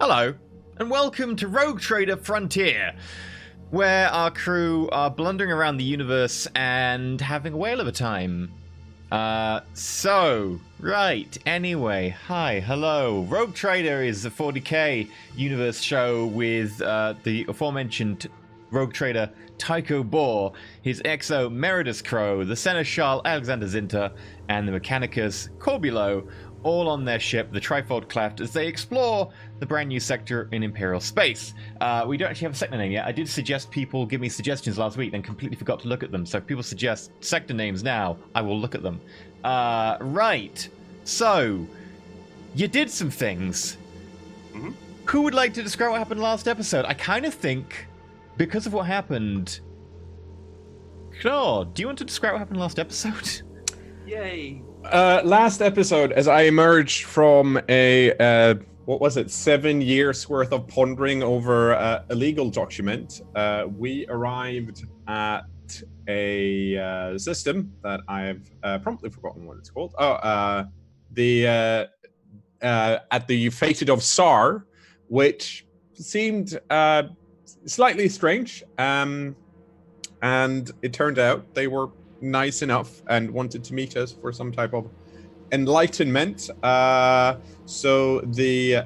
Hello, and welcome to Rogue Trader Frontier, where our crew are blundering around the universe and having a whale of a time. Anyway, hi, hello. Rogue Trader is a 40k universe show with the aforementioned Rogue Trader Tycho Bohr, his exo Meridus Crow, the Seneschal Alexander Zinter, and the Mechanicus Corbulo, all on their ship, the Trifold Cleft, as they explore the brand new sector in Imperial space. We don't actually have a sector name yet. I did suggest people give me suggestions last week, then completely forgot to look at them. So if people suggest sector names now, I will look at them. Right. So, you did some things. Mm-hmm. Who would like to describe what happened last episode? I kind of think, because of what happened... Claude, do you want to describe what happened last episode? Yay. Last episode, as I emerged from a 7 years worth of pondering over a legal document, we arrived at a system that I've promptly forgotten what it's called. At the Fated of Sar, which seemed slightly strange, and it turned out they were nice enough and wanted to meet us for some type of enlightenment. So the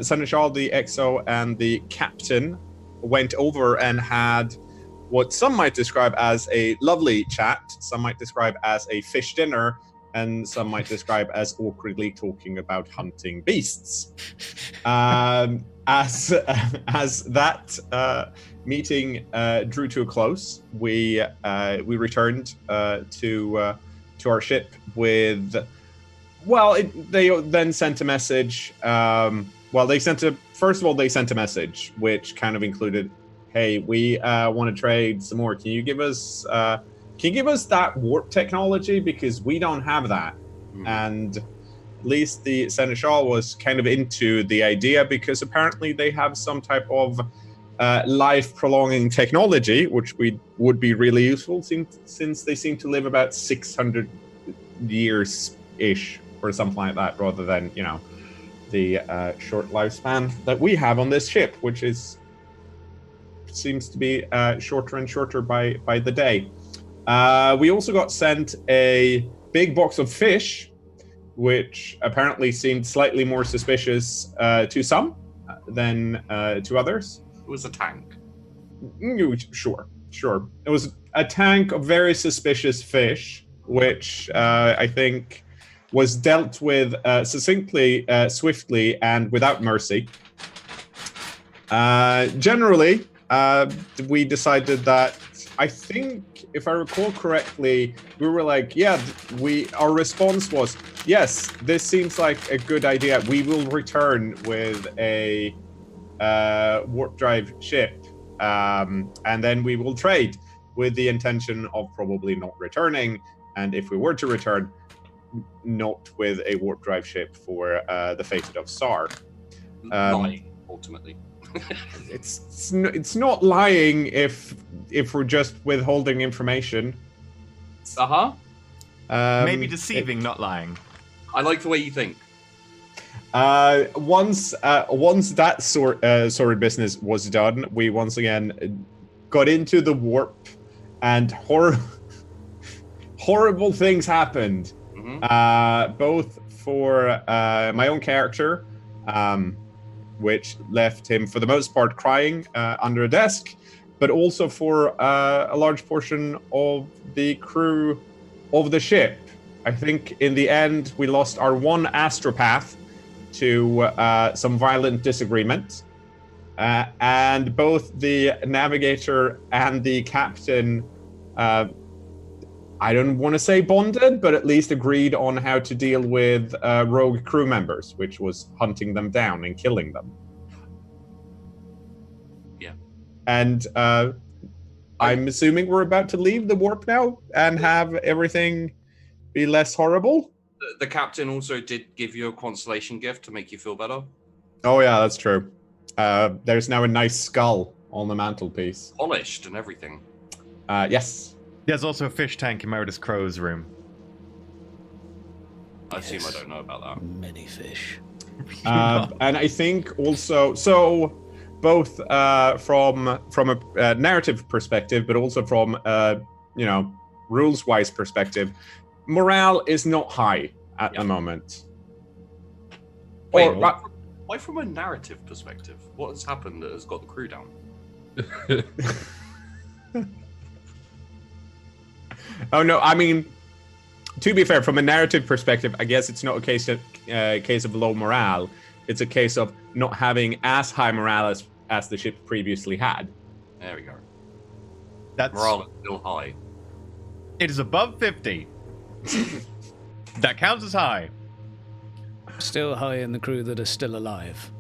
Seneschal, the Exo, and the Captain went over and had what some might describe as a lovely chat, some might describe as a fish dinner, and some might describe as awkwardly talking about hunting beasts. As that meeting drew to a close, we returned to our ship with. They then sent a message. They sent a message which kind of included, "Hey, we want to trade some more. Can you give us that warp technology, because we don't have that?" And at least the Seneschal was kind of into the idea, because apparently they have some type of life-prolonging technology, which would be really useful since they seem to live about 600 years-ish or something like that, rather than, the short lifespan that we have on this ship, which seems to be shorter and shorter by the day. We also got sent a big box of fish, which apparently seemed slightly more suspicious to some than to others. It was a tank. Sure. It was a tank of very suspicious fish, which I think was dealt with succinctly, swiftly, and without mercy. Generally, we decided that, I think, if I recall correctly, we were like, our response was, yes, this seems like a good idea. We will return with a warp drive ship, and then we will trade, with the intention of probably not returning, and if we were to return, not with a warp drive ship for the Fated of Sar. Lying, ultimately. It's not lying if we're just withholding information. Maybe deceiving, not lying. I like the way you think. Once that sort of business was done, we once again got into the warp, and horrible things happened. Mm-hmm. Both for my own character, which left him for the most part crying under a desk, but also for a large portion of the crew of the ship. I think in the end we lost our one astropath to some violent disagreement, and both the navigator and the captain, I don't want to say bonded, but at least agreed on how to deal with rogue crew members, which was hunting them down and killing them. Yeah. And I'm assuming we're about to leave the warp now and have everything be less horrible. The captain also did give you a consolation gift to make you feel better. Oh yeah, that's true. There's now a nice skull on the mantelpiece. Polished and everything. Yes. There's also a fish tank in Meredith Crow's room. I assume I don't know about that. Many fish. And I think also, so both from a narrative perspective, but also from rules-wise perspective, morale is not high at the moment. Wait, Or why from a narrative perspective? What has happened that has got the crew down? oh no, I mean, to be fair, from a narrative perspective, I guess it's not a case of low morale. It's a case of not having as high morale as the ship previously had. There we go. That's Morale is still high. It is above 50. That counts as high. Still high in the crew that are still alive.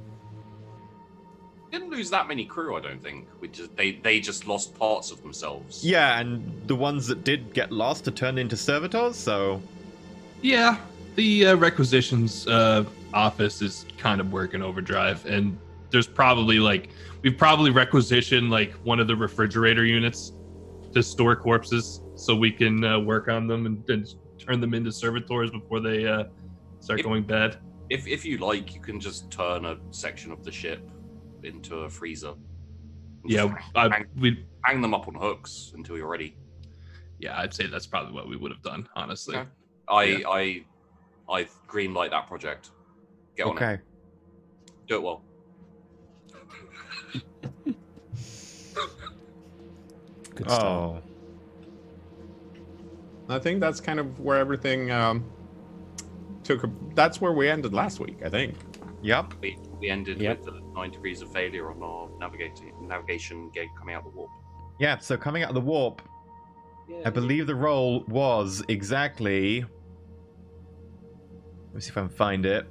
Didn't lose that many crew, I don't think. They just lost parts of themselves. Yeah, and the ones that did get lost are turned into servitors, so... Yeah, the requisitions office is kind of working overdrive, and there's probably we've probably requisitioned one of the refrigerator units to store corpses so we can work on them and turn them into servitors before they start going bad. If you like, you can just turn a section of the ship into a freezer. Yeah, we'd hang them up on hooks until you're ready. Yeah, I'd say that's probably what we would have done, honestly. Okay. I green light that project. Get on it. Do it well. Good start. Oh. I think that's kind of where everything that's where we ended last week, I think. Yep. We ended with the 9 degrees of failure on our navigation gate coming out the warp. Yeah, so coming out of the warp, I believe the roll was exactly... Let me see if I can find it.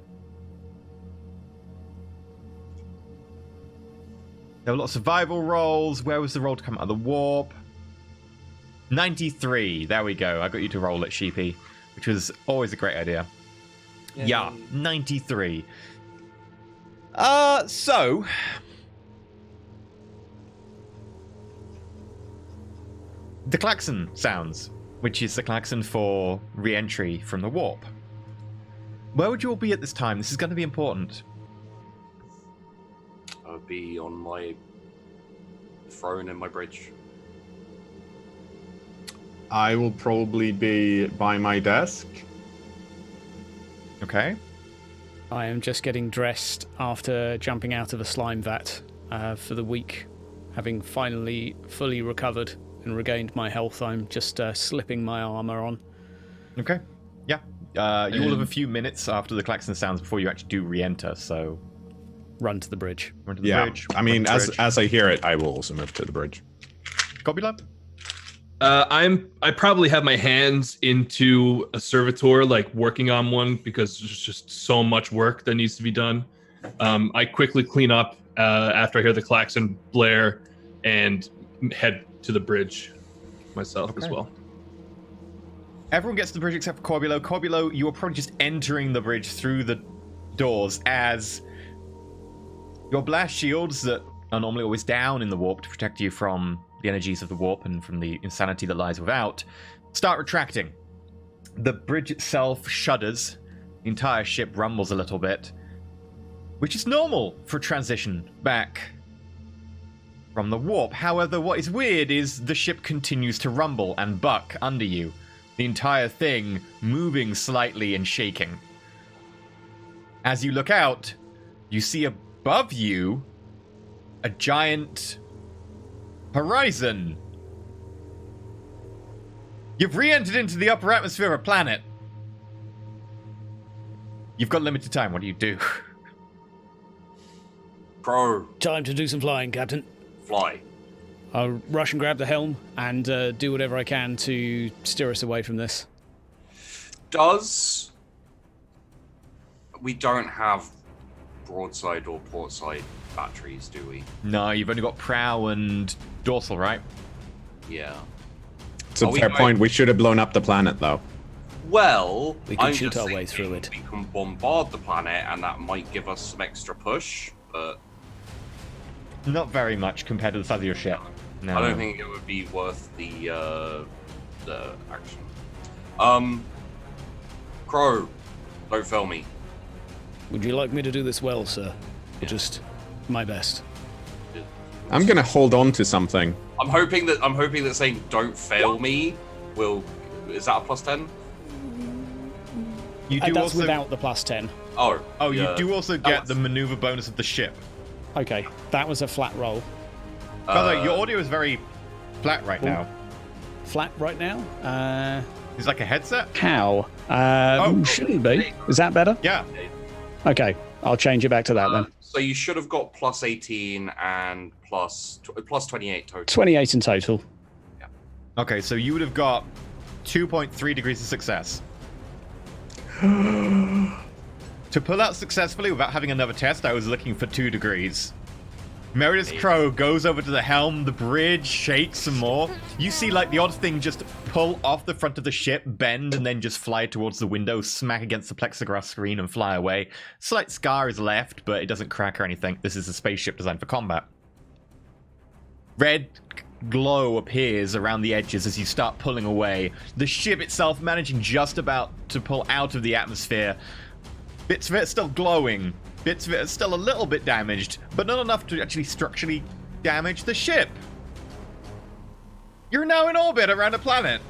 There were lots of survival rolls. Where was the roll to come out of the warp? 93. There we go. I got you to roll it, Sheepy, which was always a great idea. Yeah, 93. So... The klaxon sounds, which is the klaxon for re-entry from the warp. Where would you all be at this time? This is going to be important. I'll be on my throne in my bridge. I will probably be by my desk. Okay. I am just getting dressed after jumping out of a slime vat for the week. Having finally fully recovered and regained my health, I'm just slipping my armor on. Okay. Yeah. You will have a few minutes after the klaxon sounds before you actually do re-enter, so... Run to the bridge. Run to the Yeah, bridge. I mean, Run to the bridge. as I hear it, I will also move to the bridge. Copula? I probably have my hands into a servitor, working on one, because there's just so much work that needs to be done. I quickly clean up after I hear the klaxon blare and head to the bridge myself as well. Everyone gets to the bridge except for Corbulo. Corbulo, you are probably just entering the bridge through the doors as your blast shields that are normally always down in the warp to protect you from the energies of the warp and from the insanity that lies without start retracting. The bridge itself shudders. The entire ship rumbles a little bit, which is normal for a transition back from the warp. However, what is weird is the ship continues to rumble and buck under you. The entire thing moving slightly and shaking. As you look out, you see above you a giant horizon. You've re-entered into the upper atmosphere of a planet. You've got limited time. What do you do? Bro, Time to do some flying, Captain. fly. I'll rush and grab the helm and do whatever I can to steer us away from this. We don't have broadside or portside batteries, do we? No, you've only got prow and dorsal, right? Yeah. It's a Are we fair going- point. We should have blown up the planet, though. Well, We can I'm shoot just our way thinking through it. We can bombard the planet, and that might give us some extra push. But Not very much compared to the size of your ship. No. I don't think it would be worth the action. Crow, don't fail me. Would you like me to do this well, sir? Or just my best? I'm gonna hold on to something. I'm hoping that saying "don't fail me" will. Is that a +10? You do That's also without the +10. Oh, you do also get was- the maneuver bonus of the ship. Okay, that was a flat roll. By the way, your audio is very flat right now. Flat right now? It's like a headset. How? Shouldn't be. Is that better? Yeah. Okay, I'll change it back to that then. So you should have got +18 and +28 total. 28 in total. Okay, so you would have got 2.3 degrees of success. To pull out successfully without having another test, I was looking for 2 degrees. Meredith's Crow goes over to the helm, the bridge shakes some more. You see like the odd thing just pull off the front of the ship, bend, and then just fly towards the window, smack against the plexiglass screen and fly away. Slight scar is left, but it doesn't crack or anything. This is a spaceship designed for combat. Red glow appears around the edges as you start pulling away. The ship itself managing just about to pull out of the atmosphere. Bits of it are still glowing. Bits of it are still a little bit damaged, but not enough to actually structurally damage the ship. You're now in orbit around a planet.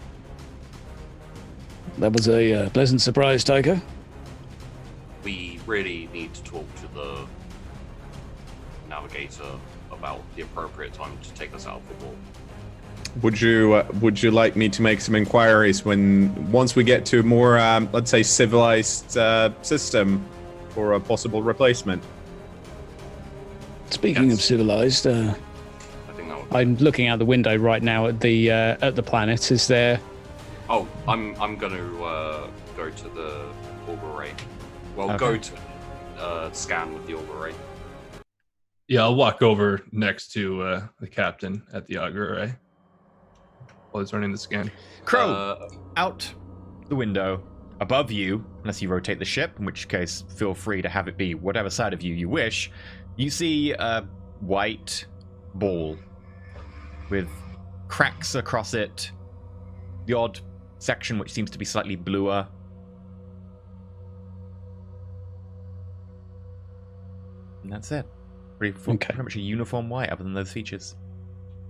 That was a pleasant surprise, Tycho. We really need to talk to the navigator about the appropriate time to take us out of the war. Would you like me to make some inquiries once we get to a more let's say civilized system for a possible replacement? Speaking Yes. of civilized, I think that would. I'm looking out the window right now at the planet. Is there? Oh, I'm gonna go to the auger ray. Well, Okay. go to scan with the auger ray. Yeah, I'll walk over next to the captain at the auger array while he's running the scan. Crow, out the window, above you, unless you rotate the ship, in which case feel free to have it be whatever side of you you wish. You see a white ball with cracks across it, the odd section which seems to be slightly bluer. And that's it. Okay. Pretty much a uniform white other than those features.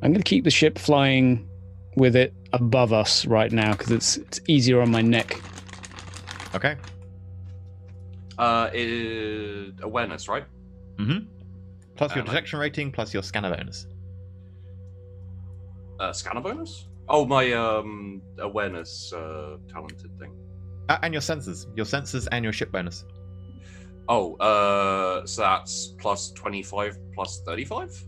I'm going to keep the ship flying with it above us right now because it's easier on my neck. Okay. It is awareness, right? Mm-hmm. Plus your Nice. detection rating, plus your scanner bonus. Scanner bonus? Oh, my awareness talented thing. And your sensors. Your sensors and your ship bonus. Oh, so that's +25 +35?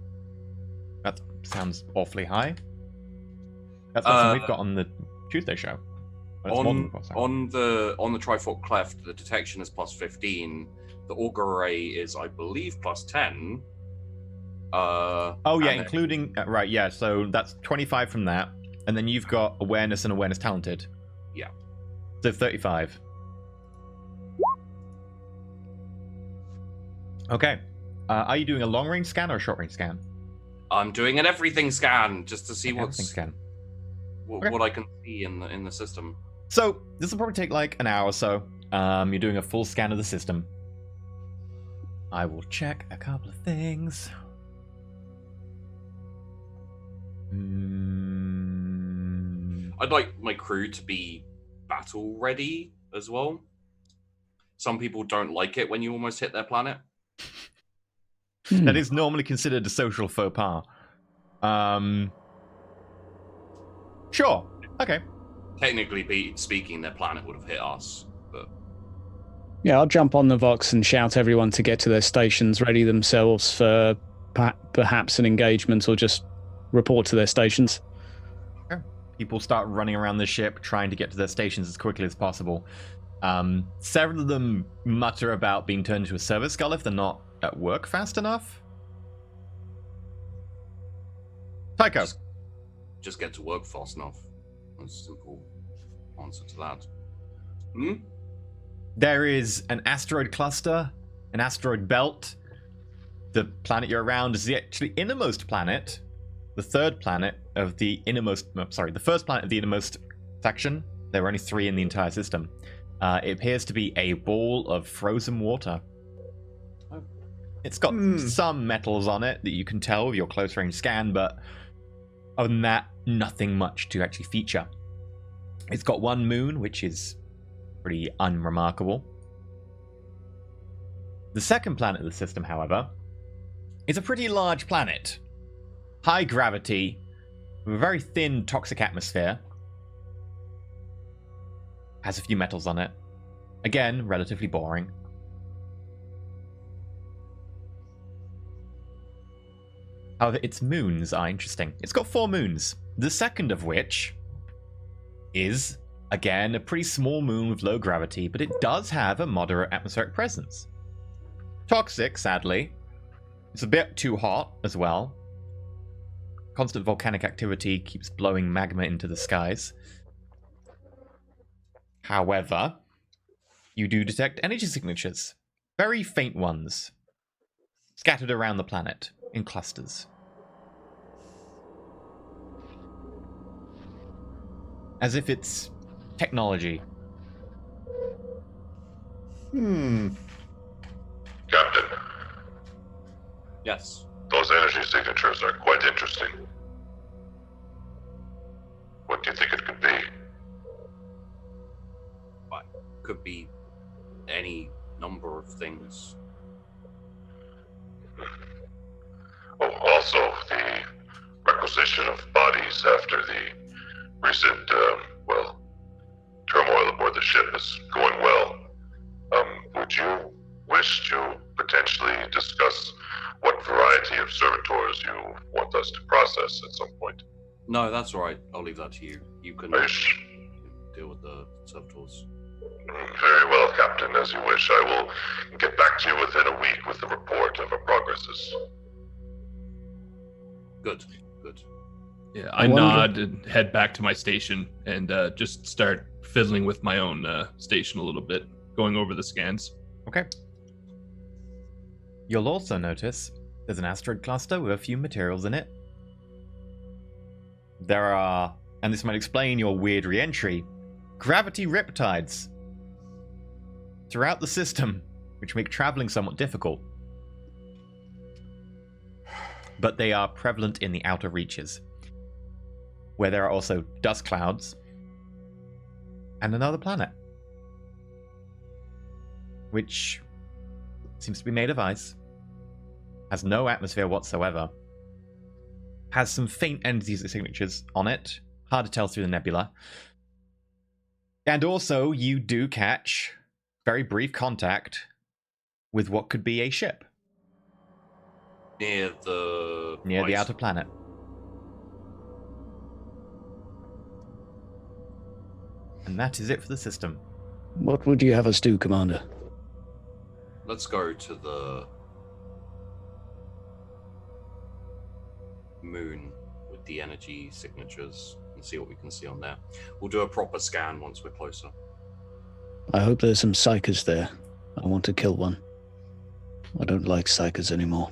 That sounds awfully high. That's something we've got on the Tuesday show. Well, it's more than what's that. On the Trifork Cleft, the detection is +15. The auger array is, I believe, +10. Oh yeah, and then- including right, yeah. So that's 25 from that, and then you've got awareness and awareness talented. Yeah. So 35. Okay. Are you doing a long range scan or a short range scan? I'm doing an everything scan just to see Everything what's scan. what, Okay. what I can see in the system. So this will probably take like an hour or so. You're doing a full scan of the system. I will check a couple of things. I'd like my crew to be battle ready as well. Some people don't like it when you almost hit their planet. That is normally considered a social faux pas. Sure. Okay. Technically speaking, their planet would have hit us, but Yeah, I'll jump on the Vox and shout everyone to get to their stations, ready themselves for perhaps an engagement or just report to their stations. People start running around the ship, trying to get to their stations as quickly as possible. Several of them mutter about being turned into a service skull if they're not at work fast enough. Tycho. just get to work fast enough. That's a simple answer to that. There is an asteroid cluster, an asteroid belt. The planet you're around is the actually innermost planet, the third planet of the innermost. The first planet of the innermost section. There were only 3 in the entire system. It appears to be a ball of frozen water, It's got some metals on it that you can tell with your close range scan, but other than that, nothing much to actually feature. It's got one moon, which is pretty unremarkable. The second planet of the system, however, is a pretty large planet. High gravity, with a very thin toxic atmosphere. Has a few metals on it. Again, relatively boring. However, its moons are interesting. It's got 4 moons, the second of which is, again, a pretty small moon with low gravity, but it does have a moderate atmospheric presence. Toxic, sadly. It's a bit too hot as well. Constant volcanic activity keeps blowing magma into the skies. However, you do detect energy signatures. Very faint ones. Scattered around the planet in clusters. As if it's technology. Captain, Yes. those energy signatures are quite interesting. What do you think it could be? Could be any number of things. Oh, also, the requisition of bodies after the recent, turmoil aboard the ship is going well. Would you wish to potentially discuss what variety of servitors you want us to process at some point? No, that's all right. I'll leave that to you. You can Ish. deal with the servitors. Very well, Captain, as you wish. I will get back to you within a week with the report of our progresses. Good. Yeah, I nod and head back to my station and just start fiddling with my own station a little bit, going over the scans. Okay. You'll also notice there's an asteroid cluster with a few materials in it. There are, and this might explain your weird re-entry, gravity riptides throughout the system, which make traveling somewhat difficult. But they are prevalent in the outer reaches, where there are also dust clouds and another planet, which seems to be made of ice, has no atmosphere whatsoever, has some faint energy signatures on it, hard to tell through the nebula, and also you do catch very brief contact with what could be a ship Near the outer planet. And that is it for the system. What would you have us do, Commander? Let's go to the moon with the energy signatures and see what we can see on there. We'll do a proper scan once we're closer. I hope there's some psychers there. I want to kill one. I don't like psychers anymore.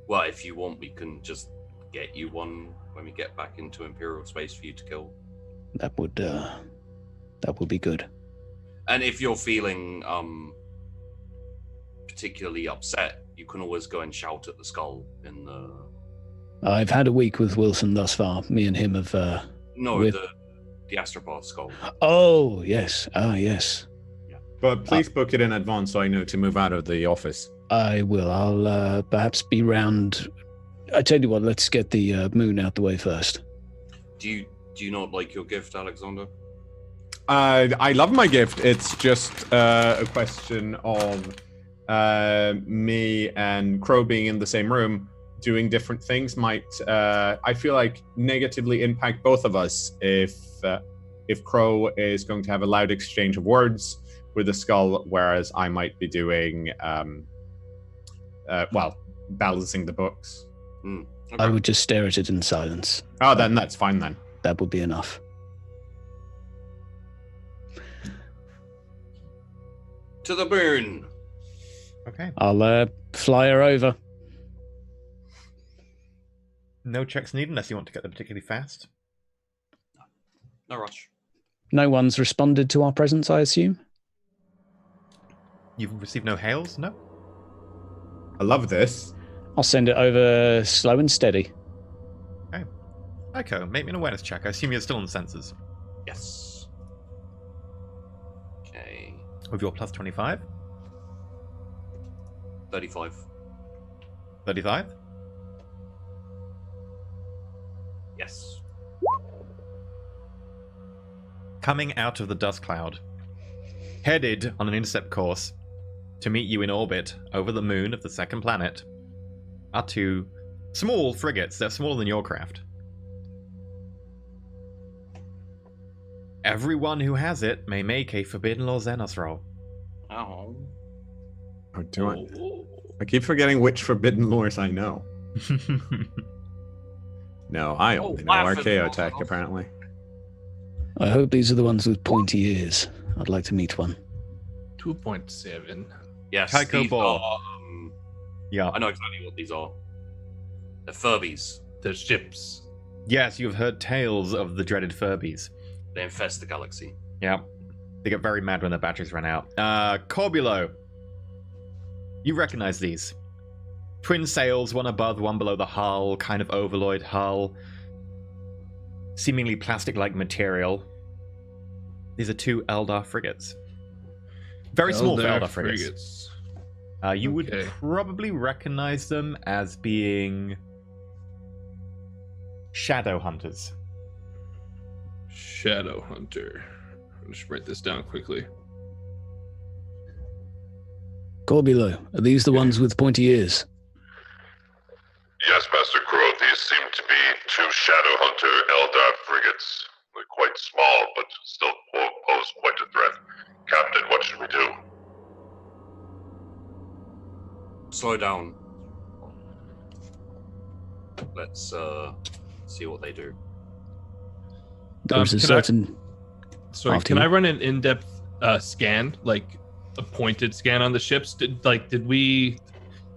Well, if you want, we can just get you one when we get back into Imperial space for you to kill. That would be good. And if you're feeling particularly upset, you can always go and shout at the skull in the... I've had a week with Wilson thus far. Me and him have... No, the astropath skull. Oh, yes. Ah, yes. Yeah. But please book it in advance so I know to move out of the office. I will. I'll perhaps be round... I tell you what, let's get the moon out the way first. Do you not like your gift, Alexander? I love my gift. It's just a question of me and Crow being in the same room doing different things might, I feel like, negatively impact both of us if Crow is going to have a loud exchange of words with the skull, whereas I might be doing, balancing the books. Okay. I would just stare at it in silence. Oh, then that's fine then. That would be enough. To the moon. Okay. I'll fly her over. No checks needed unless you want to get there particularly fast. No rush. No one's responded to our presence, I assume? You've received no hails? No? I love this. I'll send it over slow and steady. Okay. Tycho, make me an awareness check. I assume you're still on the senses. Yes. Okay. With your plus 25? 35. 35? Yes. Coming out of the dust cloud, headed on an intercept course to meet you in orbit over the moon of the second planet, are two small frigates. They're smaller than your craft. Everyone who has it may make a Forbidden Law Xenos roll. Oh. Oh, do I? I keep forgetting which forbidden lores I know. No, I only know laugh at Archaeotech, yourself. apparently. I hope these are the ones with pointy ears. I'd like to meet one. 2.7. Yes. Tycho these Ball. are, Yeah. I know exactly what these are. They're Furbies. The ships. Yes, you've heard tales of the dreaded Furbies. They infest the galaxy. Yeah. They get very mad when their batteries run out. Corbulo. You recognize these. Twin sails, one above, one below the hull, kind of ovoid hull. Seemingly plastic-like material. These are two Eldar frigates. Very small for Eldar frigates. You would Okay. probably recognize them as being shadow hunters. Shadow Hunter. I'll just write this down quickly. Corbulo, are these the ones with pointy ears? Yes, Master Crow, these seem to be two Shadow Hunter Eldar frigates. They're quite small, but still pose quite a threat. Captain, what should we do? Slow down. Let's see what they do. There's a can I- certain... Sorry, After can you. I run an in-depth scan, like a pointed scan on the ships? Did we?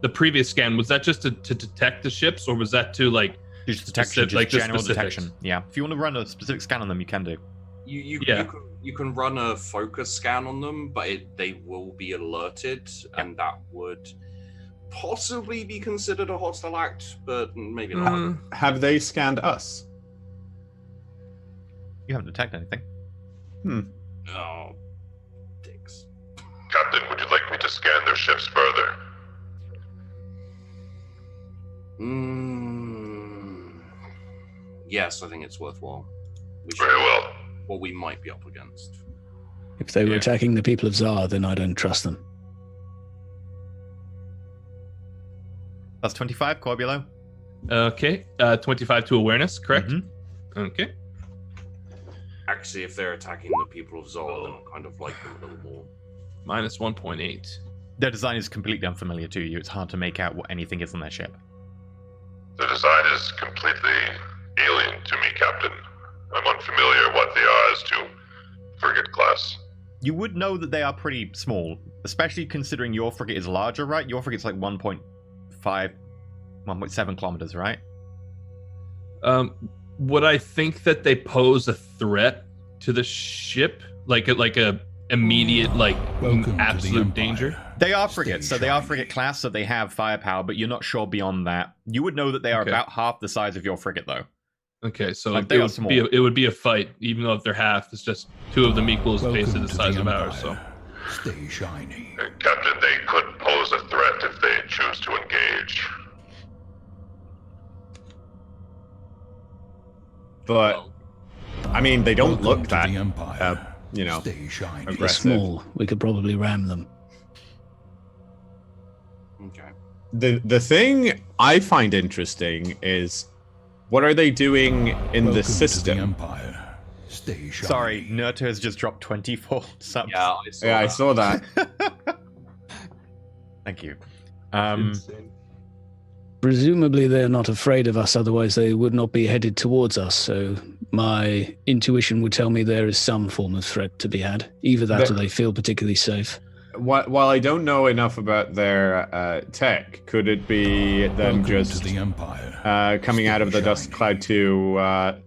The previous scan, was that just to detect the ships, or was that to like? Just detection, Specific- just like the general specifics. detection. Yeah. If you want to run a specific scan on them, you can do. Yeah. You can run a focus scan on them, but they will be alerted, and that would possibly be considered a hostile act, but maybe not. Mm, Have they scanned us? You haven't detected anything. Oh, dicks. Captain, would you like me to scan their ships further? Yes, I think it's worthwhile. We Very well. what we might be up against. If they were Yeah. attacking the people of Zar, then I don't trust them. That's 25, Corbulo. okay, 25 to awareness, correct? Mhm. Okay. Actually, if they're attacking the people of Zor, then I kind of like them a little more. Minus 1.8. Their design is completely unfamiliar to you. It's hard to make out what anything is on their ship. The design is completely alien to me, Captain. I'm unfamiliar what they are as to frigate class. You would know that they are pretty small, especially considering your frigate is larger, right? Your frigate's like 1.5, 1.7 kilometers, right? Would I think that they pose a threat to the ship, like a immediate, like Welcome to the absolute Empire. danger? They are Stay frigates, so they are shiny. frigate class, so they have firepower, but you're not sure beyond that. You would know that they are Okay. about half the size of your frigate, though. Okay, so Like, it they are would small. it would be a fight, even though if they're half, it's just two of them equals Welcome basically the to size the of Empire. ours. So Stay shiny. Captain, they could pose a threat if they choose to engage. But Well, I mean, they don't Welcome look to that, the Empire. you know, Stay shiny. They're aggressive. small. We could probably ram them. okay. The thing I find interesting is what are they doing in Welcome the to the system? Empire. Stay shiny. Sorry, Nurta has just dropped 24 subs. Yeah, I saw Yeah, I that. saw that. Thank you. insane. Presumably they're not afraid of us, otherwise they would not be headed towards us. So my intuition would tell me there is some form of threat to be had. Either that The- or they feel particularly safe. While I don't know enough about their tech, could it be them Welcome just to the Empire. coming out of the Stay dust shiny. cloud to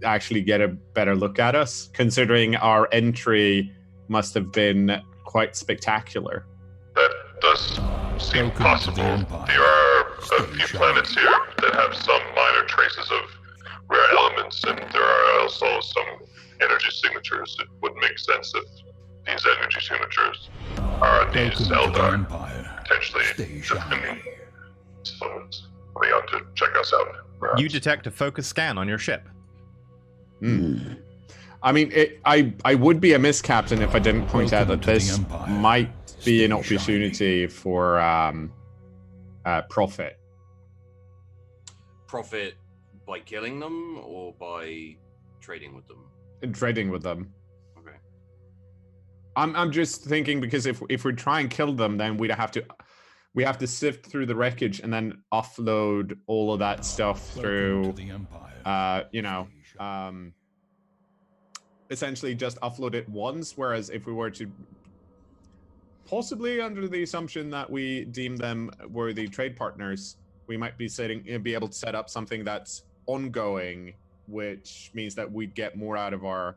actually get a better look at us, considering our entry must have been quite spectacular? does seem Welcome to the possible. Empire. There are a Stay few shiny. planets here that have some minor traces of rare elements, and there are also some energy signatures. It would make sense if these energy signatures are these Welcome to the Eldar, Empire. potentially Stay shiny. defending someone's coming out to check us out. Perhaps. You detect a focus scan on your ship. I mean, I would be a miss, Captain, if I didn't point out Welcome that to the this Empire. might be an Stay opportunity for profit. Profit by killing them or by trading with them? And trading with them. Okay. I'm just thinking, because if we try and kill them, then we have to sift through the wreckage and then offload all of that stuff through Welcome to the Empire. Stay shiny. essentially just upload it once, whereas if we were to, possibly under the assumption that we deem them worthy trade partners, we might be be able to set up something that's ongoing, which means that we'd get more out of our,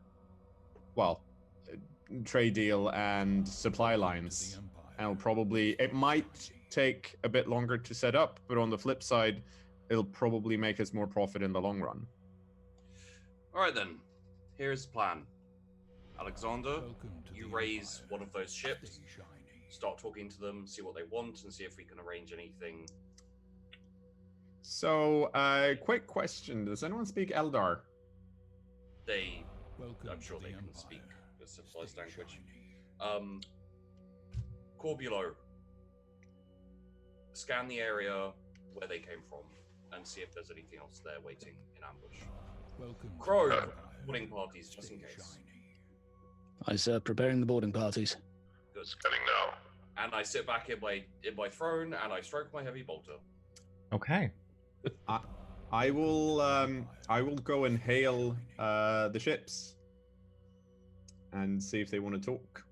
well, trade deal and supply lines. And it might take a bit longer to set up, but on the flip side, it'll probably make us more profit in the long run. All right then. Here's the plan. Alexander, Welcome to you the raise Empire. one of those ships, Stay shiny. start talking to them, see what they want, and see if we can arrange anything. So, quick question. Does anyone speak Eldar? They, Welcome I'm sure to they the can Empire. speak a civilized Stay language. shiny. Corbulo, scan the area where they came from and see if there's anything else there waiting in ambush. Welcome to Crow, the Empire. boarding parties just in Stay case. shiny. I sir, preparing the boarding parties. Good. Scanning now. And I sit back in my throne and I stroke my heavy bolter. Okay. I will go and hail the ships and see if they want to talk.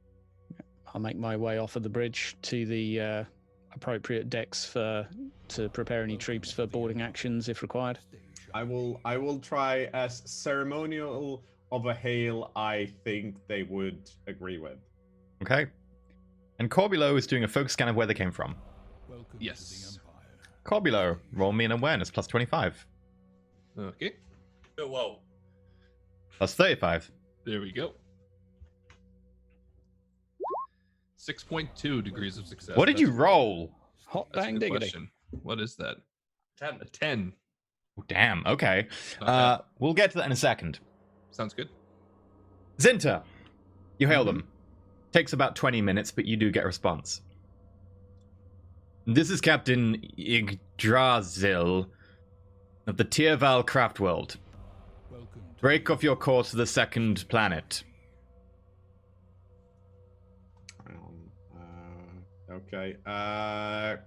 I'll make my way off of the bridge to the appropriate decks to prepare any troops for boarding actions if required. Stay shiny. I will try as ceremonial of a hail I think they would agree with. Okay. And Corbulo is doing a focus scan of where they came from. Welcome Yes. to the Empire. Corbulo, roll me an awareness plus 25. Okay, Oh, well, Plus 35. there we go. 6.2 degrees of success. What did you That's- roll? Hot That's a dang good diggity. question. What is that? 10. A 10. Oh, damn, okay. Not bad. We'll get to that in a second. Sounds good. Zinta, you hail them. Takes about 20 minutes, but you do get a response. This is Captain Yggdrasil of the Tierval Craft World. Welcome to Break off your course to the second planet. Okay. Welcome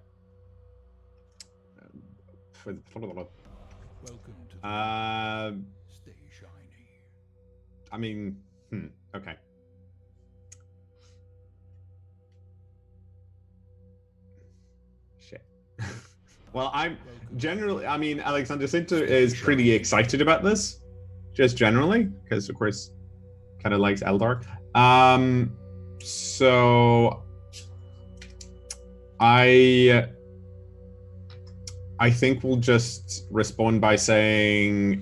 to the Stay shiny. I mean, okay. Shit. Well, I'm generally, I mean, Alexander Sinter is pretty excited about this, just generally, because of course, kind of likes Eldar. So I think we'll just respond by saying,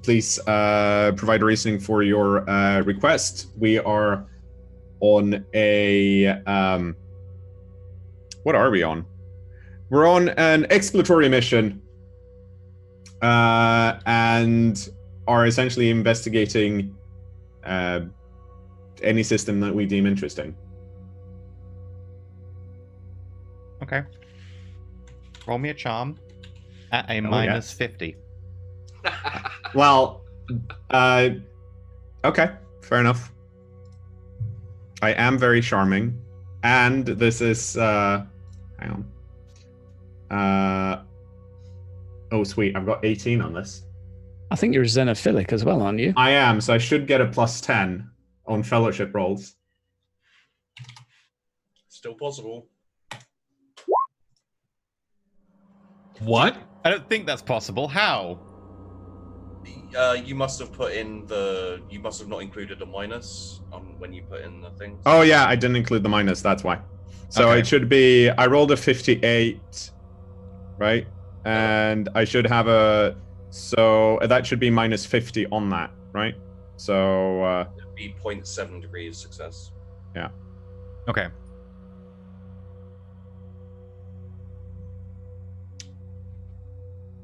please provide a reasoning for your request. We are on a what are we on? We're on an exploratory mission and are essentially investigating any system that we deem interesting. Okay. Roll me a charm at a yeah. minus 50. Well, okay, fair enough. I am very charming, and this is hang on. Oh sweet, I've got 18 on this. I think you're xenophilic as well, aren't you? I am, so I should get a plus 10 on fellowship rolls. Still possible. What? I don't think that's possible. How? You must have put in you must have not included a minus on when you put in the things. Oh yeah, I didn't include the minus. That's why. So Okay. it should be. I rolled a 58, right? And I should have a. So that should be minus 50 on that, right? So. It'd be 0.7 degrees success. Yeah. Okay.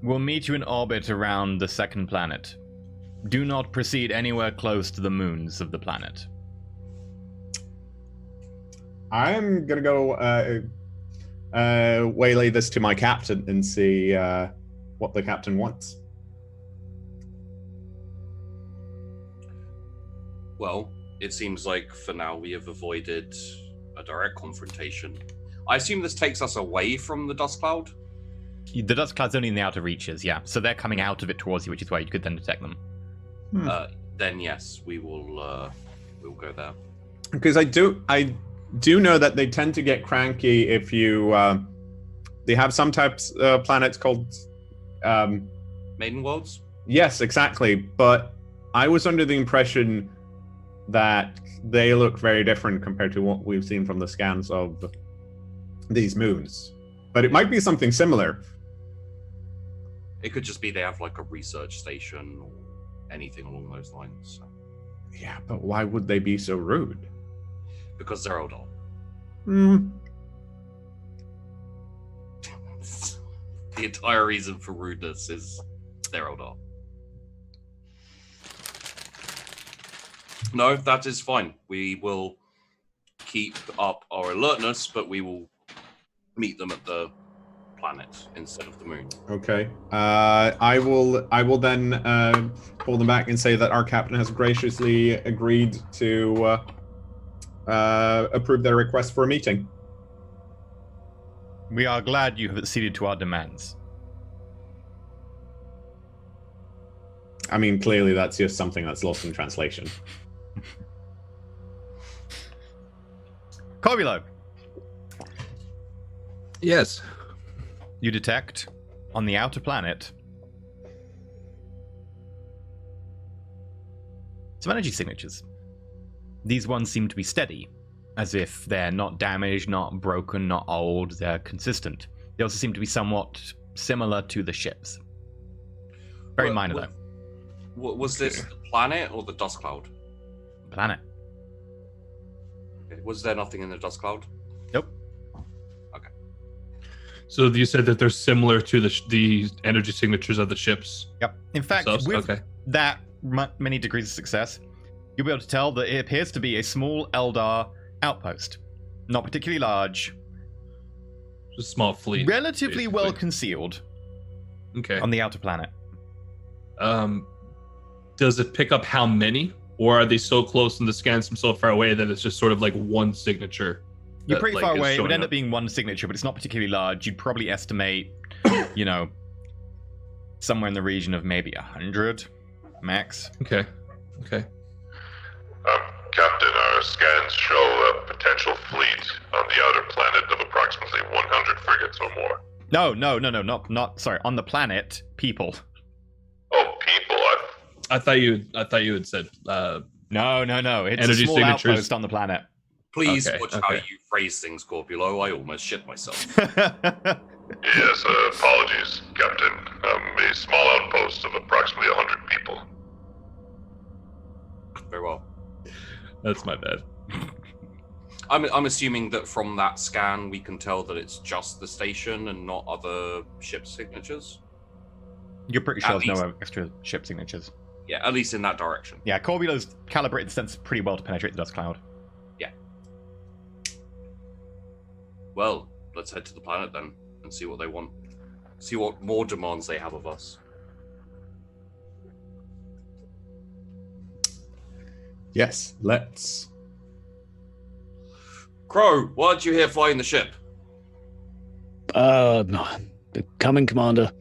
We'll meet you in orbit around the second planet. Do not proceed anywhere close to the moons of the planet. I'm gonna go waylay this to my captain and see what the captain wants. Well, it seems like for now we have avoided a direct confrontation. I assume this takes us away from the dust cloud? The dust cloud's only in the outer reaches, yeah. So they're coming out of it towards you, which is where you could then detect them. Then yes, we'll go there. Because I do know that they tend to get cranky if you. They have some types of planets called. Maiden Worlds? Yes, exactly. But I was under the impression that they look very different compared to what we've seen from the scans of these moons. But it might be something similar. It could just be they have like a research station or anything along those lines. So. Yeah, but why would they be so rude? Because they're Eldar. The entire reason for rudeness is they're Eldar. No, that is fine. We will keep up our alertness, but we will meet them at the planet instead of the moon. Okay. I will then pull them back and say that our captain has graciously agreed to approve their request for a meeting. We are glad you have acceded to our demands. I mean, clearly that's just something that's lost in translation. Corbulo, Yes. you detect on the outer planet some energy signatures. These ones seem to be steady, as if they're not damaged, not broken, not old, they're consistent. They also seem to be somewhat similar to the ships. Very minor, though. Was this the planet or the dust cloud? Planet. Okay. Was there nothing in the dust cloud? Nope. Okay. So you said that they're similar to the energy signatures of the ships. Yep. In fact, themselves? with Okay. that many degrees of success, you'll be able to tell that it appears to be a small Eldar outpost. Not particularly large. Just a small fleet. Relatively basically. well concealed Okay. on the outer planet. Does it pick up how many? Or are they so close and the scans from so far away that it's just sort of like one signature? You're that, pretty like, far is away. It would showing end up up? being one signature, but it's not particularly large. You'd probably estimate, somewhere in the region of maybe 100 max. Okay. Captain, our scans show a potential fleet on the outer planet of approximately 100 frigates or more. No, not sorry. On the planet, people. Oh, people! I thought you had said No. It's Energy a small signatures. outpost on the planet. Please Okay, watch how okay. you phrase things, Corbulo. I almost shit myself. Yes, apologies, Captain. A small outpost of approximately 100 people. Very well. that's my bad. I'm assuming that from that scan we can tell that it's just the station and not other ship signatures. You're pretty sure At there's no extra ship signatures. Yeah, at least in that direction. Yeah, Corbulo's calibrated the sense pretty well to penetrate the dust cloud. Well, let's head to the planet then and see what they want. See what more demands they have of us. Yes, let's. Crow, why aren't you here flying the ship? Coming, Commander.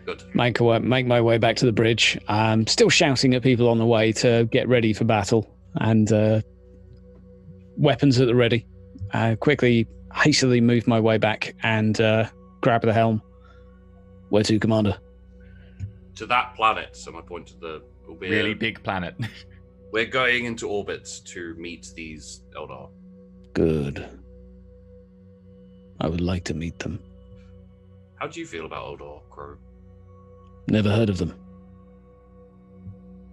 Good. Make my way back to the bridge. I'm still shouting at people on the way to get ready for battle and weapons at the ready. Quickly, hastily move my way back and grab the helm. Where to, Commander? To that planet. So I point to the Really big planet. We're going into orbit to meet these Eldar. Good. I would like to meet them. How do you feel about Eldar, Crow? Never heard of them.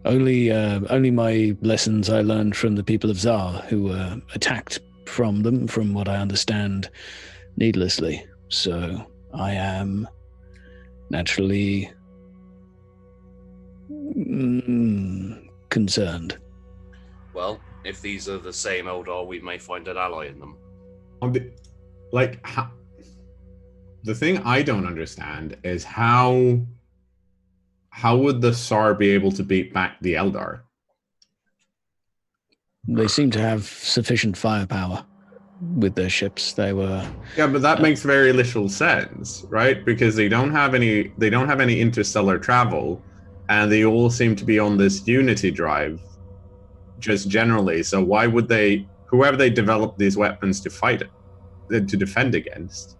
Only my lessons I learned from the people of Zar, who were attacked from them, from what I understand, needlessly. So I am naturally concerned. Well, if these are the same Eldar, we may find an ally in them. The thing I don't understand is how would the Tsar be able to beat back the Eldar? They seem to have sufficient firepower with their ships. They were... Yeah, but that makes very little sense, right? Because they don't have any interstellar travel, and they all seem to be on this unity drive, just generally. So why would whoever they developed these weapons to fight it, to defend against?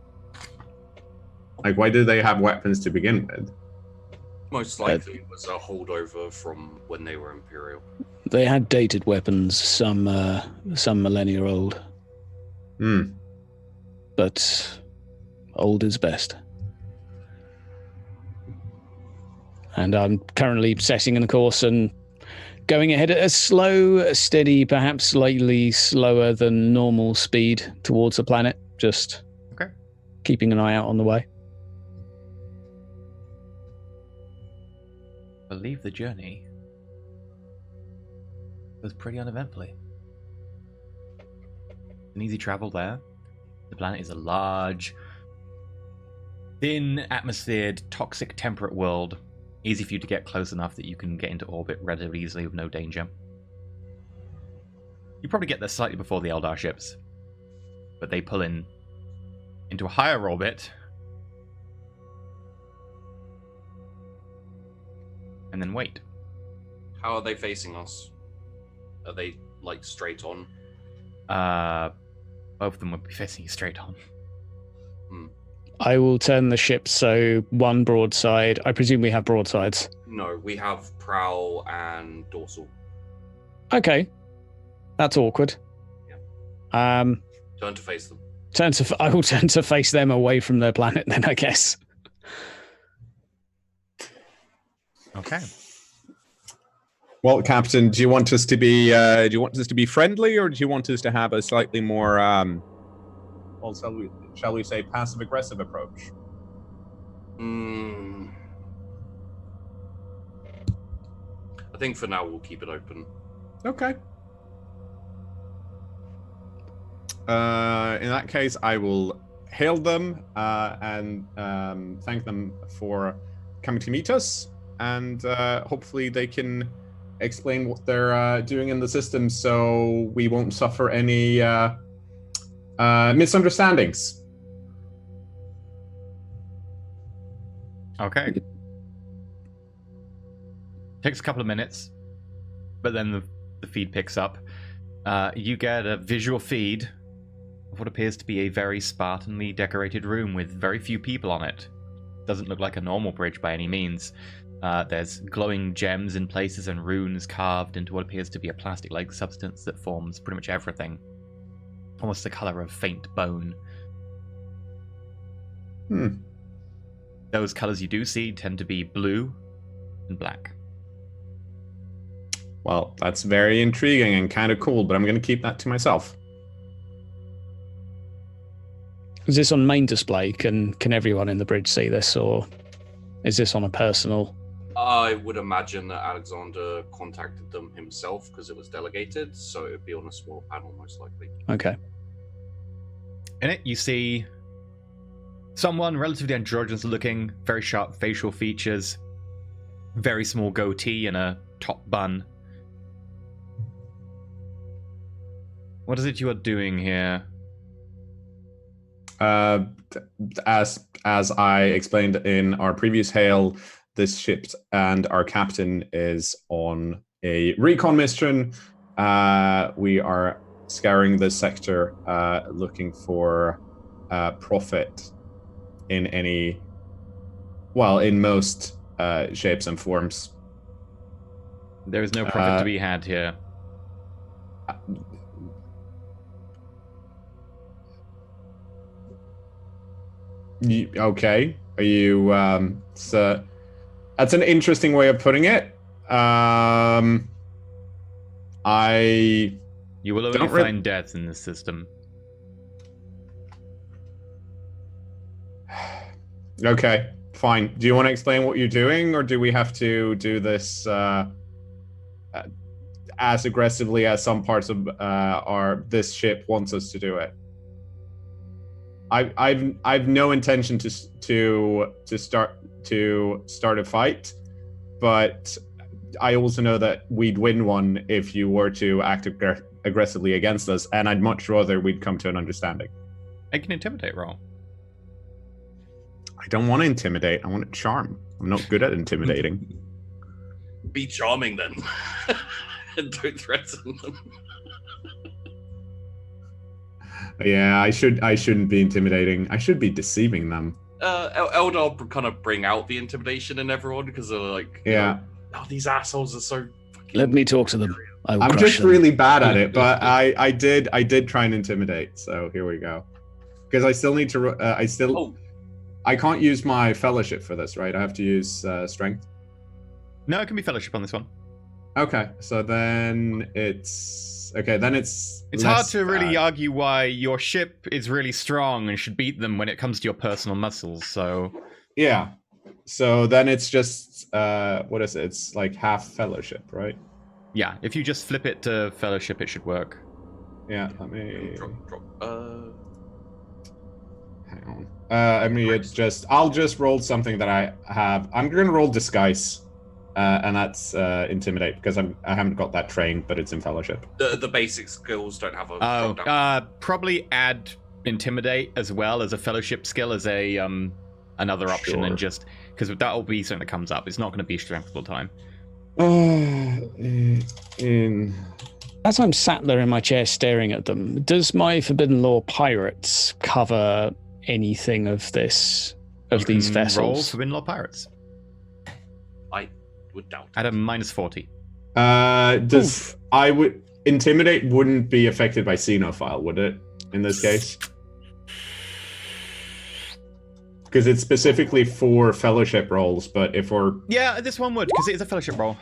Like, why do they have weapons to begin with? Most likely it was a holdover from when they were Imperial. They had dated weapons, some millennia old. But old is best. And I'm currently setting a course and going ahead at a slow, steady, perhaps slightly slower than normal speed towards the planet. Just keeping an eye out on the way. I believe the journey was pretty uneventfully. An easy travel there. The planet is a large, thin, atmosphered, toxic, temperate world. Easy for you to get close enough that you can get into orbit relatively easily with no danger. You probably get there slightly before the Eldar ships, but they pull into a higher orbit and then wait. How are they facing us? Are they, like, straight on? Both of them would be facing you straight on. I will turn the ship so one broadside. I presume we have broadsides. No, we have prow and dorsal. Okay. That's awkward. Yeah. Turn to face them. I will turn to face them away from their planet then, I guess. Okay. Well, Captain, do you want us to be friendly, or do you want us to have a slightly more shall we say passive aggressive approach? I think for now we'll keep it open. Okay. In that case, I will hail them and thank them for coming to meet us, and hopefully they can explain what they're doing in the system so we won't suffer any misunderstandings. Okay. Takes a couple of minutes, but then the feed picks up. You get a visual feed of what appears to be a very spartanly decorated room with very few people on it. Doesn't look like a normal bridge by any means. There's glowing gems in places and runes carved into what appears to be a plastic-like substance that forms pretty much everything. Almost the color of faint bone. Those colors you do see tend to be blue and black. Well, that's very intriguing and kind of cool, but I'm going to keep that to myself. Is this on main display? Can everyone in the bridge see this, or is this on a personal? I would imagine that Alexander contacted them himself because it was delegated, so it would be on a small panel most likely. Okay. In it, you see someone relatively androgynous looking, very sharp facial features, very small goatee and a top bun. What is it you are doing here? As I explained in our previous hail, this ship and our captain is on a recon mission. We are scouring the sector, looking for profit in most shapes and forms. There is no profit to be had here. Okay. Are you? So that's an interesting way of putting it. You will only Don't find death in this system. Okay, fine. Do you want to explain what you're doing, or do we have to do this as aggressively as some parts of this ship wants us to do it? I've no intention to start a fight, but I also know that we'd win one if you were to act aggressively against us, and I'd much rather we'd come to an understanding. Make an intimidate roll. I don't want to intimidate. I want to charm. I'm not good at intimidating. Be charming then, and don't threaten them. Yeah, I shouldn't be intimidating. I should be deceiving them. Eldar kind of bring out the intimidation in everyone because they're like, Yeah. oh, these assholes are so fucking. Let me talk to them. I'm just really bad at it, but I did try and intimidate. So here we go. Because I still need to. I can't use my fellowship for this, right? I have to use strength. No, it can be fellowship on this one. Okay, so then it's It's hard to really argue why your ship is really strong and should beat them when it comes to your personal muscles. So yeah. So then it's just what is it? It's like half fellowship, right? yeah, if you just flip it to fellowship, it should work. Yeah. Let me Drop. hang on. I'll just roll something that I have. I'm gonna roll disguise, and that's intimidate because I haven't got that trained, but it's in fellowship. The basic skills don't have a. Probably add intimidate as well as a fellowship skill as a another option, Sure. and just because that will be something that comes up. It's not going to be strength all the time. As I'm sat there in my chair staring at them, does my Forbidden Law pirates cover anything of this, of these Roll vessels? Forbidden Law pirates. I would doubt. At a -40. Intimidate wouldn't be affected by Xenophile, would it? In this case, because it's specifically for fellowship rolls. But if we're This one would because it is a fellowship roll.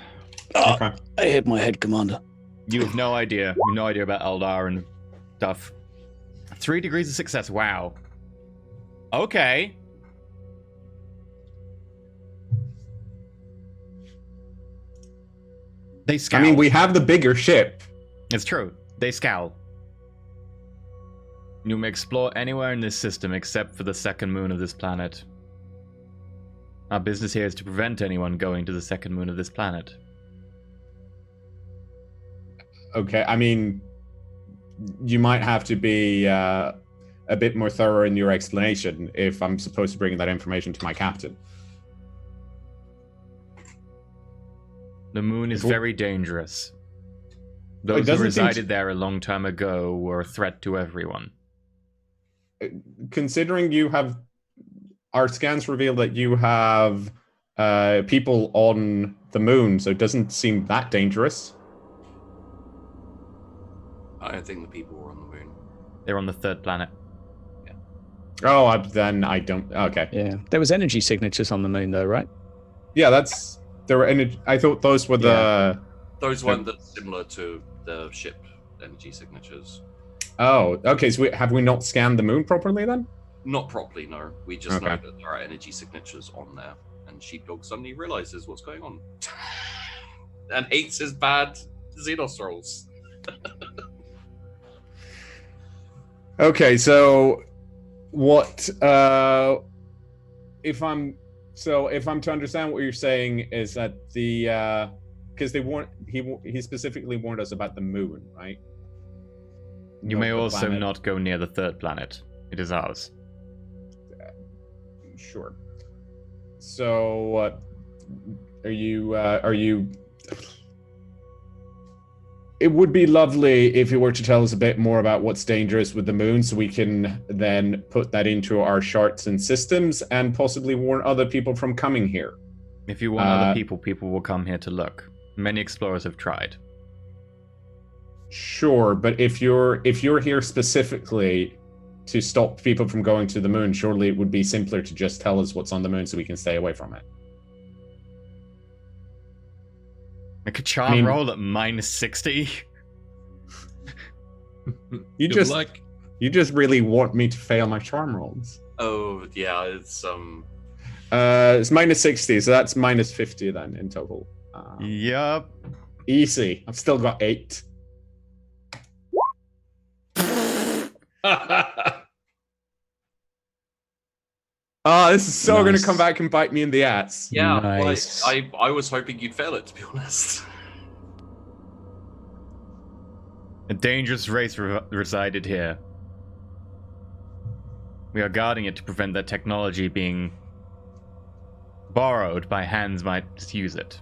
okay. I hit my head, Commander. You have no idea. You have no idea about Eldar and stuff. 3 degrees of success. Wow. Okay. They scowl. I mean, we have the bigger ship. It's true. They scowl. You may explore anywhere in this system except for the second moon of this planet. Our business here is to prevent anyone going to the second moon of this planet. Okay, I mean, you might have to be a bit more thorough in your explanation if I'm supposed to bring that information to my captain. The moon is very dangerous. Those who resided there a long time ago were a threat to everyone. Considering you have... Our scans reveal that you have people on the moon, so it doesn't seem that dangerous. I don't think the people were on the moon. They're on the third planet. Oh, then I don't... Okay. Yeah, there was energy signatures on the moon, though, right? Yeah, that's... There were energy... I thought those were the... Those weren't similar to the ship energy signatures. Oh, okay. So have we not scanned the moon properly then? Not properly, no. We just know Okay. that there are energy signatures on there, and Sheepdog suddenly realizes what's going on and hates his bad Xenos rolls. Okay, so what if I'm to understand what you're saying is that the because he specifically warned us about the moon, right? You Not may the also planet. not go near the third planet. It is ours. Sure. So are you it would be lovely if you were to tell us a bit more about what's dangerous with the moon so we can then put that into our charts and systems and possibly warn other people from coming here. If you want other people will come here to look. Many explorers have tried. Sure, but if you're here specifically to stop people from going to the moon, surely it would be simpler to just tell us what's on the moon so we can stay away from it. Like a charm roll at -60. You Good just luck. you just really want me to fail my charm rolls. Oh yeah, it's It's -60, so that's -50 then in total. Yup. Easy. I've still got 8. Oh, this is so Nice. going to come back and bite me in the ass. yeah. Nice. I was hoping you'd fail it, to be honest. A dangerous race resided here. We are guarding it to prevent that technology being borrowed by hands might use it.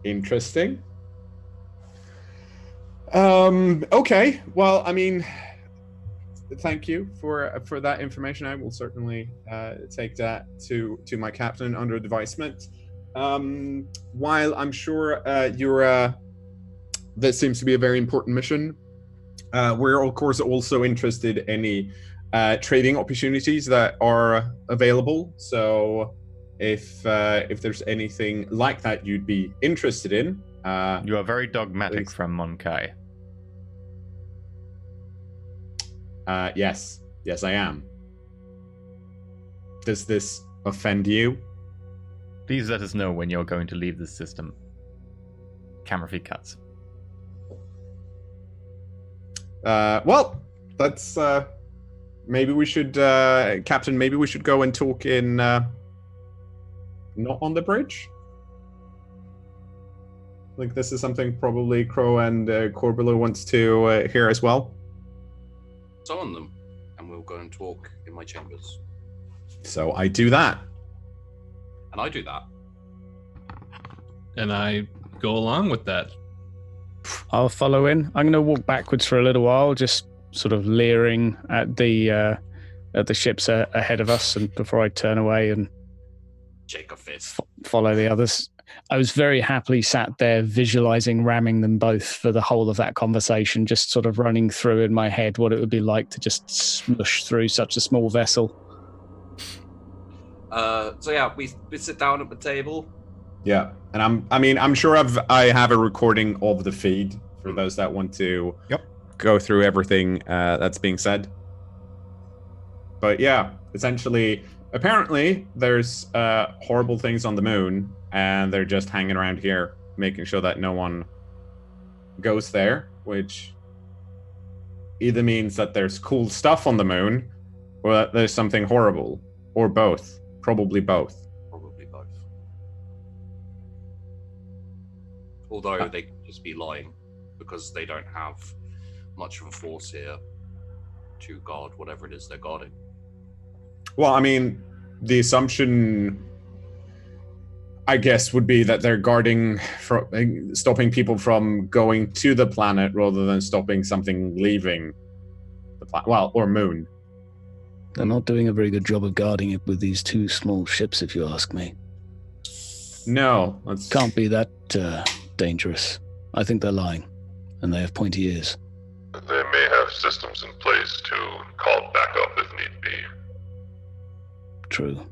Interesting. Okay. Well, I mean, thank you for that information. I will certainly take that to my captain under advisement. While I'm sure that seems to be a very important mission, we're of course also interested in any trading opportunities that are available. So if there's anything like that you'd be interested in, You are very dogmatic please. from Monkai. Yes, I am. Does this offend you? Please let us know when you're going to leave this system. Camera feed cuts. Well, that's maybe we should, Captain. Maybe we should go and talk in not on the bridge. Like this is something probably Crow and Corbelo wants to hear as well. Summon them, and we'll go and talk in my chambers. So I do that. And I do that. And I go along with that. I'll follow in. I'm going to walk backwards for a little while, just sort of leering at the ships ahead of us, and before I turn away and Jacob Fist. follow the others. I was very happily sat there visualizing ramming them both for the whole of that conversation, just sort of running through in my head what it would be like to just smush through such a small vessel. So yeah, we sit down at the table. Yeah, and I'm sure I have a recording of the feed for those that want to go through everything that's being said. But yeah, essentially, apparently there's horrible things on the moon, and they're just hanging around here, making sure that no one goes there, which either means that there's cool stuff on the moon, or that there's something horrible, or both. Probably both. Probably both. Although they could just be lying, because they don't have much of a force here to guard whatever it is they're guarding. Well, I mean, the assumption, I guess, would be that they're guarding, stopping people from going to the planet rather than stopping something leaving the planet. Well, or moon. They're not doing a very good job of guarding it with these two small ships, if you ask me. No, that's... Can't be that dangerous. I think they're lying, and they have pointy ears. They may have systems in place to call backup if need be. True.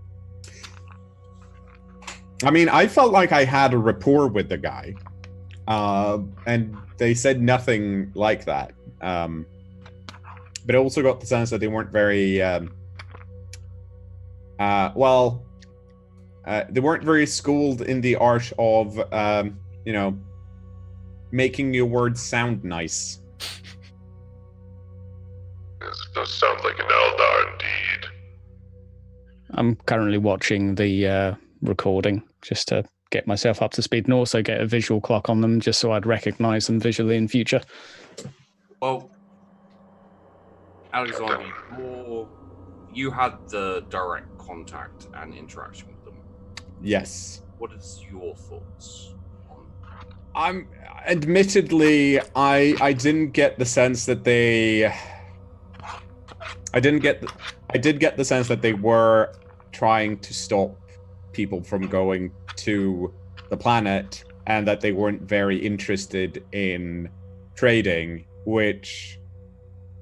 I mean, I felt like I had a rapport with the guy, and they said nothing like that. But I also got the sense that they weren't very, they weren't very schooled in the art of, making your words sound nice. Yes, it does sound like an Eldar indeed. I'm currently watching the recording just to get myself up to speed and also get a visual clock on them just so I'd recognize them visually in future. Well, Alexander, you had the direct contact and interaction with them. Yes. What is your thoughts on? Admittedly, I didn't get the sense that they... I did get the sense that they were trying to stop people from going to the planet, and that they weren't very interested in trading, which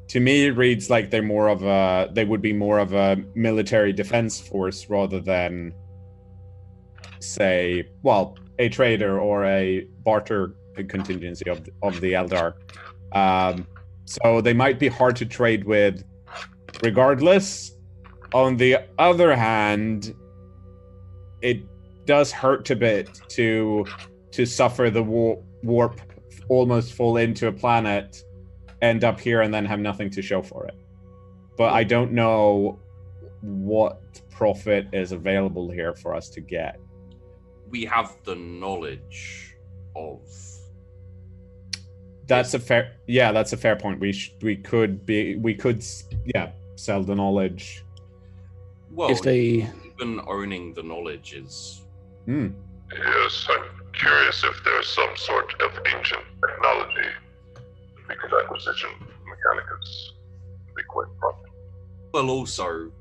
to me reads like they would be more of a military defense force rather than, say, well, a trader or a barter contingency of the Eldar. So they might be hard to trade with regardless. On the other hand, it does hurt a bit to suffer the warp, almost fall into a planet, end up here, and then have nothing to show for it. But I don't know what profit is available here for us to get. We have the knowledge of. That's a fair point. We could sell the knowledge. Well, If they even owning the knowledge is. Yes, I'm curious if there's some sort of ancient technology because acquisition mechanicus would be quite profitable. Well, also,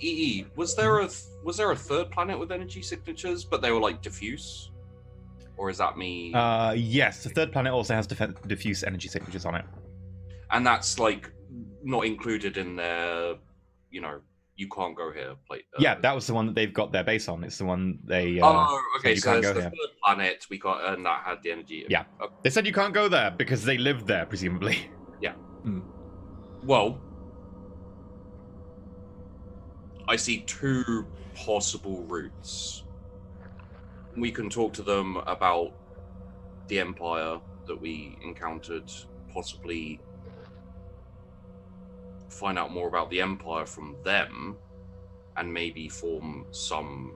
EE, was there a third planet with energy signatures, but they were like diffuse? Or is that me? Yes, the third planet also has diffuse energy signatures on it. And that's like not included in their, you can't go here. Yeah, that was the one that they've got their base on. It's the one they. Okay, you so can't it's go the here. third planet we got, and that had the energy. Yeah, they said you can't go there because they live there, presumably. Yeah. Well, I see two possible routes. We can talk to them about the Empire that we encountered, possibly find out more about the Empire from them, and maybe form some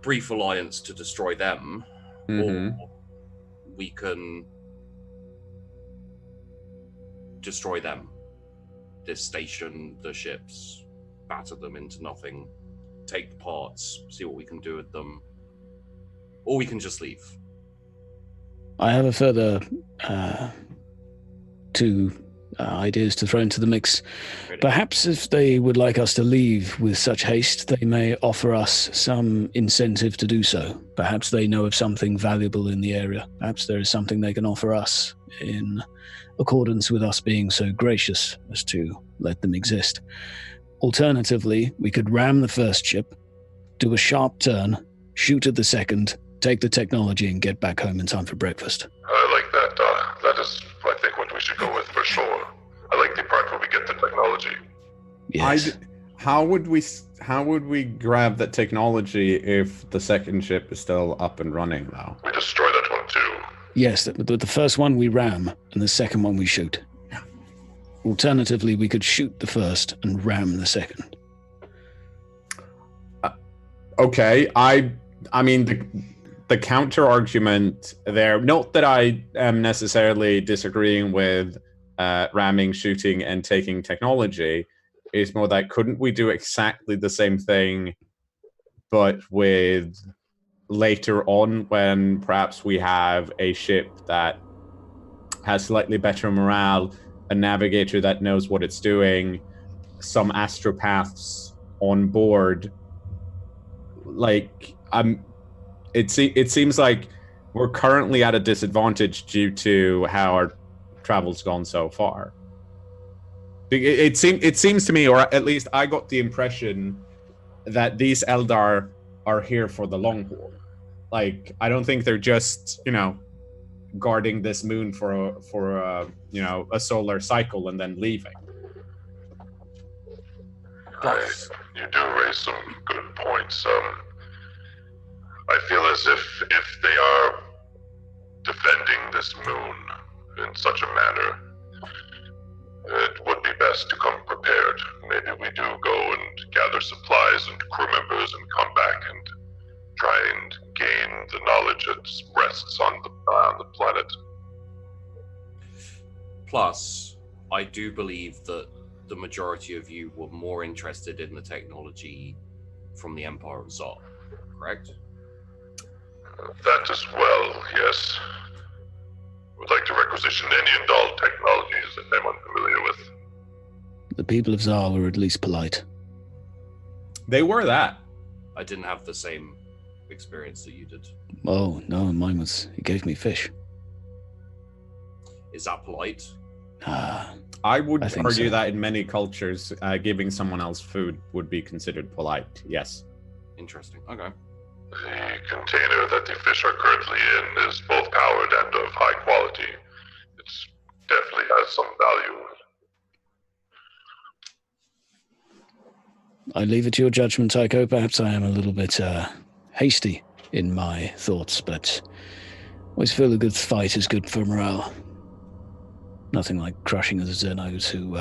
brief alliance to destroy them. Or we can destroy them, this station, the ships, batter them into nothing, take the parts, see what we can do with them, or we can just leave. I have a further two ideas to throw into the mix. Really? Perhaps if they would like us to leave with such haste, they may offer us some incentive to do so. Perhaps they know of something valuable in the area. Perhaps there is something they can offer us in accordance with us being so gracious as to let them exist. Alternatively, we could ram the first ship, do a sharp turn, shoot at the second, take the technology, and get back home in time for breakfast. I like that. That is, I think, what we should go with for sure. I like the part where we get the technology. Yes. How would we grab that technology if the second ship is still up and running, though? We destroy that one too. Yes, the first one we ram, and the second one we shoot. Alternatively, we could shoot the first and ram the second. Okay, I mean, the counter argument there, not that I am necessarily disagreeing with ramming, shooting, and taking technology, is more that couldn't we do exactly the same thing, but with later on when perhaps we have a ship that has slightly better morale, a navigator that knows what it's doing, some astropaths on board. Like, it seems like we're currently at a disadvantage due to how our travel's gone so far. It seems to me, or at least I got the impression, that these Eldar are here for the long haul. Like, I don't think they're just, guarding this moon for a solar cycle and then leaving. You do raise some good points. I feel as if they are defending this moon in such a manner, it would be best to come prepared. Maybe we do go and gather supplies and crew members and come back and try and gain the knowledge that rests on the planet. Plus, I do believe that the majority of you were more interested in the technology from the Empire of Zot, correct? That as well, yes. would like to requisition any and all technologies that I'm unfamiliar with. The people of Zar were at least polite. They were that. I didn't have the same experience that you did. Oh, no, mine was, he gave me fish. Is that polite? I would I think argue so. that in many cultures, giving someone else food would be considered polite. Yes. Interesting. Okay. The container that the fish are currently in is both powered and of high quality. It definitely has some value. I leave it to your judgment, Tycho. Perhaps I am a little bit hasty in my thoughts, but always feel a good fight is good for morale. Nothing like crushing the Xenos who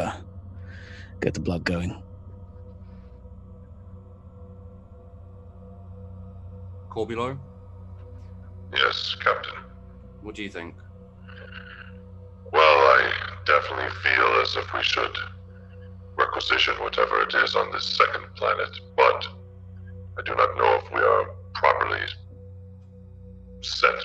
get the blood going. Corbulo, Yes, Captain. what do you think? Well, I definitely feel as if we should requisition whatever it is on this second planet, but I do not know if we are properly set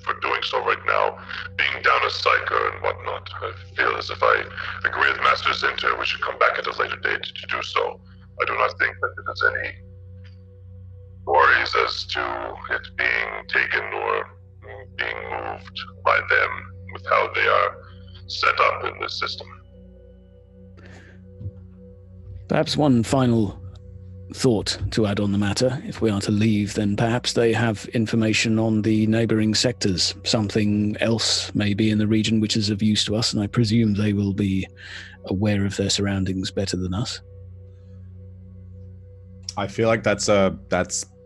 for doing so right now. Being down a psyker and whatnot, I feel as if I agree with Master Zinter, we should come back at a later date to do so. I do not think that there is any worries as to it being taken or being moved by them with how they are set up in this system. Perhaps one final thought to add on the matter. If we are to leave, then perhaps they have information on the neighboring sectors. Something else may be in the region which is of use to us, and I presume they will be aware of their surroundings better than us. I feel like that's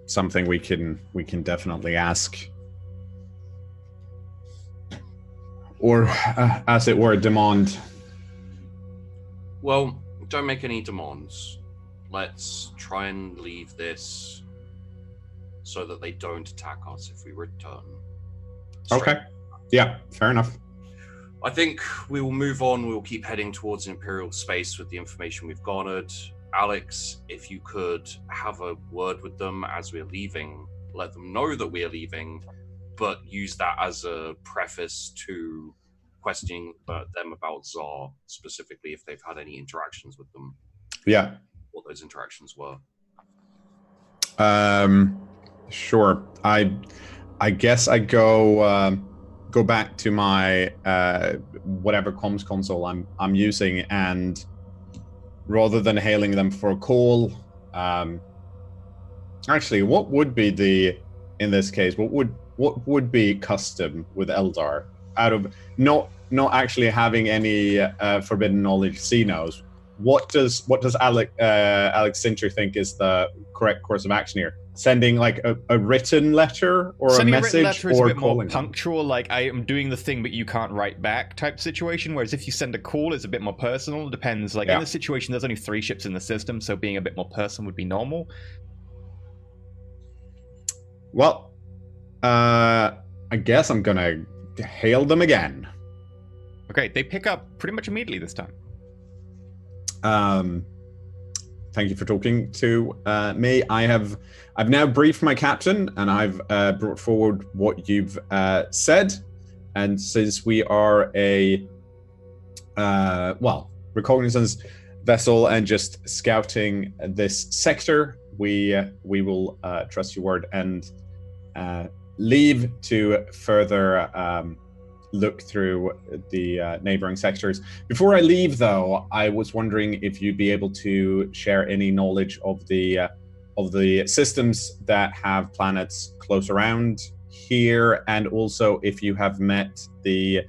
something we can definitely ask, or as it were, demand. Well, don't make any demands. Let's try and leave this so that they don't attack us if we return. Okay. Yeah, fair enough. I think we will move on. We will keep heading towards Imperial space with the information we've garnered. Alex, if you could have a word with them as we're leaving, let them know that we're leaving, but use that as a preface to questioning them about Zar, specifically if they've had any interactions with them. Yeah. What those interactions were. Sure. I guess I go back to my whatever comms console I'm using, and rather than hailing them for a call, actually, what would be in this case? What would be custom with Eldar? Out of not actually having any forbidden knowledge Xenos, what does Alex Sinter think is the correct course of action here? Sending like a written letter or Sending a message, a written letter is a or bit more calling? punctual, like I am doing the thing but you can't write back type situation, whereas if you send a call, it's a bit more personal. It depends. Like in this situation, there's only 3 ships in the system, so being a bit more personal would be normal. Well, I guess I'm gonna hail them again. Okay, they pick up pretty much immediately this time. Thank you for talking to me. I've now briefed my captain, and I've brought forward what you've said. And since we are a reconnaissance vessel and just scouting this sector, we will trust your word and leave to further look through the neighboring sectors. Before I leave, though, I was wondering if you'd be able to share any knowledge of the systems that have planets close around here, and also if you have met the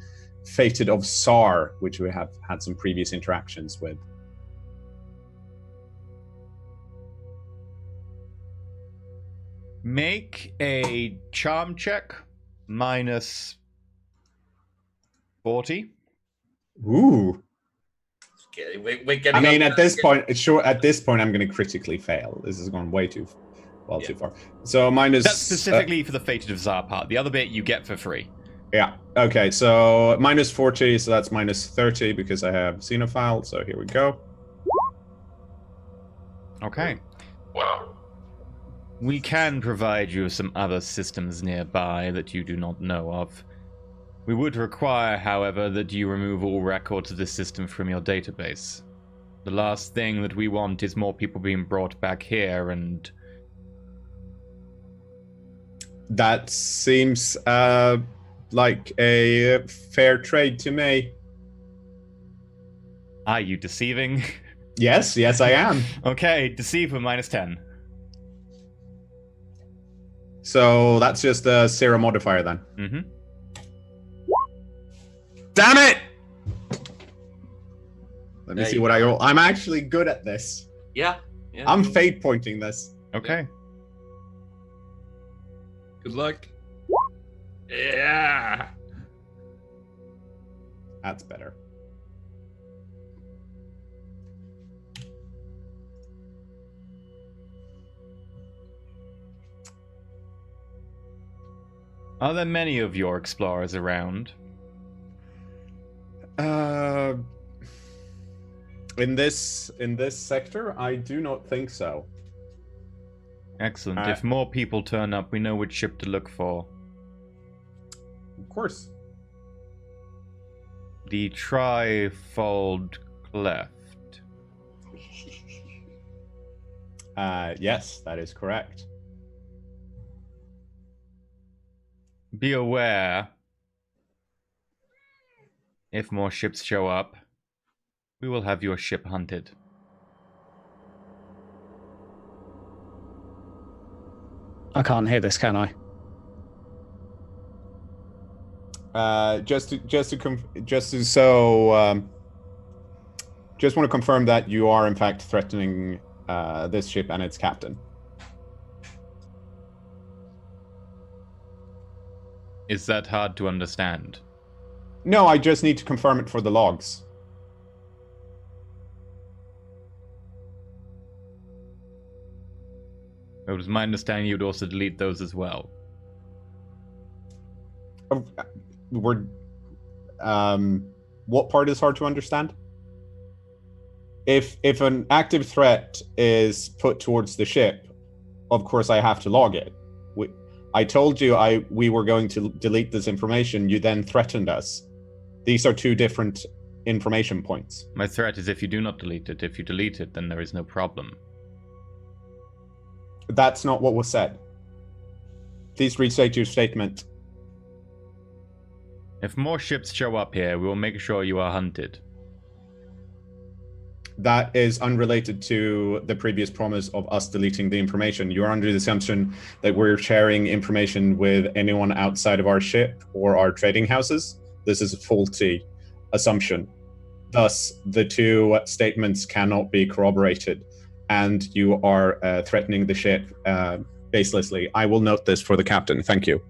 fated of Sar, which we have had some previous interactions with. Make a charm check minus 40. Ooh. We're getting I mean, at this point, I'm going to critically fail. This has gone way too far. So minus. That's specifically for the Fated of Zar part. The other bit you get for free. Yeah. Okay. So minus 40. So that's minus 30 because I have Xenophile. So here we go. Okay. Wow. We can provide you with some other systems nearby that you do not know of. We would require, however, that you remove all records of this system from your database. The last thing that we want is more people being brought back here and... That seems like a fair trade to me. Are you deceiving? Yes, I am. Okay, deceive for -10. So that's just a 0 modifier then. Mm-hmm. Damn it! Let me There see you what go. I roll. I'm actually good at this. Yeah. I'm fate pointing this. Okay. Good luck. Yeah. That's better. Are there many of your explorers around? In this sector, I do not think so. Excellent. If more people turn up, we know which ship to look for. Of course. The Trifold Cleft. Yes, that is correct. Be aware, if more ships show up, we will have your ship hunted. I can't hear this, can I? Just want to confirm that you are in fact threatening this ship and its captain. Is that hard to understand? No, I just need to confirm it for the logs. It was my understanding you'd also delete those as well. What part is hard to understand? If an active threat is put towards the ship, of course I have to log it. I told you we were going to delete this information. You then threatened us. These are two different information points. My threat is if you do not delete it. If you delete it, then there is no problem. That's not what was said. Please restate your statement. If more ships show up here, we will make sure you are hunted. That is unrelated to the previous promise of us deleting the information. You're under the assumption that we're sharing information with anyone outside of our ship or our trading houses. This is a faulty assumption. Thus, the two statements cannot be corroborated, and you are threatening the ship baselessly. I will note this for the captain. Thank you.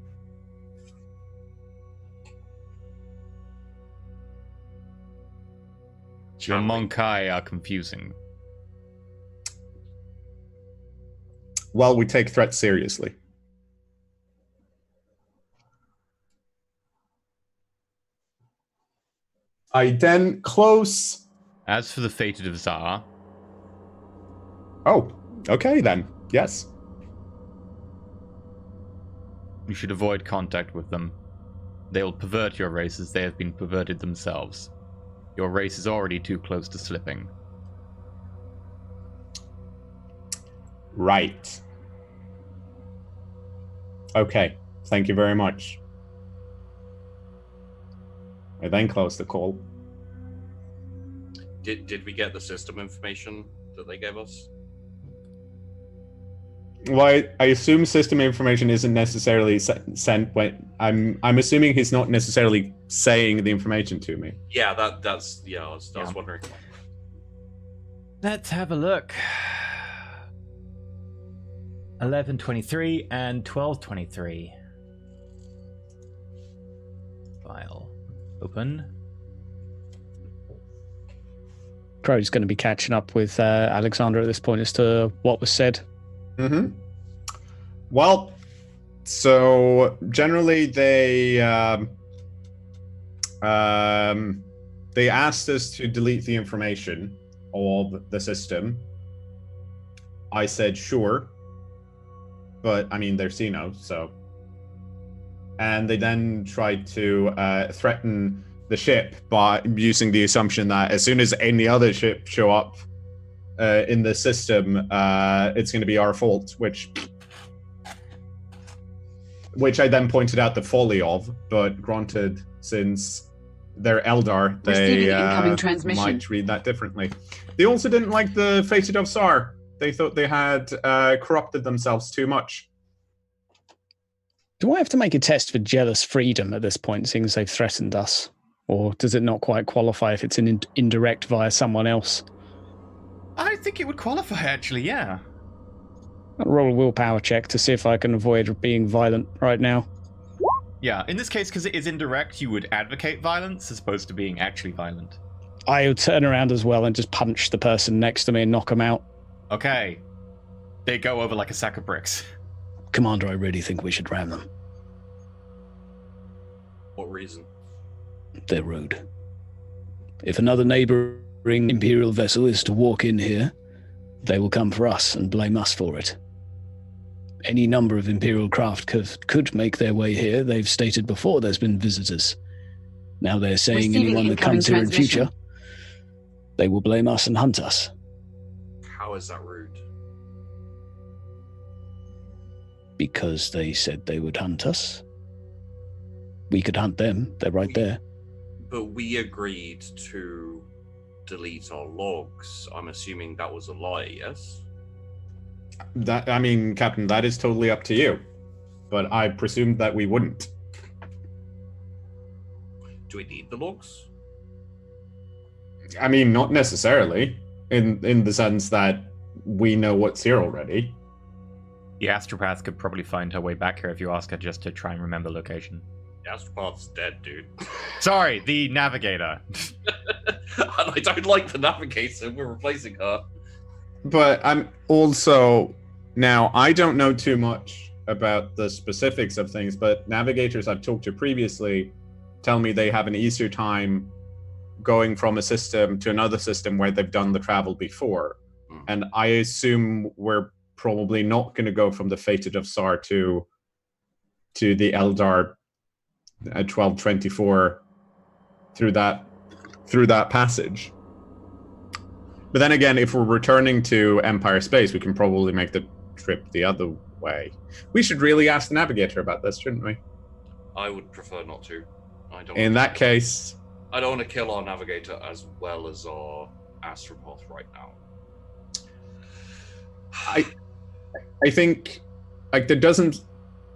Your Monkai are confusing. Well, we take threats seriously. I then close. As for the fated of Zar, Oh, okay then. Yes. you should avoid contact with them. They will pervert your race as they have been perverted themselves. Your race is already too close to slipping. Right. Okay. Thank you very much. I then close the call. Did we get the system information that they gave us? Well, I assume system information isn't necessarily sent when I'm assuming he's not necessarily saying the information to me. Yeah, that's I was wondering. Let's have a look. 1123 and 1223. File. Open. Crow's going to be catching up with Alexander at this point as to what was said. Mm-hmm. Well, so generally they asked us to delete the information of the system. I said sure, but I mean they're Xeno, so. and they then tried to threaten the ship by using the assumption that as soon as any other ship show up in the system, it's going to be our fault, which I then pointed out the folly of. But granted, since they're Eldar, they might read that differently. They also didn't like the Fated of Sar. They thought they had corrupted themselves too much. Do I have to make a test for jealous freedom at this point, seeing as they've threatened us? Or does it not quite qualify if it's an indirect via someone else? I think it would qualify, actually, yeah. I'll roll a willpower check to see if I can avoid being violent right now. Yeah, in this case, because it is indirect, you would advocate violence as opposed to being actually violent. I'll turn around as well and just punch the person next to me and knock them out. Okay. They go over like a sack of bricks. Commander, I really think we should ram them. What reason? They're rude. If another neighboring Imperial vessel is to walk in here, they will come for us and blame us for it. Any number of Imperial craft could make their way here. They've stated before there's been visitors. Now they're saying anyone that comes here in future, they will blame us and hunt us. How is that rude? Because they said they would hunt us. We could hunt them. They're right there. But we agreed to delete our logs. I'm assuming that was a lie, yes? Captain, that is totally up to you. But I presumed that we wouldn't. Do we need the logs? Not necessarily. In the sense that we know what's here already. The astropath could probably find her way back here if you ask her just to try and remember location. The astropath's dead, dude. Sorry, the navigator. And I don't like the navigator. We're replacing her. But I'm also... Now, I don't know too much about the specifics of things, but navigators I've talked to previously tell me they have an easier time going from a system to another system where they've done the travel before. And I assume we're probably not going to go from the Fated of Sar to the Eldar 1224 through that passage. But then again, if we're returning to Empire space, we can probably make the trip the other way. We should really ask the navigator about this, shouldn't we? I would prefer not to. In that case, I don't want to kill our navigator as well as our astropath right now. I think, there doesn't...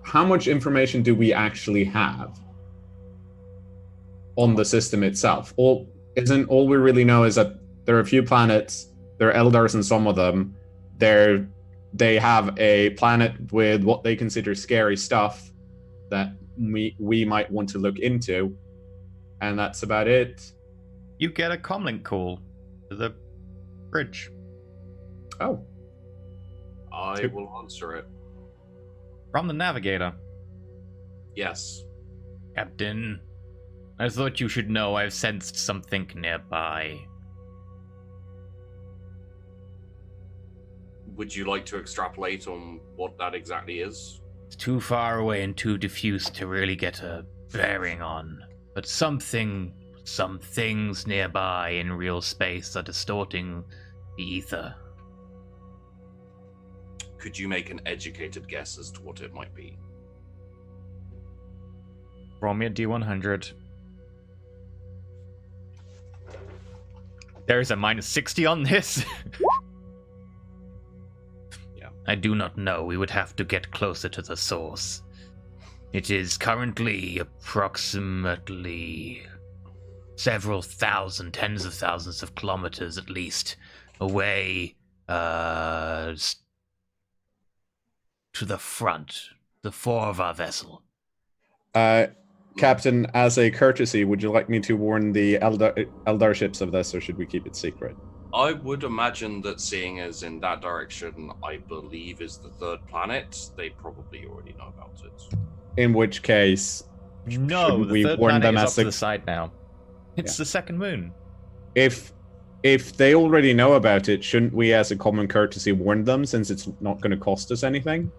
How much information do we actually have on the system itself? All we really know is that there are a few planets, there are Eldars in some of them, they have a planet with what they consider scary stuff that we might want to look into, and that's about it. You get a comlink call to the bridge. Oh. I will answer it. From the navigator. Yes. Captain, I thought you should know I've sensed something nearby. Would you like to extrapolate on what that exactly is? It's too far away and too diffuse to really get a bearing on. But some things nearby in real space are distorting the ether. Could you make an educated guess as to what it might be? Roll me a D100. There is a minus 60 on this. Yeah. I do not know. We would have to get closer to the source. It is currently approximately several thousand, tens of thousands of kilometers at least away to the front, the fore of our vessel. Captain, as a courtesy, would you like me to warn the Eldar ships of this, or should we keep it secret? I would imagine that seeing as in that direction, I believe is the third planet, they probably already know about it. In which case, no, the third planet is off to the side now. It's the second moon. If they already know about it, shouldn't we, as a common courtesy, warn them, since it's not going to cost us anything?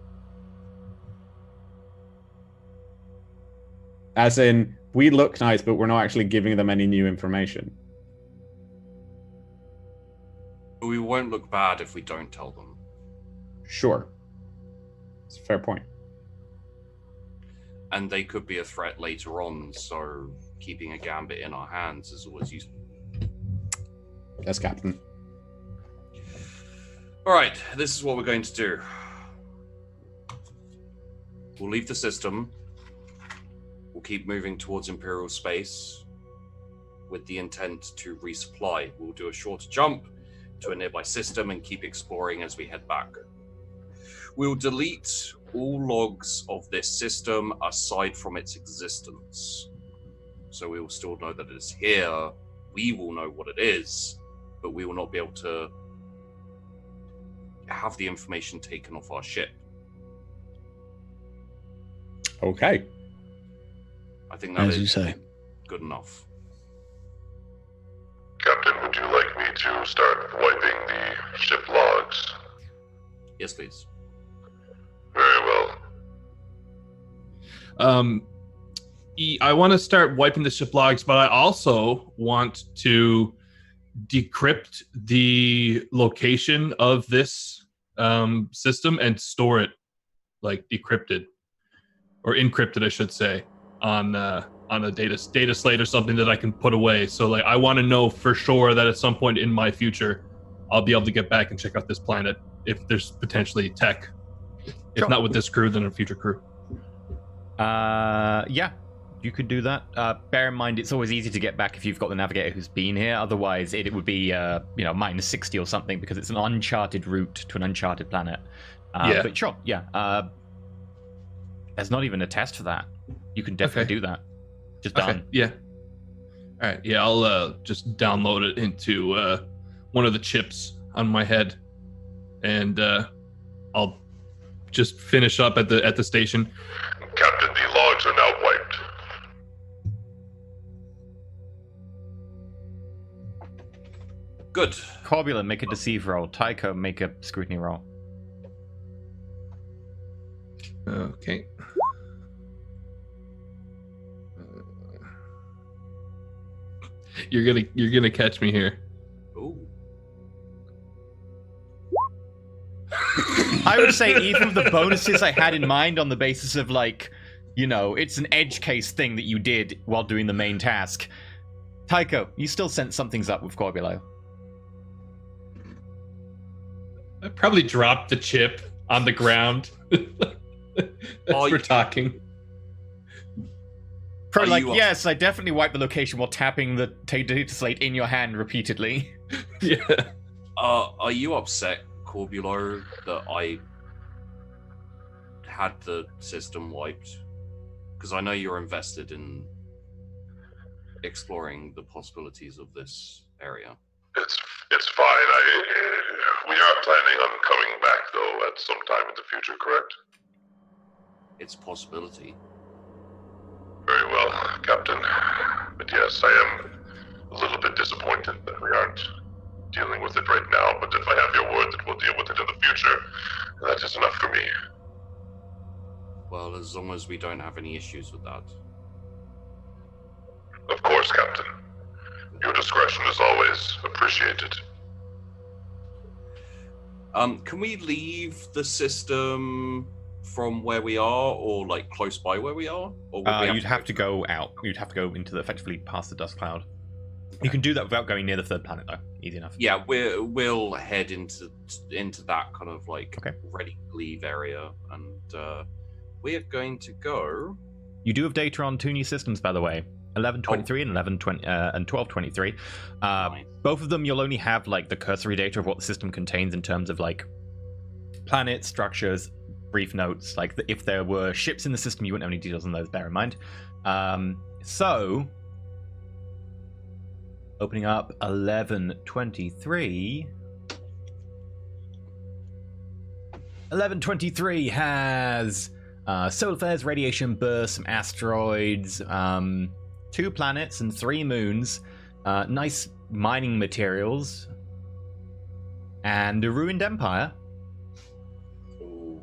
As in, we look nice, but we're not actually giving them any new information. We won't look bad if we don't tell them. Sure. It's a fair point. And they could be a threat later on, so keeping a gambit in our hands is always useful. Yes, Captain. Alright, this is what we're going to do. We'll leave the system. We'll keep moving towards Imperial space with the intent to resupply. We'll do a short jump to a nearby system and keep exploring as we head back. We'll delete all logs of this system aside from its existence. So we will still know that it is here. We will know what it is, but we will not be able to have the information taken off our ship. Okay. I think that As is you say. good enough. Captain, would you like me to start wiping the ship logs? Yes, please. Very well. I want to start wiping the ship logs, but I also want to decrypt the location of this system and store it, like decrypted or encrypted, I should say, on a data slate or something that I can put away. So like, I want to know for sure that at some point in my future, I'll be able to get back and check out this planet if there's potentially tech. If Sure. not with this crew, then a future crew. Yeah, you could do that. Bear in mind, it's always easy to get back if you've got the navigator who's been here. Otherwise, it would be minus 60 or something because it's an uncharted route to an uncharted planet. Yeah. But sure, yeah. There's not even a test for that. You can definitely do that. Just done. Okay, yeah. All right, yeah, I'll just download it into one of the chips on my head, and I'll just finish up at the station. Captain, the logs are now wiped. Good. Corbula, make a deceive roll. Tycho, make a scrutiny roll. Okay. You're gonna catch me here. Ooh. I would say even with the bonuses I had in mind on the basis of it's an edge case thing that you did while doing the main task. Tycho, you still sense something's up with Corbulo. I probably dropped the chip on the ground as we're talking. Probably Are you yes, I definitely wiped the location while tapping the data slate in your hand repeatedly. Yeah. Are you upset, Corbulo, that I had the system wiped? Because I know you're invested in exploring the possibilities of this area. It's fine. We are planning on coming back though at some time in the future, correct? It's a possibility. Very well, Captain. But yes, I am a little bit disappointed that we aren't dealing with it right now, but if I have your word that we'll deal with it in the future, that is enough for me. Well, as long as we don't have any issues with that. Of course, Captain. Your discretion is always appreciated. Can we leave the system from where we are, or like close by where we are? Or would we You'd have to go out. You'd have to go into effectively past the dust cloud. You can do that without going near the third planet, though. Easy enough. Yeah, we'll head into that kind of like Okay. ready to leave area, and we are going to go. You do have data on two new systems, by the way. 1123 and 1223. Nice. Both of them, you'll only have like the cursory data of what the system contains in terms of like planets, structures, brief notes. Like if there were ships in the system, you wouldn't have any details on those. Bear in mind. So, opening up 1123. 1123 has solar flares, radiation bursts, some asteroids, 2 planets and 3 moons, nice mining materials, and a ruined empire. Ooh.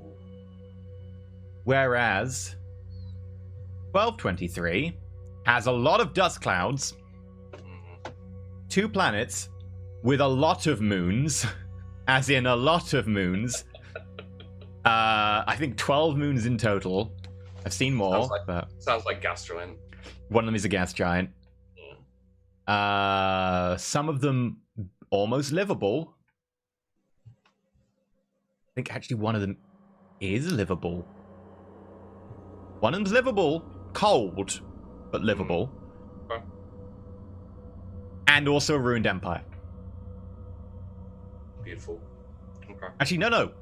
Whereas 1223 has a lot of dust clouds, 2 planets with a lot of moons, as in a lot of moons. I think 12 moons in total. I've seen more, but Sounds like Gastroin. one of them is a gas giant. Some of them almost livable. I think actually one of them is livable. One of them's livable, cold, but livable. Okay. And also a ruined empire. Beautiful. Okay. Actually, no.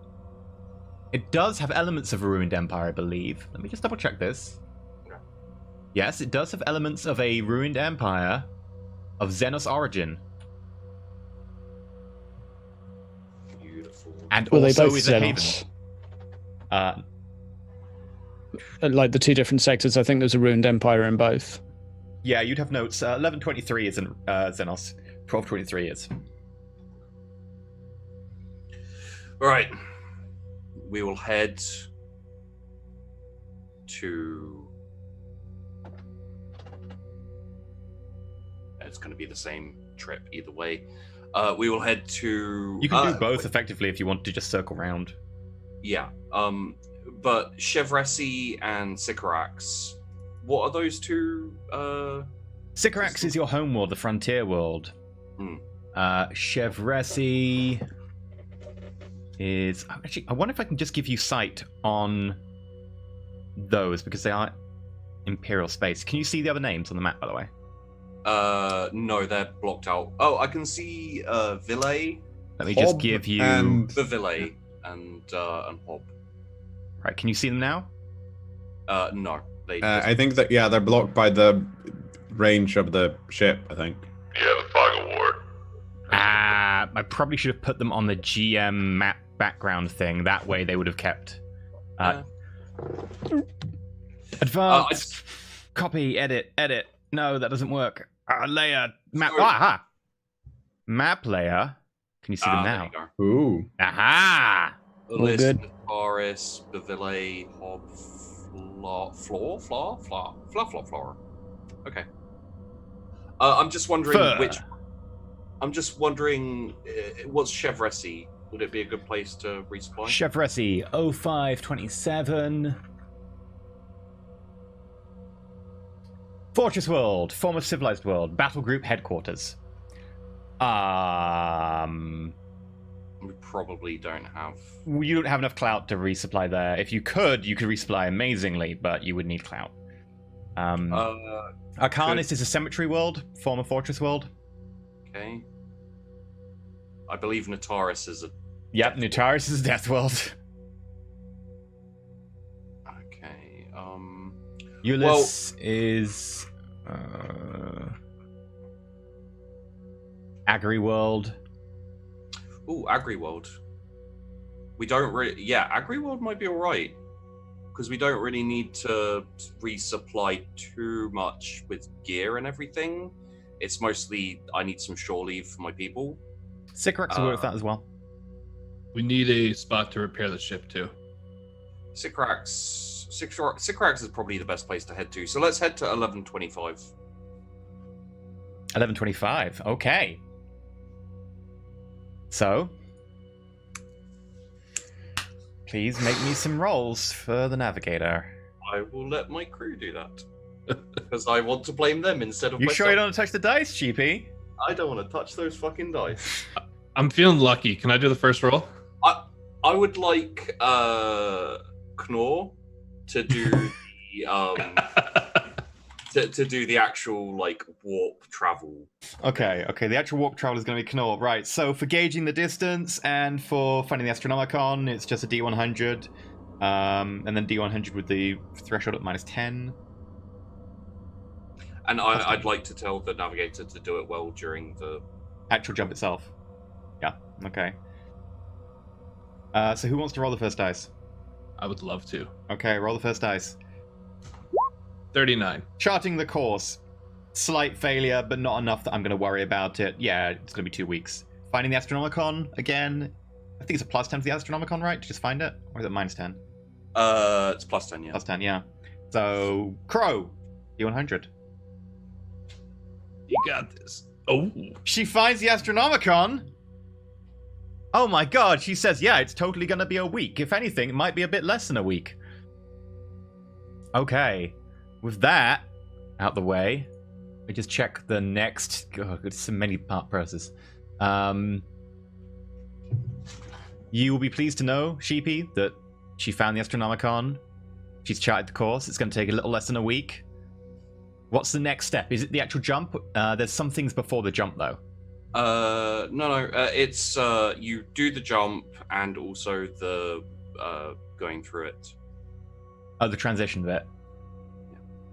It does have elements of a ruined empire, I believe. Let me just double check this. Okay. Yes, it does have elements of a ruined empire of Xenos origin. Beautiful. And Well, they also both is a haven. Xenos. Like the two different sectors, I think there's a ruined empire in both. Yeah, you'd have notes. 1123 isn't Xenos. 1223 is. All right. We will head to. It's going to be the same trip either way. We will head to. You can do both effectively if you want to just circle around. Yeah. But Chevresi and Sycorax, what are those two? Sycorax is your home world, the frontier world. Chevresi is... Actually, I wonder if I can just give you sight on those, because they are Imperial space. Can you see the other names on the map, by the way? No, they're blocked out. Oh, I can see Ville. Let me just give you... The Ville and Hob. Right, can you see them now? No. They I think that, yeah, they're blocked by the range of the ship, I think. Yeah, the fog of war. I probably should have put them on the GM map background thing. That way they would have kept... Advanced. Copy, edit. No, that doesn't work. Layer. Map. Sorry. Aha! Map layer. Can you see them now? There you Ooh. Aha! go. All good. Boris, Baville, Hob, Floor. Okay. I'm just wondering Fur. I'm just wondering, what's Chevresi? Would it be a good place to resupply? Chevresi 0527. Fortress World, former civilized world, battle group headquarters. We probably don't have. You don't have enough clout to resupply there. If you could resupply amazingly, but you would need clout. Arcanus is a cemetery world, former fortress world. Okay. I believe Nataris is a. Yep, Nutaris is a death world. Okay. Euless is Agri World. Ooh, Agri-World. We don't really... Yeah, Agri-World might be alright. Because we don't really need to resupply too much with gear and everything. It's mostly, I need some shore leave for my people. Sycorax will work with that as well. We need a spot to repair the ship too. Sycorax is probably the best place to head to. So let's head to 1125. 1125, okay. So, please make me some rolls for the navigator. I will let my crew do that. Because I want to blame them instead of You myself. sure you don't want to touch the dice, Cheapy? I don't want to touch those fucking dice. I'm feeling lucky. Can I do the first roll? I would like Knorr to do the to do the actual like warp travel. Okay, the actual warp travel is going to be Knorr. Right, so for gauging the distance and for finding the Astronomicon, it's just a D100. And then D100 with the threshold at -10. And I'd like to tell the navigator to do it well during the Actual jump itself. Yeah, okay. So who wants to roll the first dice? I would love to. Okay, roll the first dice. 39. Charting the course. Slight failure, but not enough that I'm going to worry about it. Yeah, it's going to be 2 weeks. Finding the Astronomicon, again, I think it's a +10 for the Astronomicon, right? To just find it? Or is it -10? it's +10, yeah. +10, yeah. So, Crow, D100. You got this. Oh, She finds the Astronomicon. Oh my god, she says, yeah, it's totally going to be a week. If anything, it might be a bit less than a week. Okay. With that out the way, we just check the next... Oh, it's so many part process. You will be pleased to know, Sheepy, that she found the Astronomicon. She's charted the course. It's going to take a little less than a week. What's the next step? Is it the actual jump? There's some things before the jump, though. No. It's you do the jump and also the going through it. Oh, the transition bit.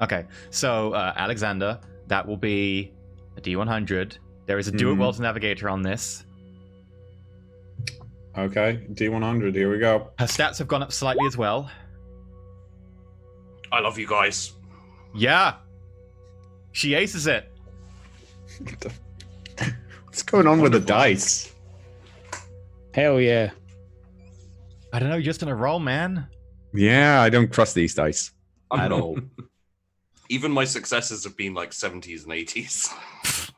Okay, so Alexander, that will be a D100. There is a do-it-well navigator on this. Okay, D100, here we go. Her stats have gone up slightly as well. I love you guys. Yeah. She aces it. What's going on with the dice? Hell yeah. I don't know, you're just in a roll, man. Yeah, I don't trust these dice I'm at not. all. Even my successes have been like 70s and 80s.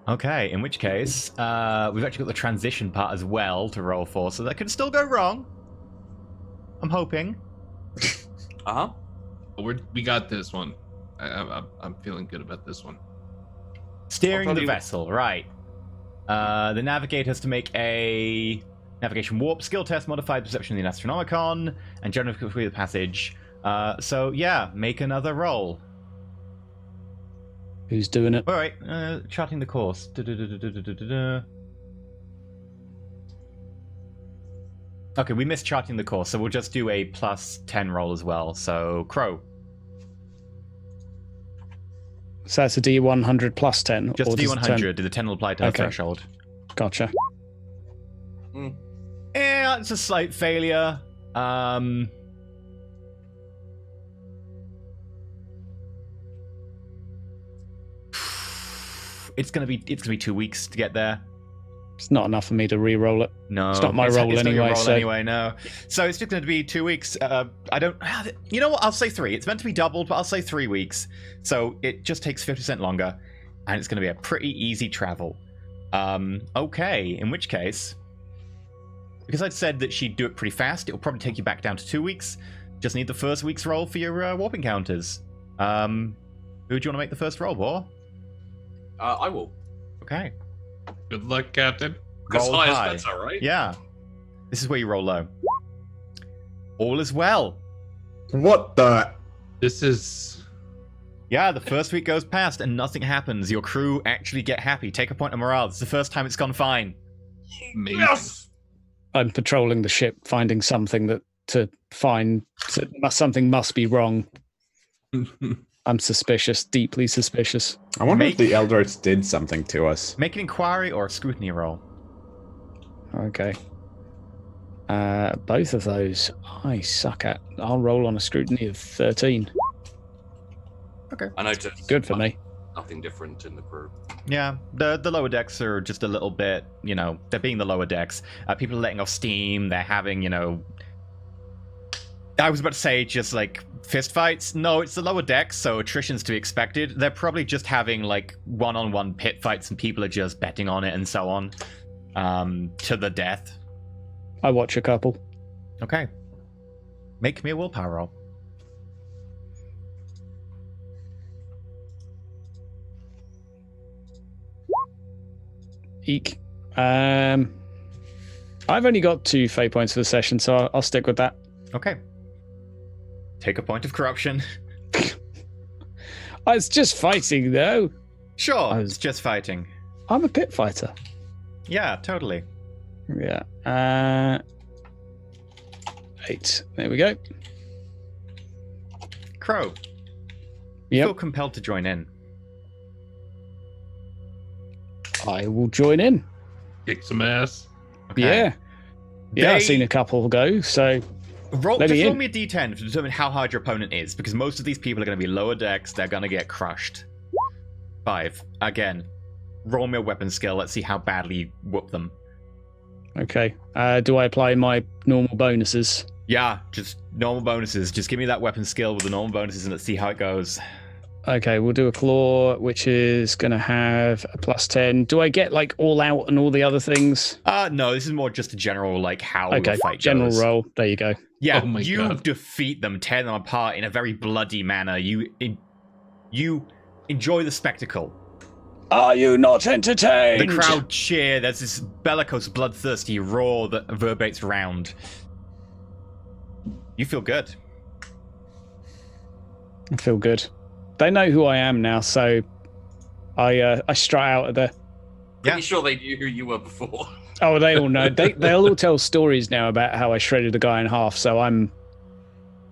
Okay, in which case, we've actually got the transition part as well to roll for, so that could still go wrong. I'm hoping. Uh-huh. we got this one. I'm feeling good about this one. Steering I'll the tell you- vessel, right. The navigator has to make a navigation warp skill test, modified perception of the Astronomicon, and generally complete the passage. So, yeah, make another roll. Who's doing it? All right, charting the course. Okay, we missed charting the course, so we'll just do a plus 10 roll as well. So, Crow. So that's a D100 plus 10. Just or does it turn- D100. The 10 will apply to her Okay. threshold. Gotcha. Yeah, it's a slight failure. It's gonna be 2 weeks to get there. It's not enough for me to re-roll it. No, It's not my roll it's not your anyway, roll so- anyway, no. So it's just going to be 2 weeks. I don't. You know what? I'll say 3. It's meant to be doubled, but I'll say 3 weeks. So it just takes 50% longer, and it's going to be a pretty easy travel. Okay. In which case, because I'd said that she'd do it pretty fast, it'll probably take you back down to 2 weeks. Just need the first week's roll for your warp encounters. Who do you want to make the first roll, Boar? I will. Okay. Good luck, Captain. Because Roll high high. is better, right? Yeah. This is where you roll low. All is well. What the? This is Yeah, the first week goes past and nothing happens. Your crew actually get happy. Take a point of morale. It's the first time it's gone fine. amazing. Yes! I'm patrolling the ship, finding something something must be wrong. I'm suspicious, deeply suspicious. I wonder Make- if the Eldars did something to us. Make an inquiry or a scrutiny roll. Okay. Both of those I suck at. I'll roll on a scrutiny of 13. I noticed. Good for me. Nothing different in the crew. Yeah, the lower decks are just a little bit, they're being the lower decks. People are letting off steam. They're having, I was about to say just like fist fights. No, it's the lower decks, so attrition's to be expected. They're probably just having like one-on-one pit fights and people are just betting on it and so on. To the death. I watch a couple. Okay. Make me a willpower roll. Eek. I've only got 2 fate points for the session, so I'll stick with that. Okay. Take a point of corruption. It's just fighting, though. Sure, it's just fighting. I'm a pit fighter. Yeah, totally. Yeah. 8. There we go. Crow, you feel Yep. compelled to join in. I will join in. Kick some ass. Okay. Yeah. Yeah, I've They- seen a couple go, so Roll, Let just me roll in. me a d10 to determine how hard your opponent is, because most of these people are going to be lower decks. They're going to get crushed. 5. Again, roll me a weapon skill. Let's see how badly you whoop them. okay. Do I apply my normal bonuses? Yeah, just normal bonuses. Just give me that weapon skill with the normal bonuses and let's see how it goes. Okay, we'll do a claw, which is going to have a +10. Do I get like all out and all the other things? No, this is more just a general like how Okay, the fight general goes. roll. There you go. Yeah, Oh my you God. defeat them, tear them apart in a very bloody manner. You enjoy the spectacle. Are you not entertained? The crowd cheer. There's this bellicose, bloodthirsty roar that reverberates round. You feel good. I feel good. They know who I am now, so I strut out of there. Pretty sure they knew who you were before. Oh, they all know. They'll all tell stories now about how I shredded a guy in half. So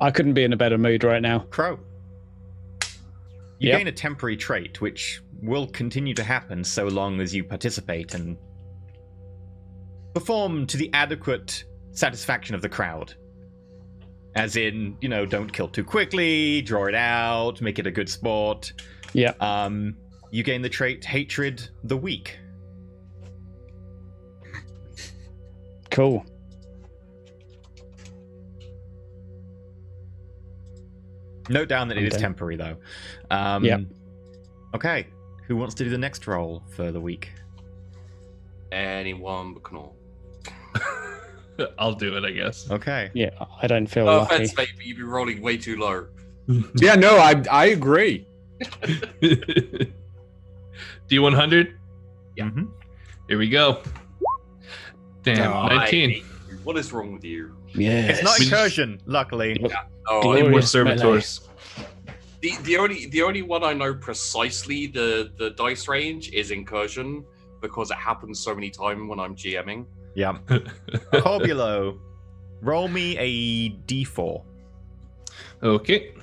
I couldn't be in a better mood right now. Crow. You Yep. gain a temporary trait, which will continue to happen so long as you participate and perform to the adequate satisfaction of the crowd. As in, don't kill too quickly, draw it out, make it a good sport. Yeah. You gain the trait Hatred the Weak. Cool. Note down that it is Okay. temporary, though. Yep. Okay. Who wants to do the next roll for the week? Anyone but Knorr. I'll do it, I guess. Okay. Yeah, I don't feel No lucky. offense, mate, but you've been rolling way too low. Yeah, no, I agree. D100. Yeah. Mm-hmm. Here we go. Damn, Oh, 19. What is wrong with you? Yes. It's not incursion, luckily. Oh, Glorious Inward melee. servitors. the only one I know precisely the dice range is incursion because it happens so many times when I'm GMing. Yeah. Corbulo, roll me a d4. Okay.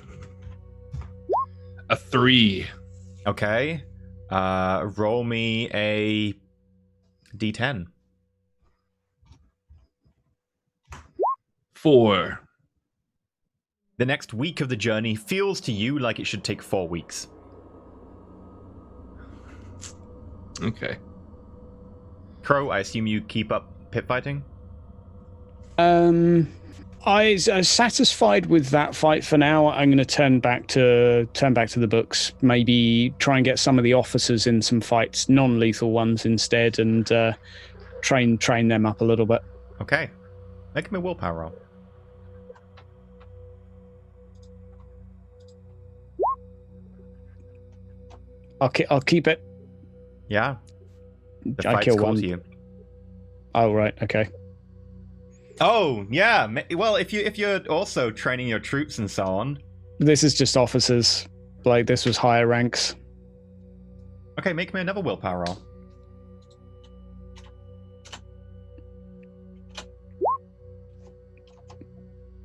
A 3. Okay. Roll me a d10. 4. The next week of the journey feels to you like it should take 4 weeks. Okay. Crow, I assume you keep up pit fighting? I'm satisfied with that fight for now. I'm going to turn back to the books. Maybe try and get some of the officers in some fights, non-lethal ones instead, and train them up a little bit. Okay. Make me a willpower roll. I'll keep it. Yeah. The I fights kill call one. to you. Oh right, okay. Oh, yeah. Well, if you're also training your troops and so on. This is just officers. Like this was higher ranks. Okay, make me another willpower roll.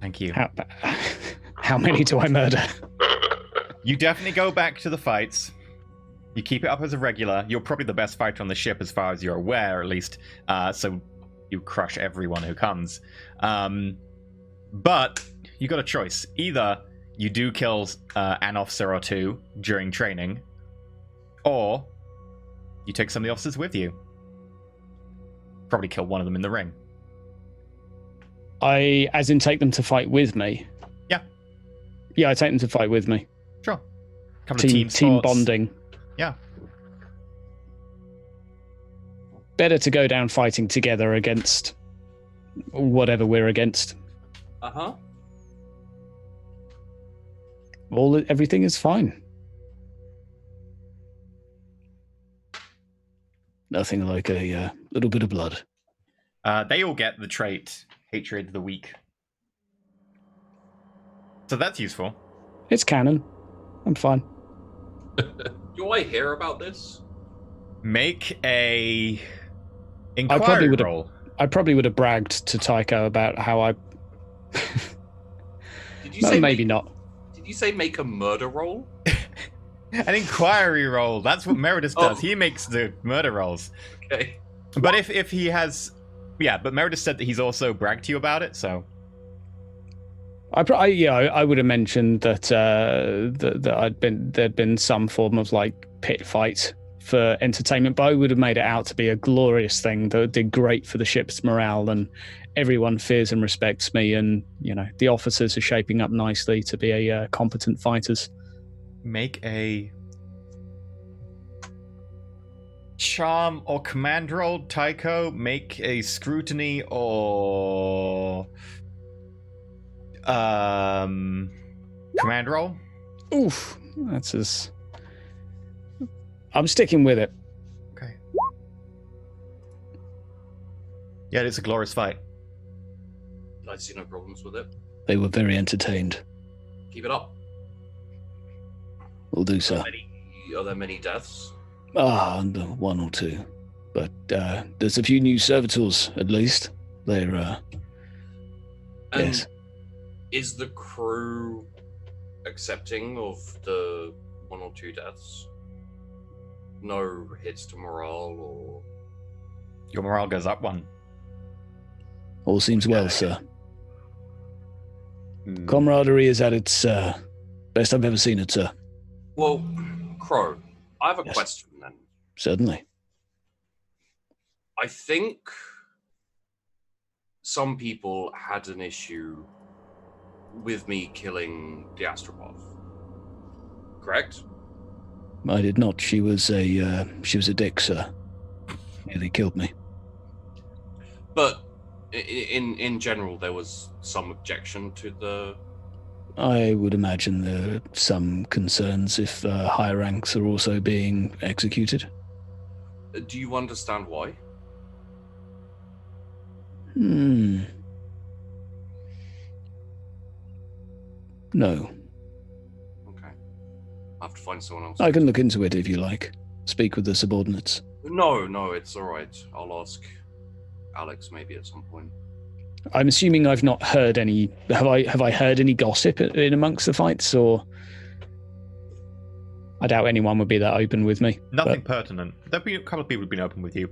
Thank you. How many do I murder? You definitely go back to the fights. You keep it up as a regular. You're probably the best fighter on the ship as far as you're aware, at least. So you crush everyone who comes. But you got a choice. Either you do kill an officer or two during training, or you take some of the officers with you. Probably kill one of them in the ring. As in take them to fight with me? Yeah. Yeah, I take them to fight with me. Sure. Couple of Team sports. bonding. Yeah. Better to go down fighting together against whatever we're against. Uh-huh. Everything is fine. Nothing like a little bit of blood. They all get the trait Hatred the Weak. So that's useful. It's canon. I'm fine. Do I hear about this? Make a probably inquiry would've- roll. I probably would have bragged to Tycho about how I. Did you No, say maybe make, not. Did you say make a murder roll? An inquiry roll. That's what Meredith does. He makes the murder rolls. Okay. But if he has, yeah. But Meredith said that he's also bragged to you about it. So I would have mentioned that there'd been some form of like pit fight for entertainment, but I would have made it out to be a glorious thing that did great for the ship's morale, and everyone fears and respects me, and the officers are shaping up nicely to be a competent fighters. Make a charm or command roll, Tycho. Make a scrutiny or command roll. Oof, that's as. I'm sticking with it. Okay. Yeah, it's a glorious fight. I see no problems with it. They were very entertained. Keep it up. We'll do so. Are there many deaths? One or two. But there's a few new servitors, at least. They're, yes. Is the crew accepting of the 1 or 2 deaths? No hits to morale or... Your morale goes up 1. All seems well, sir. Camaraderie is at its best I've ever seen it, sir. Well, Crow, I have a question then. Certainly. I think some people had an issue with me killing the Astropov. Correct? I did not. She was a dick, sir. Nearly killed me. But in general, there was some objection to the... I would imagine there are some concerns if higher ranks are also being executed. Do you understand why? No. Okay. I have to find someone else. I can look into it if you like. Speak with the subordinates. No, it's all right. I'll ask Alex maybe at some point. I'm assuming I've not heard any. Have I heard any gossip in amongst the fights, or I doubt anyone would be that open with me. Nothing pertinent. There'll be a couple of people who've been open with you.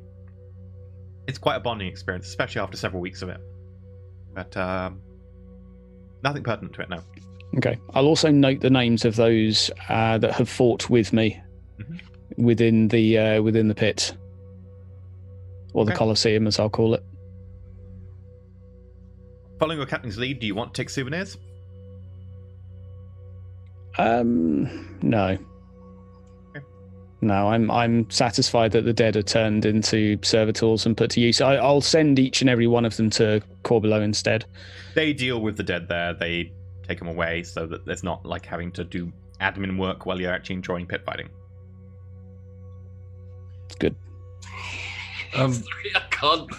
It's quite a bonding experience, especially after several weeks of it. But nothing pertinent to it, no. Okay. I'll also note the names of those that have fought with me within the pit, or the Colosseum, as I'll call it. Following your captain's lead, do you want to take souvenirs? No. Okay. No, I'm satisfied that the dead are turned into servitors and put to use. I'll send each and every one of them to Corbelow instead. They deal with the dead there. They take them away so that there's not like having to do admin work while you're actually enjoying pit fighting. Good. I can't.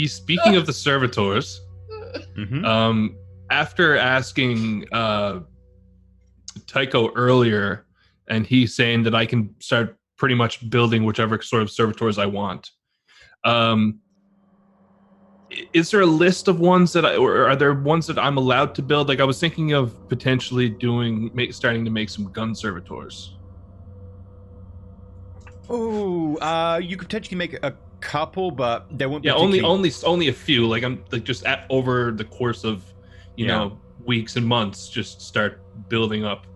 Speaking of the servitors, after asking Tycho earlier, and he's saying that I can start pretty much building whichever sort of servitors I want. Is there a list of ones that or are there ones that I'm allowed to build? Like I was thinking of potentially starting to make some gun servitors. Oh, you could potentially make a couple, but there won't be. Yeah, only a few. Like I'm like just over the course of know weeks and months, just start building up.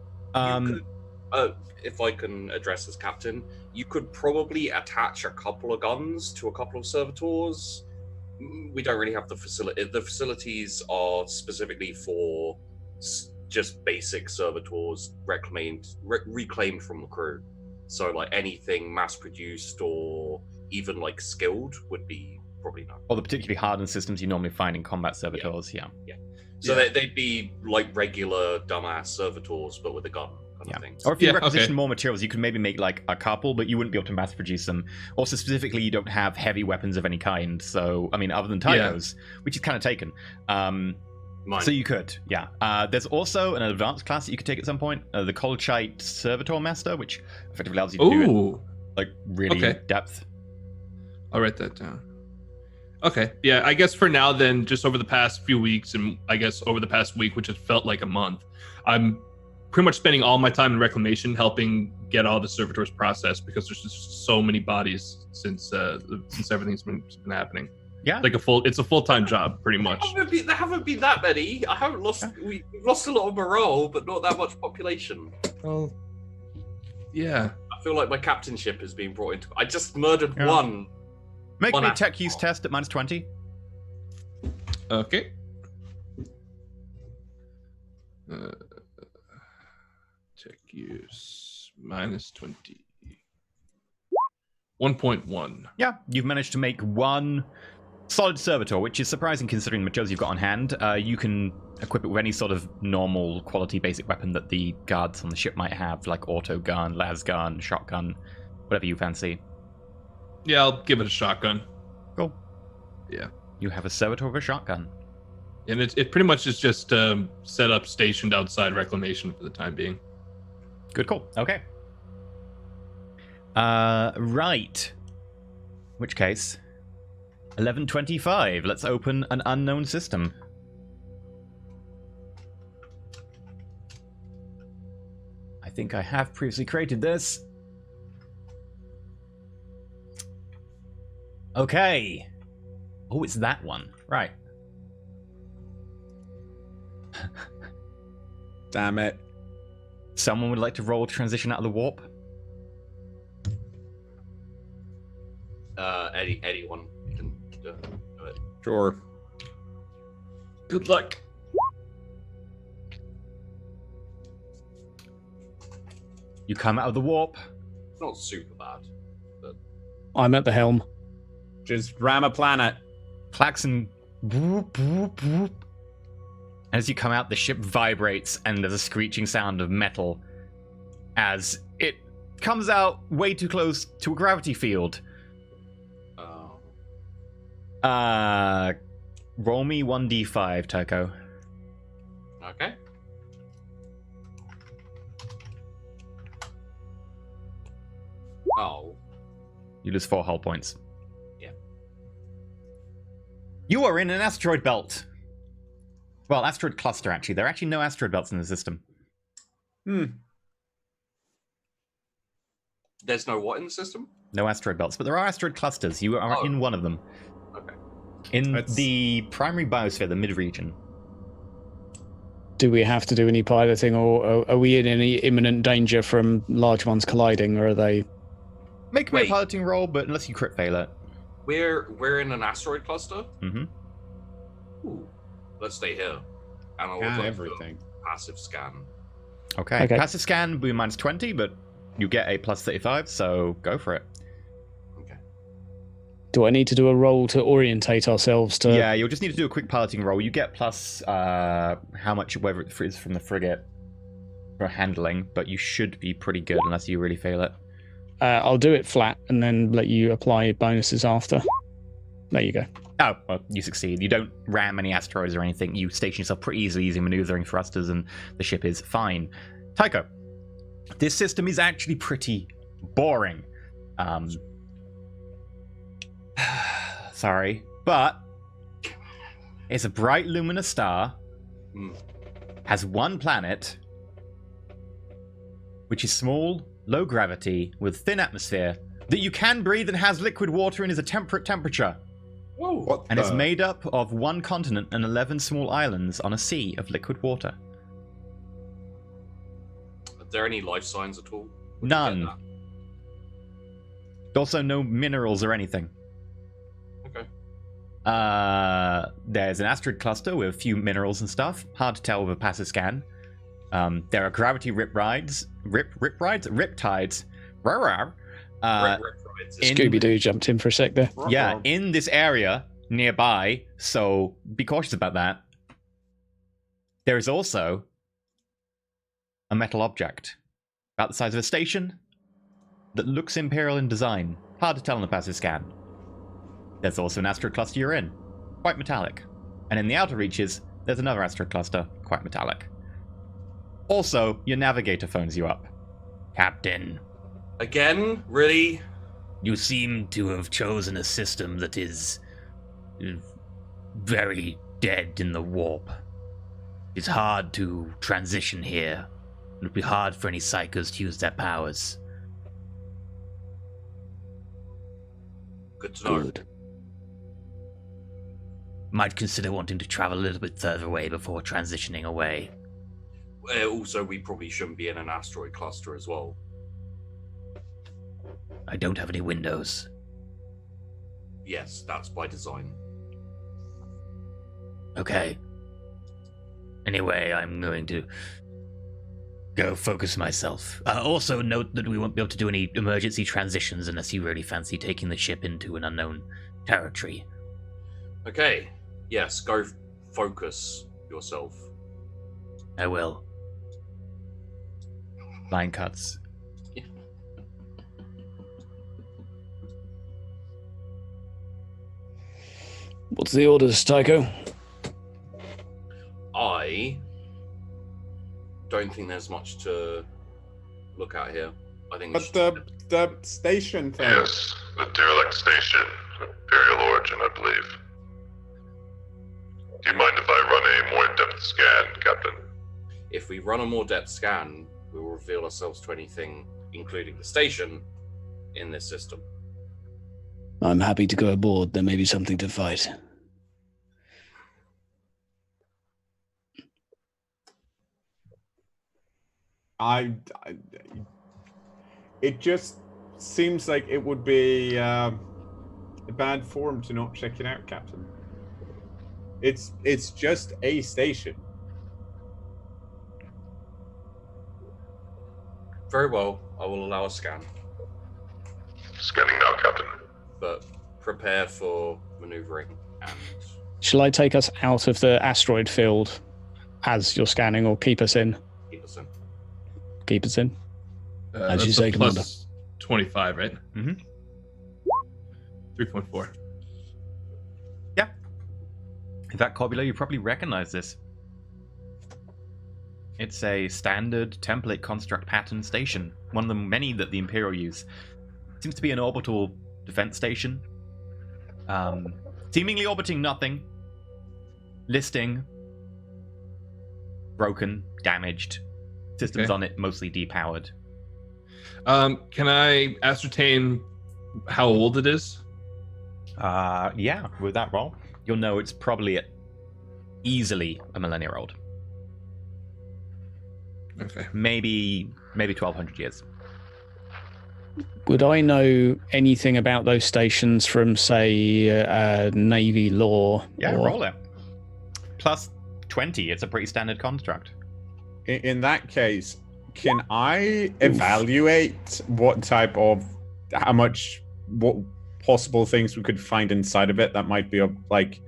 If I can address as captain, you could probably attach a couple of guns to a couple of servitors. We don't really have the facility. The facilities are specifically for just basic servitors reclaimed from the crew. So like anything mass-produced or even like skilled would be probably not. Or the particularly hardened systems you normally find in combat servitors, yeah. So they'd be like regular dumbass servitors, but with a gun kind of thing. Or if you requisition more materials, you could maybe make like a couple, but you wouldn't be able to mass produce them. Also, specifically, you don't have heavy weapons of any kind. So, I mean, other than Tycho's, which is kind of taken. So you could, there's also an advanced class that you could take at some point, the Colchite Servitor Master, which effectively allows you to do it, like really depth. I'll write that down. Okay, yeah, I guess for now then, just over the past few weeks, and I guess over the past week, which has felt like a month, I'm pretty much spending all my time in reclamation helping get all the servitors processed because there's just so many bodies since everything's been happening. Yeah, like it's a full-time job pretty much. There haven't been that many. I haven't lost. We've lost a lot of morale, but not that much population. Well, yeah. I feel like my captainship is being brought into. I just murdered Yeah. one. Make One me a asshole. tech use test at -20. Okay. Tech use -20. 1.1. Yeah, you've managed to make one solid servitor, which is surprising considering the materials you've got on hand. You can equip it with any sort of normal quality basic weapon that the guards on the ship might have, like auto gun, las gun, shotgun, whatever you fancy. Yeah, I'll give it a shotgun. Cool. Yeah. You have a servitor with a shotgun. And it pretty much is just set up, stationed outside Reclamation for the time being. Good call. Okay. Right. Which case, 1125. Let's open an unknown system. I think I have previously created this. Okay. Oh, it's that one. Right. Damn it. Someone would like to roll transition out of the warp? Anyone can do it. Sure. Good luck. You come out of the warp. It's not super bad. I'm at the helm. Just ram a planet. Klaxon. Boop, boop, boop. As you come out, the ship vibrates and there's a screeching sound of metal as it comes out way too close to a gravity field. Roll me 1d5, Tycho. Okay. Oh. You lose 4 hull points. Yeah. You are in an asteroid belt. Well, asteroid cluster, actually. There are actually no asteroid belts in the system. There's no what in the system? No asteroid belts, but there are asteroid clusters. You are in one of them. Okay. In That's- the primary biosphere, the mid-region. Do we have to do any piloting, or are we in any imminent danger from large ones colliding, or are they? Make me a Wait. piloting roll, but unless you crit fail it. We're in an asteroid cluster? Mm-hmm. Ooh. Let's stay here. And I'll Yeah, look everything. for passive scan. Okay. Okay. Passive scan will be -20, but you get a +35, so go for it. Okay. Do I need to do a roll to orientate ourselves to? Yeah, you'll just need to do a quick piloting roll. You get plus how much, whether it is from the frigate for handling, but you should be pretty good unless you really fail it. I'll do it flat and then let you apply bonuses after. There you go. Oh, well, you succeed. You don't ram any asteroids or anything. You station yourself pretty easily using maneuvering thrusters, and the ship is fine. Tycho, this system is actually pretty boring. Sorry, but it's a bright luminous star, has one planet, which is small, low gravity, with thin atmosphere, that you can breathe and has liquid water and is a temperate temperature. Whoa. What And the? it's made up of one continent and 11 small islands on a sea of liquid water. Are there any life signs at all? Would you None. get Also, no minerals or anything. that? Okay. There's an asteroid cluster with a few minerals and stuff. Hard to tell with a passive scan. There are gravity riptides. Rawr. in- Scooby-Doo jumped in for a sec there. Yeah, in this area nearby, so be cautious about that. There is also a metal object about the size of a station that looks imperial in design. Hard to tell on the passive scan. There's also an asteroid cluster you're in, quite metallic. And in the outer reaches, there's another asteroid cluster, quite metallic. Also, your navigator phones you up. Captain, Again? Really? you seem to have chosen a system that is very dead in the warp. It's hard to transition here. It'll be hard for any psychos to use their powers. Good to know. Good. Might consider wanting to travel a little bit further away before transitioning away. Also, we probably shouldn't be in an asteroid cluster as well. I don't have any windows. Yes, that's by design. Okay. Anyway, I'm going to go focus myself. Also note that we won't be able to do any emergency transitions unless you really fancy taking the ship into an unknown territory. Okay. Yes, go focus yourself. I will. Line cuts. What's the orders, Tycho? I don't think there's much to look at here. I think. But the station thing. Yes, the derelict station, Imperial origin, I believe. Do you mind if I run a more in-depth scan, Captain? If we run a more depth scan, we will reveal ourselves to anything, including the station, in this system. I'm happy to go aboard. There may be something to fight. It just seems like it would be a bad form to not check it out, Captain. It's just a station. Very well, I will allow a scan, Scanning now, Captain. but prepare for maneuvering and Shall I take us out of the asteroid field as you're scanning, or keep us in? keep us in. Keep us in. As you That's say, a Commander. plus 25, right? Mm-hmm. 3.4. Yeah. In fact, Corbula, you probably recognize this. It's a standard template construct pattern station, one of the many that the Imperial use. Seems to be an orbital defense station. Seemingly orbiting nothing. Listing. Broken, damaged. Systems Okay. on it mostly depowered. Can I ascertain how old it is? Yeah, with that roll, you'll know it's probably easily a millennia old. Okay. Maybe 1,200 years. Would I know anything about those stations from, say, Navy lore? Yeah, or... roll it. Plus 20, it's a pretty standard construct. In that case, can I evaluate what possible things we could find inside of it that might be like?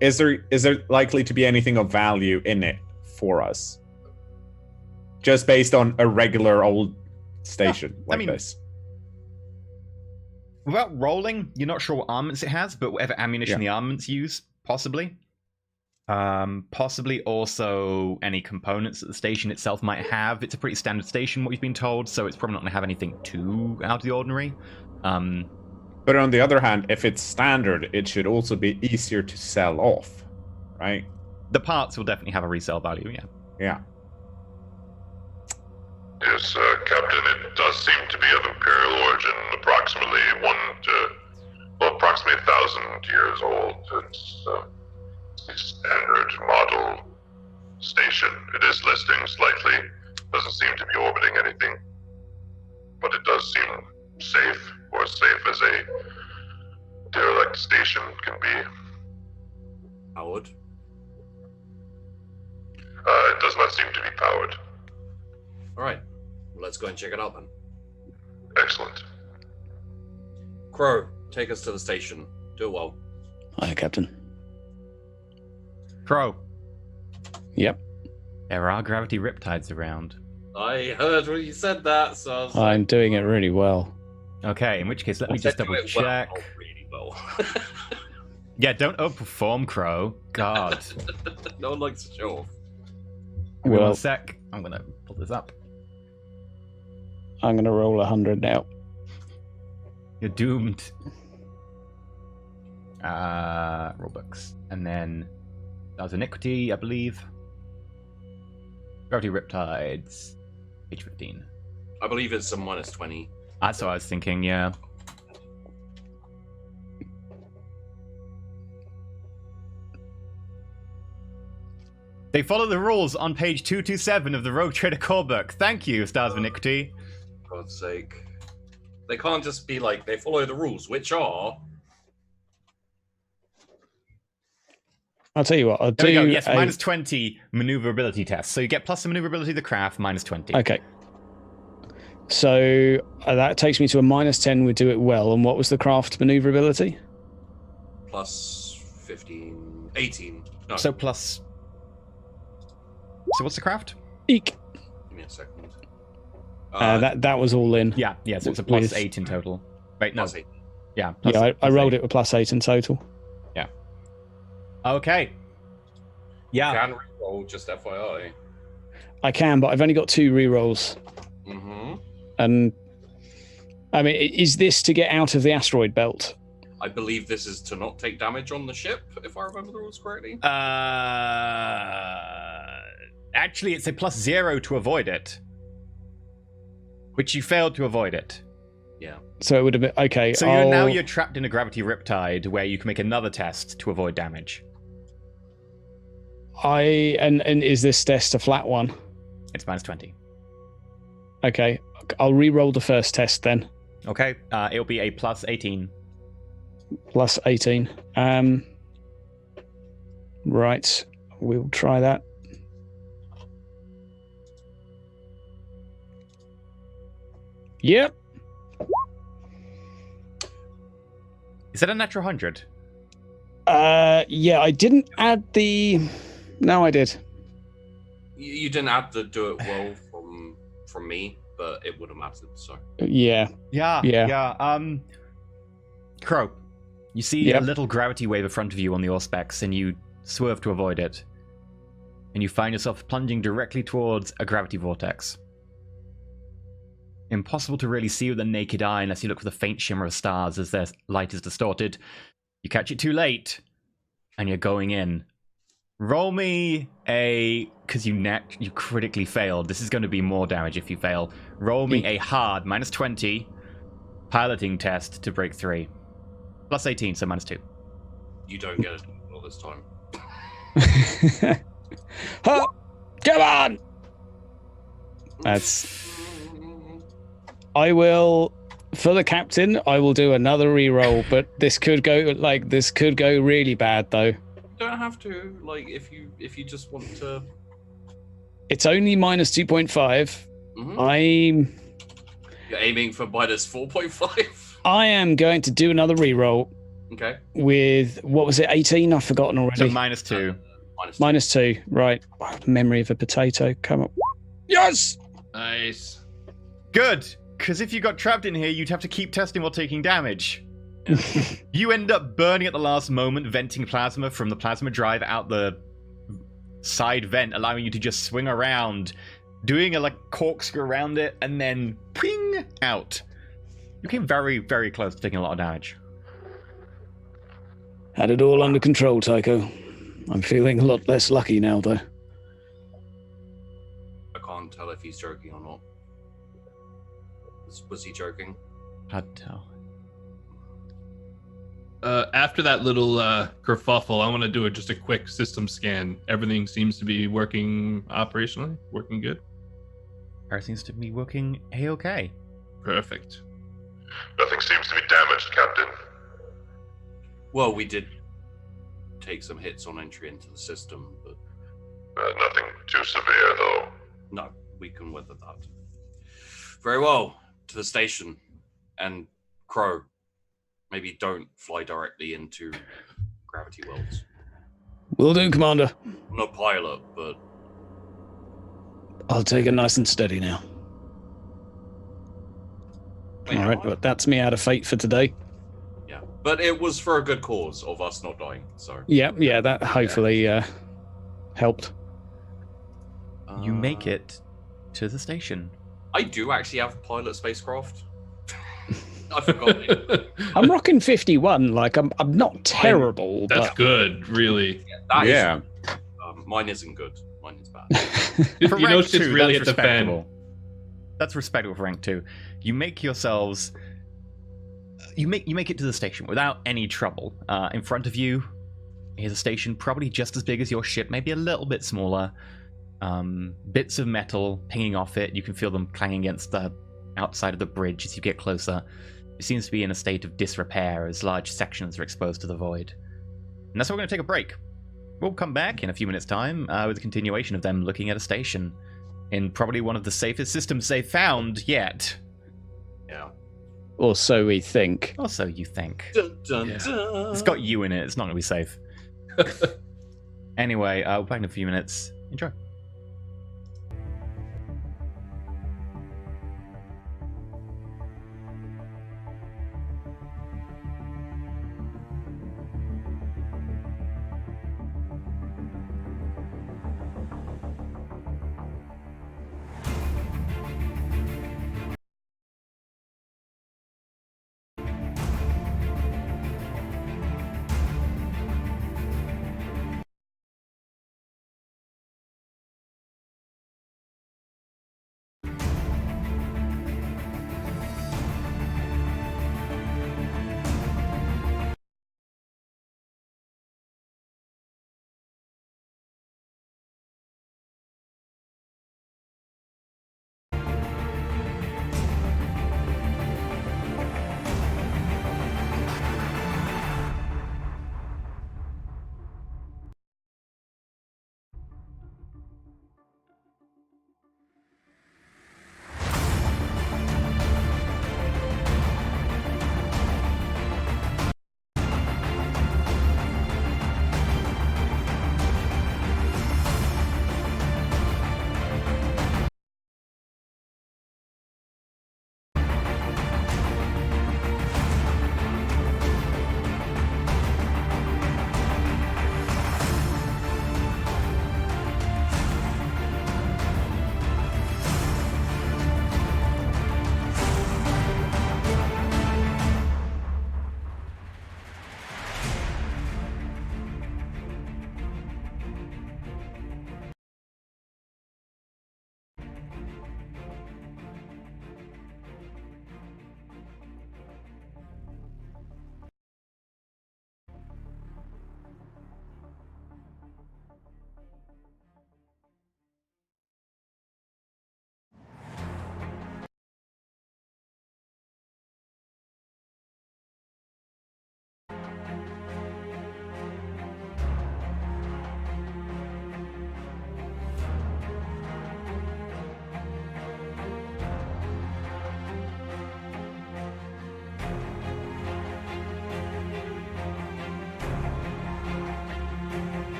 Is there likely to be anything of value in it for us? Just based on a regular old station this. Without rolling, you're not sure what armaments it has, but whatever ammunition the armaments use, possibly. Possibly also any components that the station itself might have. It's a pretty standard station, what we've been told, so it's probably not going to have anything too out of the ordinary. But on the other hand, if it's standard, it should also be easier to sell off, right? The parts will definitely have a resale value, yeah. Yeah. Yes, Captain, it does seem to be of Imperial origin, approximately 1,000 years old. It's a standard model station. It is listing slightly, doesn't seem to be orbiting anything, but it does seem safe, or as safe as a derelict station can be. Howard? It does not seem to be powered. Alright, let's go and check it out then. Excellent. Crow, take us to the station. Do it well. Aye, Captain. Crow, Yep. there are gravity riptides around. I heard when you said that, so I was I'm doing it really well. Okay, in which case, let me just double check. Well, really well. Yeah, don't overperform, Crow. God. No one likes to show off. Give me Well, one sec. I'm going to pull this up. I'm going to roll 100 now. You're doomed. Robux. And then that was Iniquity, I believe. Gravity Riptides. Page 15. I believe it's a minus 20. That's what I was thinking, yeah. They follow the rules on page 227 of the Rogue Trader Core book. Thank you, Stars of Iniquity. For God's sake. They can't just be like, they follow the rules, which are... I'll tell you what. I'll There we do go. Yes, a- minus 20 maneuverability test. So you get plus the maneuverability of the craft, minus 20. Okay. So that takes me to a minus 10. We do it well. And what was the craft maneuverability? Plus 15... 18. No, So plus... So what's the craft? Eek. give me a second. That was all in. Yeah, so it's a plus With- 8 in total. Wait, no. Plus 8. Yeah. Yeah, I plus rolled 8. it with plus 8 in total. Okay. Yeah. Can reroll, just FYI. I can, but I've only got 2 rerolls. Mm-hmm. And I mean, is this to get out of the asteroid belt? I believe this is to not take damage on the ship, if I remember the rules correctly. Actually, it's a plus 0 to avoid it. Which you failed to avoid it. Yeah. So it would have been okay. So now you're trapped in a gravity riptide where you can make another test to avoid damage. And is this test a flat one? It's minus 20. Okay, I'll re-roll the first test then. Okay, it'll be a plus 18. Plus 18. Right, we'll try that. Yep. Is that a natural 100? Yeah, I didn't add the... No, I did. You didn't have to do it well from me, but it would have mattered, so. Yeah. Yeah. Crow, you see Yep. a little gravity wave in front of you on the Auspex, and you swerve to avoid it. And you find yourself plunging directly towards a gravity vortex. Impossible to really see with the naked eye unless you look for the faint shimmer of stars as their light is distorted. You catch it too late, and you're going in. Roll me a... Because you critically failed. This is going to be more damage if you fail. Roll me a hard, minus 20, piloting test to break 3. Plus 18, so minus 2. You don't get it all this time. Oh, come on! That's... I will... For the captain, I will do another reroll, but this could go really bad though. You don't have to, like, if you just want to. It's only minus 2.5. Mm-hmm. You're aiming for minus 4.5. I am going to do another reroll. Okay. With what was it? 18? I've forgotten already. So minus 2. Minus 2. Right. Memory of a potato. Come on. Yes. Nice. Good! Because if you got trapped in here, you'd have to keep testing while taking damage. You end up burning at the last moment, venting plasma from the plasma drive out the side vent, allowing you to just swing around, doing a corkscrew around it, and then ping out. You came very, very close to taking a lot of damage. Had it all under control, Tycho. I'm feeling a lot less lucky now, though. I can't tell if he's joking or not. Was he joking? Hard to tell. After that little kerfuffle, I want to do just a quick system scan. Everything seems to be working operationally, working good. Everything seems to be working A-okay. Perfect. Nothing seems to be damaged, Captain. Well, we did take some hits on entry into the system, but Nothing too severe, though. no, we can weather that. Very well. To the station. And Crow, maybe don't fly directly into gravity wells. Will do, Commander. I'm not a pilot, but I'll take it nice and steady now. you All know, right, but that's me out of fate for today. yeah. But it was for a good cause of us not dying. So Yeah, that hopefully helped. You make it to the station. I do actually have pilot spacecraft. I forgot it. I'm rocking 51. Like I'm not terrible, That's but good, really. That is Yeah. mine isn't good. Mine is bad. For You know rank shit's 2, really that's hit the fan. respectable. That's respectable for rank 2. You make yourselves... You make it to the station without any trouble. In front of you, here's a station probably just as big as your ship, maybe a little bit smaller. Bits of metal pinging off it. You can feel them clanging against the outside of the bridge as you get closer. It seems to be in a state of disrepair as large sections are exposed to the void. And that's why we're going to take a break. We'll come back in a few minutes' time with a continuation of them looking at a station in probably one of the safest systems they've found yet. Yeah. Or so we think. Or so you think. Dun, dun, dun. It's got you in it. It's not going to be safe. Anyway, we'll back in a few minutes. Enjoy.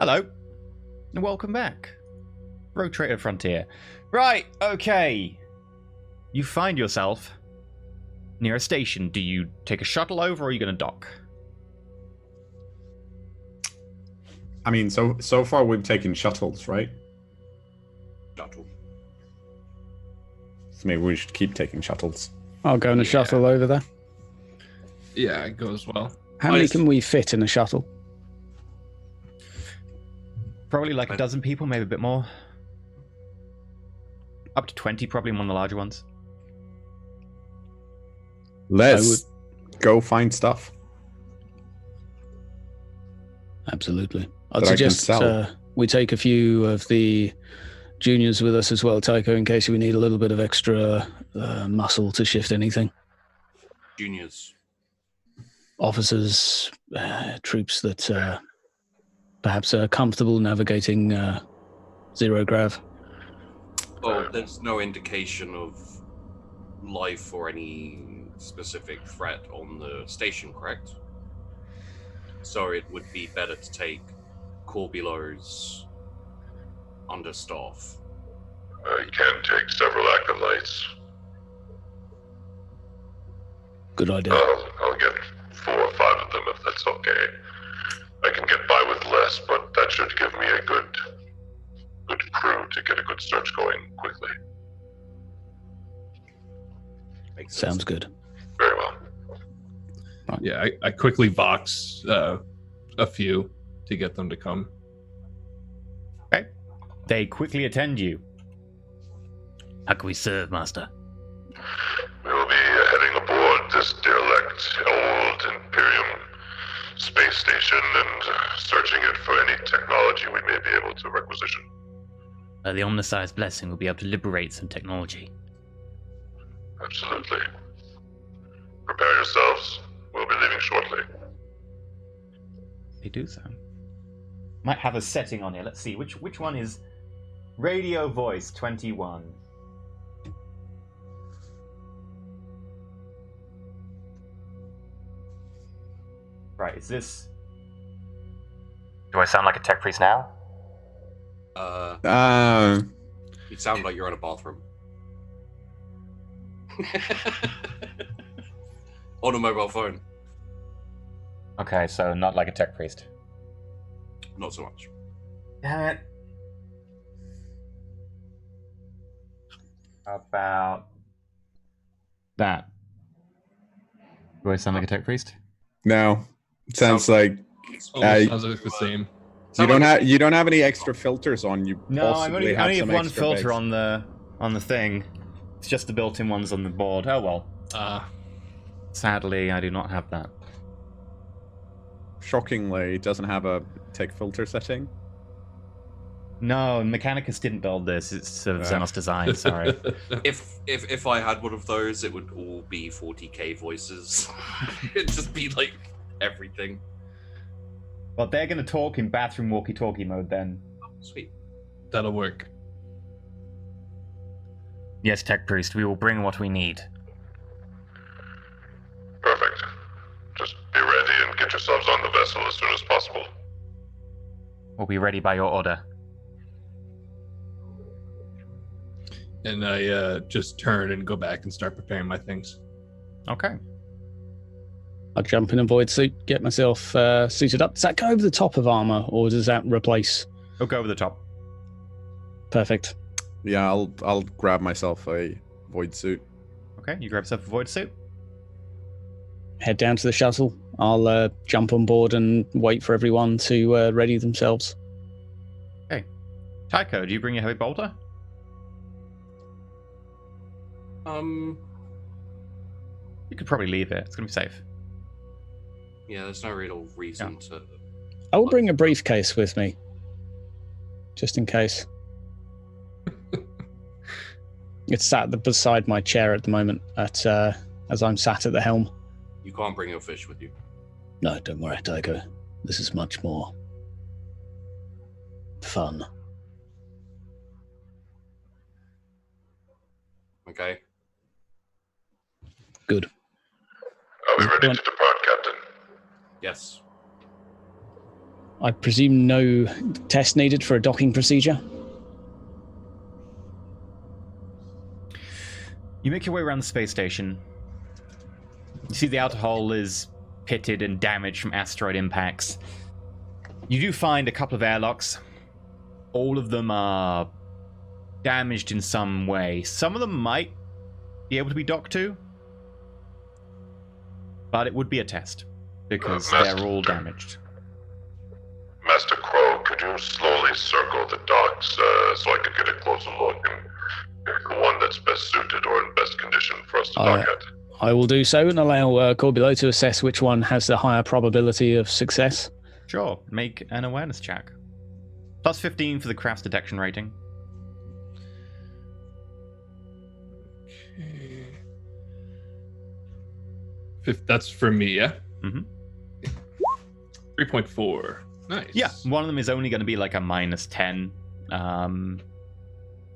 Hello, and welcome back. Rogue Trader Frontier. Right, okay. You find yourself near a station. Do you take a shuttle over, or are you going to dock? I mean, so far we've taken shuttles, right? Shuttle. So maybe we should keep taking shuttles. I'll go in a shuttle over there. Yeah, it goes well. How many can we fit in a shuttle? Probably like a dozen people, maybe a bit more. Up to 20, probably in one of the larger ones. Let's go find stuff. Absolutely. I'd That I can suggest sell. we take a few of the juniors with us as well, Tycho, in case we need a little bit of extra muscle to shift anything. Juniors. Officers, troops that perhaps are comfortable navigating zero grav. Oh, there's no indication of life or any specific threat on the station, correct? So it would be better to take Corbulo's understaff. I can take several acolytes. Good idea. I'll get 4 or 5 of them if that's okay. I can get by with less, but that should give me a good crew to get a good search going quickly. Makes sense. Sounds good. Very well. Yeah, I quickly vox a few to get them to come. Okay. They quickly attend you. How can we serve, Master? We will be heading aboard this derelict old Imperium space station and searching it for any technology we may be able to requisition. The Omnisci's blessing will be able to liberate some technology. Absolutely. Prepare yourselves. We'll be leaving shortly. They do so. Might have a setting on here. Let's see. Which one is radio voice 21? Right, is this... Do I sound like a tech priest now? You sound like you're in a bathroom. On a mobile phone. Okay, so not like a tech priest. Not so much. Damn it. How about that? Do I sound like a tech priest? No, it sounds like Almost sounds like the same. you don't have any extra filters on you. No, I possibly only some have one extra filter bits. on the thing. It's just the built-in ones on the board. Oh well. Sadly, I do not have that. Shockingly, it doesn't have a tech filter setting. No, Mechanicus didn't build this. It's Xenos design. Sorry. If I had one of those, it would all be 40k voices. It'd just be like everything. Well, they're going to talk in bathroom walkie-talkie mode then. Sweet. That'll work. Yes, Tech Priest, we will bring what we need. Perfect. Just be ready and get yourselves on the vessel as soon as possible. We'll be ready by your order. And I just turn and go back and start preparing my things. Okay. I'll jump in a void suit, get myself suited up. Does that go over the top of armor, or does that replace? We'll go over the top. Perfect. Yeah, I'll grab myself a void suit. Okay, you grab yourself a void suit. Head down to the shuttle. I'll jump on board and wait for everyone to ready themselves. Okay. Tycho, do you bring your heavy bolter? Um. You could probably leave it. It's going to be safe. Yeah, there's no real reason to. I will bring a briefcase with me, just in case. It's sat beside my chair at the moment, as I'm sat at the helm. You can't bring your fish with you. No, don't worry, Tycho. This is much more fun. Okay. Good. Are we ready to depart, Captain? Yes. I presume no test needed for a docking procedure? You make your way around the space station. You see the outer hull is pitted and damaged from asteroid impacts. You do find a couple of airlocks. All of them are damaged in some way. Some of them might be able to be docked to, but it would be a test because they're all damaged. Master Crow, could you slowly circle the docks so I could get a closer look and pick the one that's best suited or in best condition for us to dock at? I will do so and allow Corbulo to assess which one has the higher probability of success. Sure, make an awareness check. Plus 15 for the craft's detection rating. That's for me, yeah? Mm-hmm. 3.4. Nice. Yeah, one of them is only going to be like a minus 10.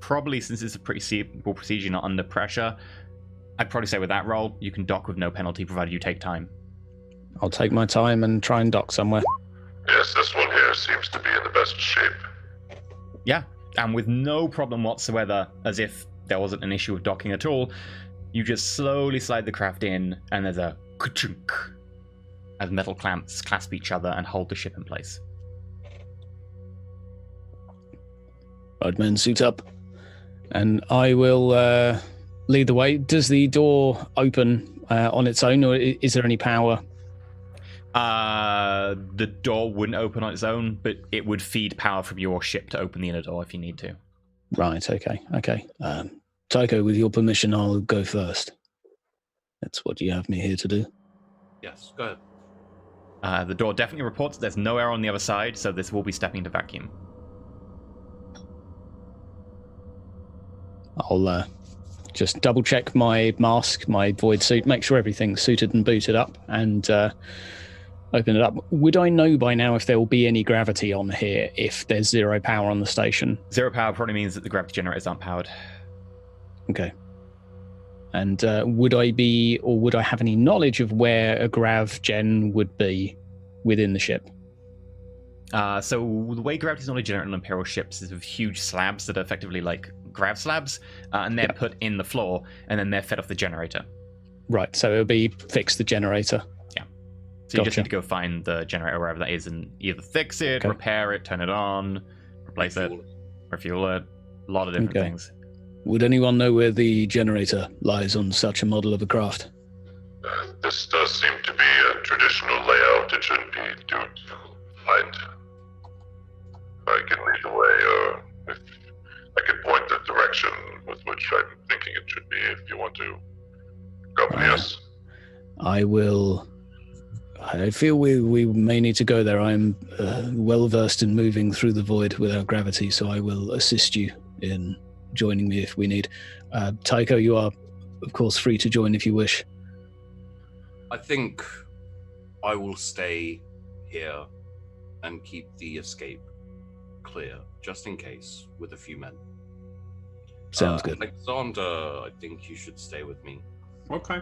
Probably since it's a pretty simple procedure, not under pressure, I'd probably say with that roll, you can dock with no penalty provided you take time. I'll take my time and try and dock somewhere. Yes, this one here seems to be in the best shape. Yeah, and with no problem whatsoever, as if there wasn't an issue with docking at all, you just slowly slide the craft in, and there's a ka-chunk as metal clamps clasp each other and hold the ship in place. Rodman, suit up. And I will lead the way. Does the door open on its own, or is there any power? The door wouldn't open on its own, but it would feed power from your ship to open the inner door if you need to. Right, okay. Tycho, with your permission, I'll go first. That's what you have me here to do. Yes, go ahead. The door definitely reports there's no air on the other side, so this will be stepping into vacuum. I'll just double check my mask, my void suit, make sure everything's suited and booted up, and open it up. Would I know by now if there will be any gravity on here if there's zero power on the station? Zero power probably means that the gravity generators aren't powered. Okay. And would I have any knowledge of where a grav gen would be within the ship? So the way gravity's normally generated on Imperial ships is with huge slabs that are effectively like grav slabs, and they're put in the floor, and then they're fed off the generator. Right, so it'll be fix the generator. Yeah. So you just need to go find the generator wherever that is and either fix it, repair it, turn it on, replace it, refuel it, a lot of different things. Would anyone know where the generator lies on such a model of a craft? This does seem to be a traditional layout. It shouldn't be too difficult to find. I can lead the way, or if I can point the direction with which I'm thinking it should be if you want to accompany us. I will. I feel we may need to go there. I'm well versed in moving through the void without gravity, so I will assist you in joining me if we need. Tycho, you are, of course, free to join if you wish. I think I will stay here and keep the escape clear, just in case, with a few men. Sounds good. Alexander, I think you should stay with me. Okay.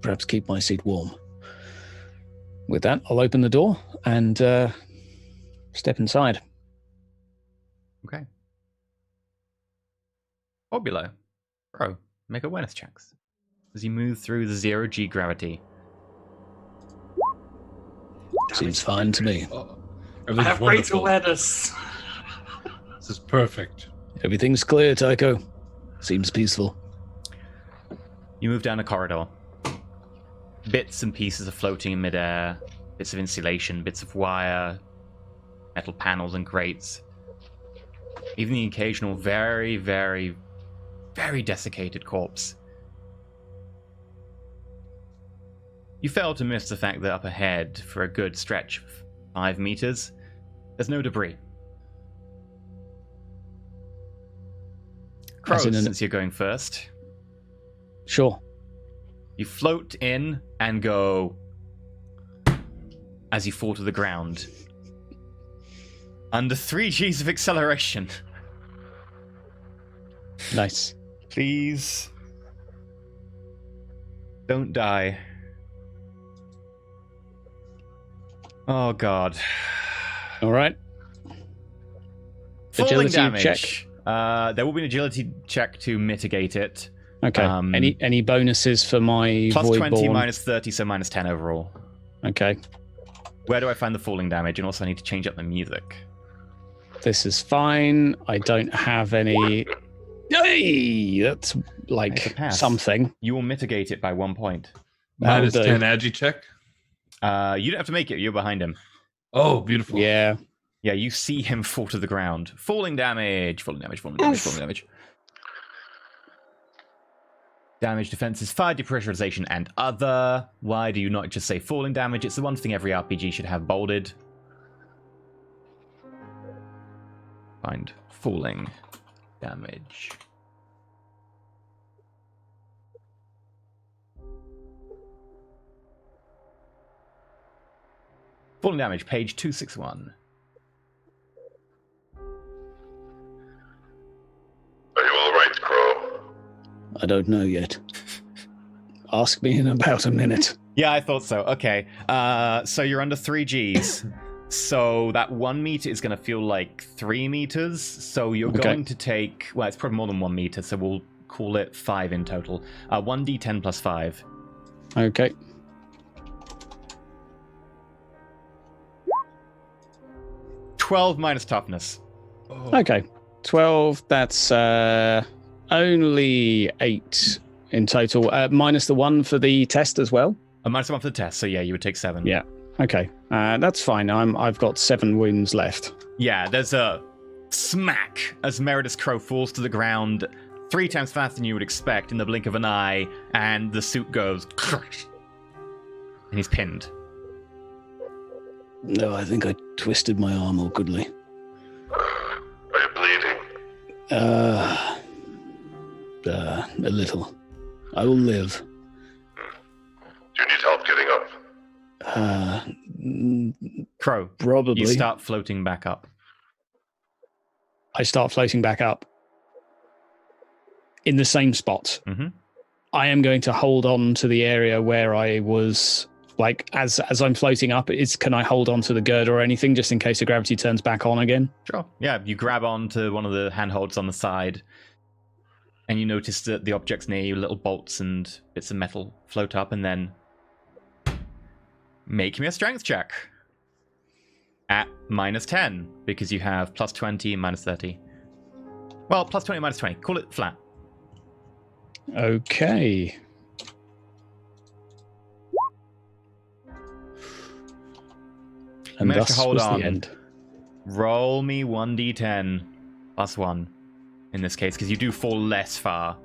Perhaps keep my seat warm. With that, I'll open the door and step inside. Okay. Obulo, Bro, make awareness checks as you move through the zero-G gravity. Seems fine to me. I have great awareness. This is perfect. Everything's clear, Tycho. Seems peaceful. You move down a corridor. Bits and pieces are floating in midair. Bits of insulation, bits of wire, metal panels and grates. Even the occasional very, very, very desiccated corpse. You fail to miss the fact that up ahead, for a good stretch of 5 meters, there's no debris. Crow, since you're going first. Sure. You float in and go as you fall to the ground. Under 3 Gs of acceleration. Nice. Please. Don't die. Oh, God. All right. Falling Agility damage. check. There will be an agility check to mitigate it. Okay. Any bonuses for my Plus 20, Voidborn? minus 30, so minus 10 overall. Okay. Where do I find the falling damage? And also I need to change up the music. This is fine. I don't have any. Yay! That's It's a like pass. something. You will mitigate it by 1 point. Minus That'll do. 10 agi check. You don't have to make it. You're behind him. Oh, beautiful. Yeah. Yeah, you see him fall to the ground. Falling damage. Falling damage. Falling damage. Falling damage. Damage, defenses, fire, depressurization, and other. Why do you not just say falling damage? It's the one thing every RPG should have bolded. Find falling damage. Falling damage, page 261. Are you all right, Crow? I don't know yet. Ask me in about a minute. Yeah, I thought so. Okay. So you're under 3 Gs. So that 1 meter is going to feel like 3 meters. So you're going to take... Well, it's probably more than 1 meter, so we'll call it 5 in total. 1d10 plus 5. Okay. $12 minus toughness. Okay. 12. That's only 8 in total. Minus the 1 for the test as well. Minus 1 for the test, so yeah, you would take 7. Yeah. Okay. That's fine. I've got 7 wounds left. Yeah, there's a smack as Meredith's Crow falls to the ground 3 times faster than you would expect in the blink of an eye, and the suit goes... And he's pinned. No, I think I twisted my arm awkwardly. Are you bleeding? A little. I will live. Do you need help getting up? Crow, Probably. you start floating back up. I start floating back up in the same spot. Mm-hmm. I am going to hold on to the area where I was. Like, as I'm floating up, can I hold on to the girder or anything just in case the gravity turns back on again? Sure. Yeah, you grab onto one of the handholds on the side, and you notice that the objects near you, little bolts and bits of metal, float up, and then make me a strength check at minus 10, because you have plus 20 and minus 30. Well, plus 20 minus 20. Call it flat. Okay. And managed thus to hold was on. the end. Roll me 1d10 plus 1 in this case, because you do fall less far.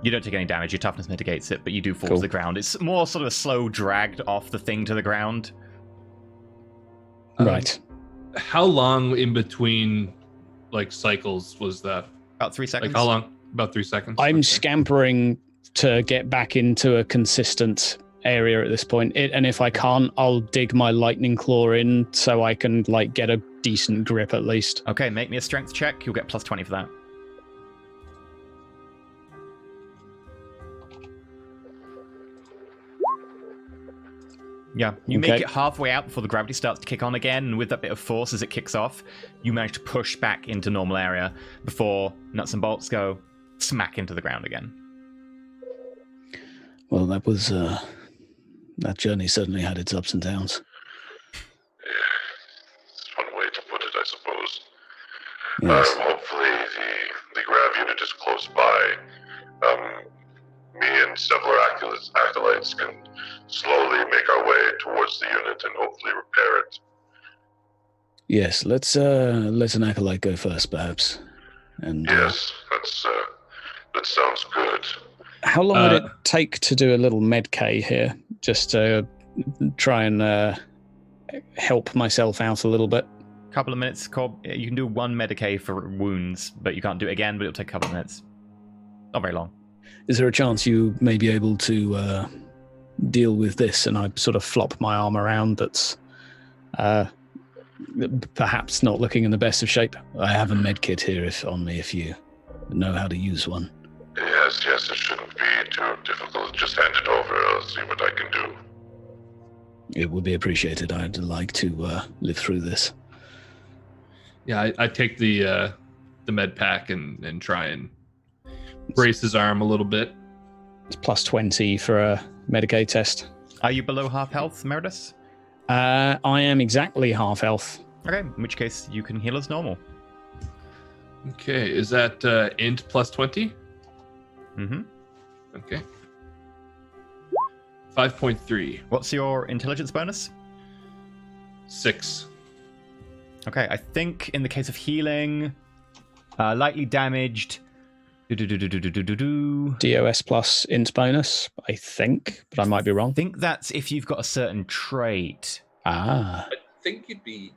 You don't take any damage, your toughness mitigates it, but you do fall to the ground. It's more sort of a slow dragged off the thing to the ground. Right. How long in between like cycles was that? About 3 seconds. Like how long? About 3 seconds. I'm Okay. scampering to get back into a consistent area at this point. And if I can't, I'll dig my lightning claw in so I can like get a decent grip at least. Okay, make me a strength check. You'll get plus 20 for that. Yeah, you make it halfway out before the gravity starts to kick on again, and with that bit of force as it kicks off, you manage to push back into normal area before nuts and bolts go smack into the ground again. Well, that was that journey certainly had its ups and downs. It's one way to put it, I suppose. Yes. Hopefully the grav unit is close by. Me and several acolytes can slowly make our way towards the unit and hopefully repair it. Yes, let's let an acolyte go first, perhaps. And Yes, that sounds good. How long would it take to do a little med K here, just to try and help myself out a little bit? Couple of minutes, Cobb. You can do 1 Medicae for wounds, but you can't do it again, but it'll take a couple of minutes. Not very long. is there a chance you may be able to deal with this? And I sort of flop my arm around that's perhaps not looking in the best of shape. I have a med kit here on me if you know how to use one. Yes, it shouldn't be too difficult. Just hand it over. I'll see what I can do. It would be appreciated. I'd like to live through this. Yeah, I take the med pack and try and brace his arm a little bit. It's plus 20 for a Medicaid test. Are you below half health, Meredith? I am exactly half health. Okay, in which case you can heal as normal. Okay, is that int plus 20? Mm-hmm. Okay. 5.3. What's your intelligence bonus? 6. Okay, I think in the case of healing, lightly damaged. DOS plus int bonus, I think, but I might be wrong. I think that's if you've got a certain trait. Ah. I think you'd be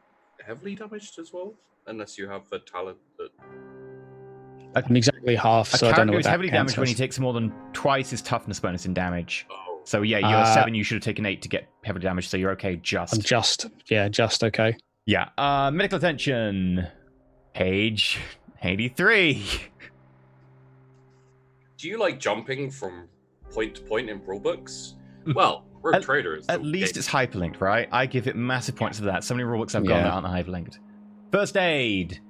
heavily damaged as well, unless you have a talent that. I'm exactly half, A so I don't know character what is that heavily counts damaged when he as. takes more than twice his toughness bonus in damage. Oh. So yeah, you're 7, you should have taken 8 to get heavily damaged, so you're okay just. I'm just okay. Yeah. Medical attention. Page 83. Do you like jumping from point to point in rulebooks? Well, Rogue Trader is. At least it's hyperlinked, right? I give it massive points for that. So many rulebooks I've got that aren't hyperlinked. First aid.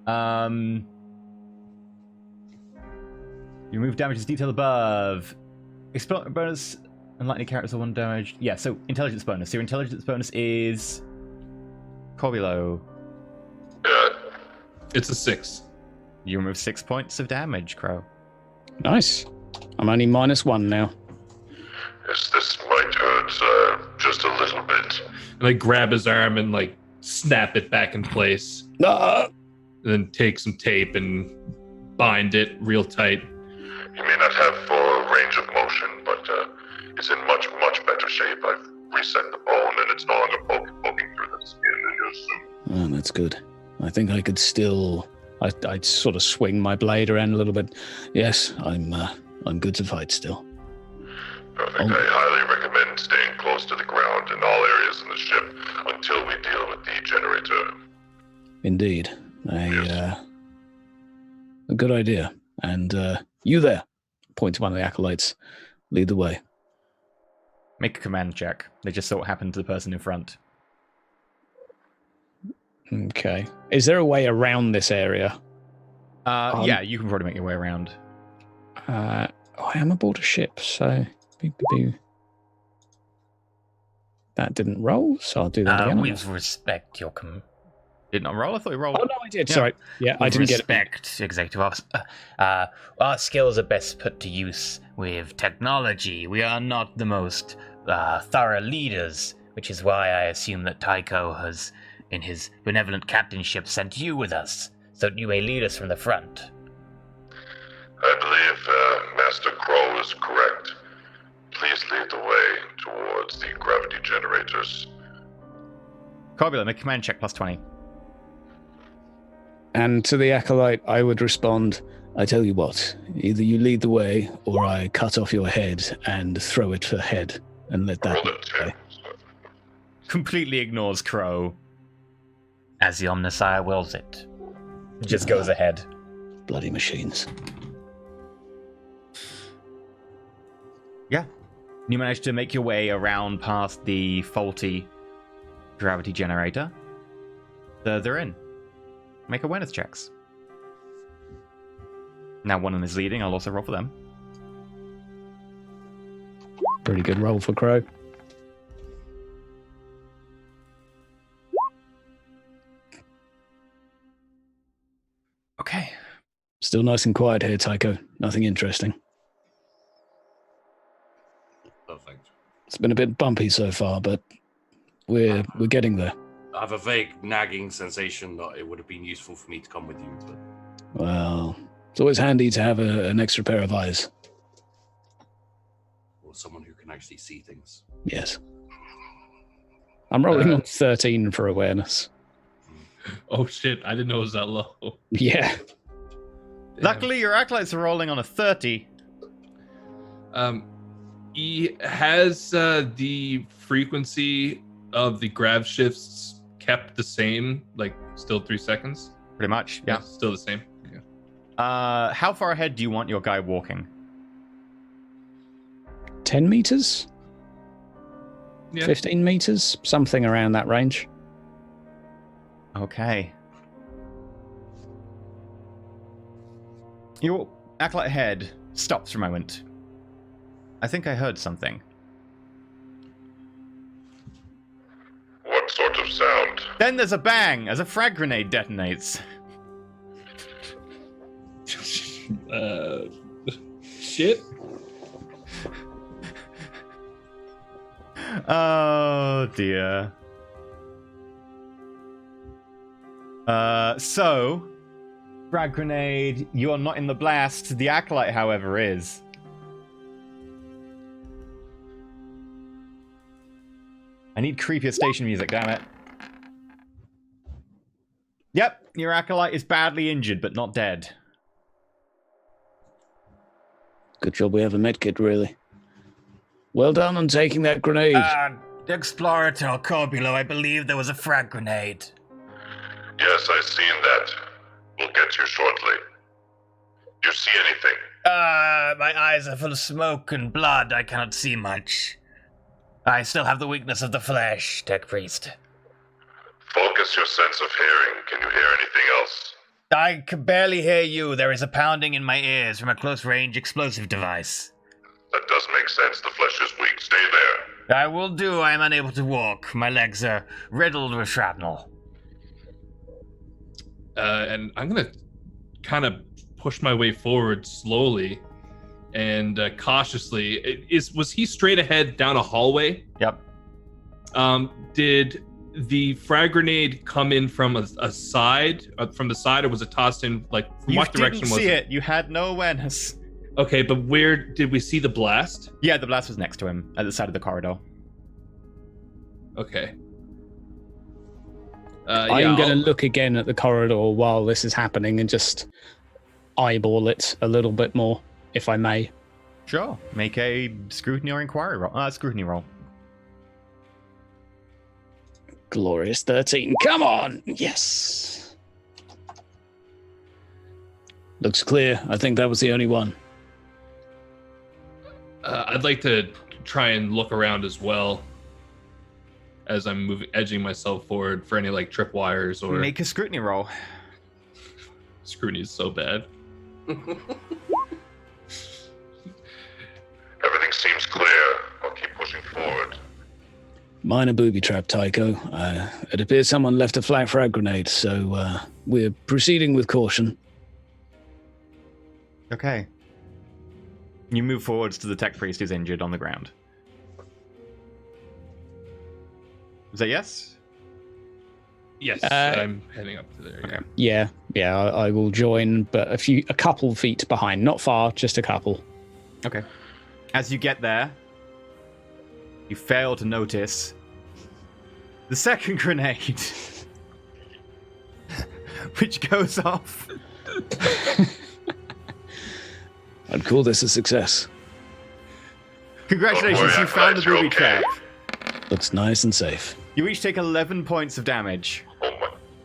You remove damage as detailed above. Explode bonus and lightning characters are 1 damage. Yeah, so intelligence bonus. So your intelligence bonus is Corbulo. It's a 6. You remove 6 points of damage, Crow. Nice. I'm only -1 now. Yes, this might hurt just a little bit. And I grab his arm and like snap it back in place. Ah! And then take some tape and bind it real tight. You may not have full range of motion, but it's in much, much better shape. I've reset the bone, and it's no longer poking through the skin in your suit. Oh, that's good. I think I could still... I'd sort of swing my blade around a little bit. Yes, I'm good to fight still. Perfect. I highly recommend staying close to the ground in all areas in the ship until we deal with the generator. Indeed. A good idea. And you there, point to one of the acolytes, lead the way. Make a command check. They just saw what happened to the person in front. Okay. Is there a way around this area? Yeah, you can probably make your way around. I am aboard a ship, so... That didn't roll, so I'll do that again. With respect, your Did not roll? I thought you rolled. Oh, no, I did. Yeah. Sorry. Yeah, I didn't get it. Respect, Executive Officer. Our skills are best put to use with technology. We are not the most thorough leaders, which is why I assume that Tycho has, in his benevolent captainship, sent you with us, so that you may lead us from the front. I believe Master Crow is correct. Please lead the way towards the gravity generators. Corbula, make a command check plus 20. And to the acolyte, I would respond, I tell you what, either you lead the way, or I cut off your head and throw it for head, and let that... Roll it, too. Completely ignores Crow. As the Omnissiah wills it. Just goes ahead. Bloody machines. Yeah. You manage to make your way around past the faulty gravity generator. They're in. Make awareness checks. Now one of them is leading. I'll also roll for them. Pretty good roll for Crow. Okay. Still nice and quiet here, Tycho. Nothing interesting. Perfect. It's been a bit bumpy so far, but we're getting there. I have a vague nagging sensation that it would have been useful for me to come with you, but Well, it's always handy to have an extra pair of eyes. or someone who can actually see things. Yes. I'm rolling on 13 for awareness. Oh shit, I didn't know it was that low. Yeah. Luckily, your acolytes are rolling on a 30. He has the frequency of the grav shifts kept the same, like still 3 seconds. Pretty much, yeah. Still the same. Okay. How far ahead do you want your guy walking? 10 meters? Yeah. 15 meters, something around that range. Okay. Your acolyte head stops for a moment. I think I heard something. What sort of sound? Then there's a bang as a frag grenade detonates. Shit. Oh dear. So, frag grenade, you are not in the blast. The acolyte, however, is. I need creepier station music, damn it. Yep, your acolyte is badly injured, but not dead. Good job we have a medkit, really. Well done on taking that grenade. Explorator Corbulo, I believe there was a frag grenade. Yes, I've seen that. We'll get you shortly. You see anything? My eyes are full of smoke and blood. I cannot see much. I still have the weakness of the flesh, Tech Priest. Focus your sense of hearing. Can you hear anything else? I can barely hear you. There is a pounding in my ears from a close-range explosive device. That does make sense. The flesh is weak. Stay there. I will do. I am unable to walk. My legs are riddled with shrapnel. And I'm gonna kind of push my way forward slowly and cautiously. Was he straight ahead down a hallway? Yep. Did the frag grenade come in from a side, from the side, or was it tossed in, like, from what direction was it? You didn't see it. You had no awareness. Okay, but where did we see the blast? Yeah, the blast was next to him, at the side of the corridor. Okay. I'm going to look again at the corridor while this is happening and just eyeball it a little bit more, if I may. Sure. Make a scrutiny or inquiry roll. Scrutiny roll. Glorious 13. Come on! Yes! Looks clear. I think that was the only one. I'd like to try and look around as well as I'm edging myself forward for any, like, tripwires or... Make a scrutiny roll. Scrutiny is so bad. Everything seems clear. I'll keep pushing forward. Minor booby trap, Tycho. It appears someone left a flat frag grenade, so we're proceeding with caution. Okay. You move forwards to the tech priest who's injured on the ground. Is that yes? Yes, I'm heading up to there. Okay. Yeah, I will join, but a couple feet behind. Not far, just a couple. Okay. As you get there, you fail to notice the second grenade, which goes off. I'd call this a success. Congratulations, Don't worry, you found the you're booby okay. trap. Looks nice and safe. You each take 11 points of damage.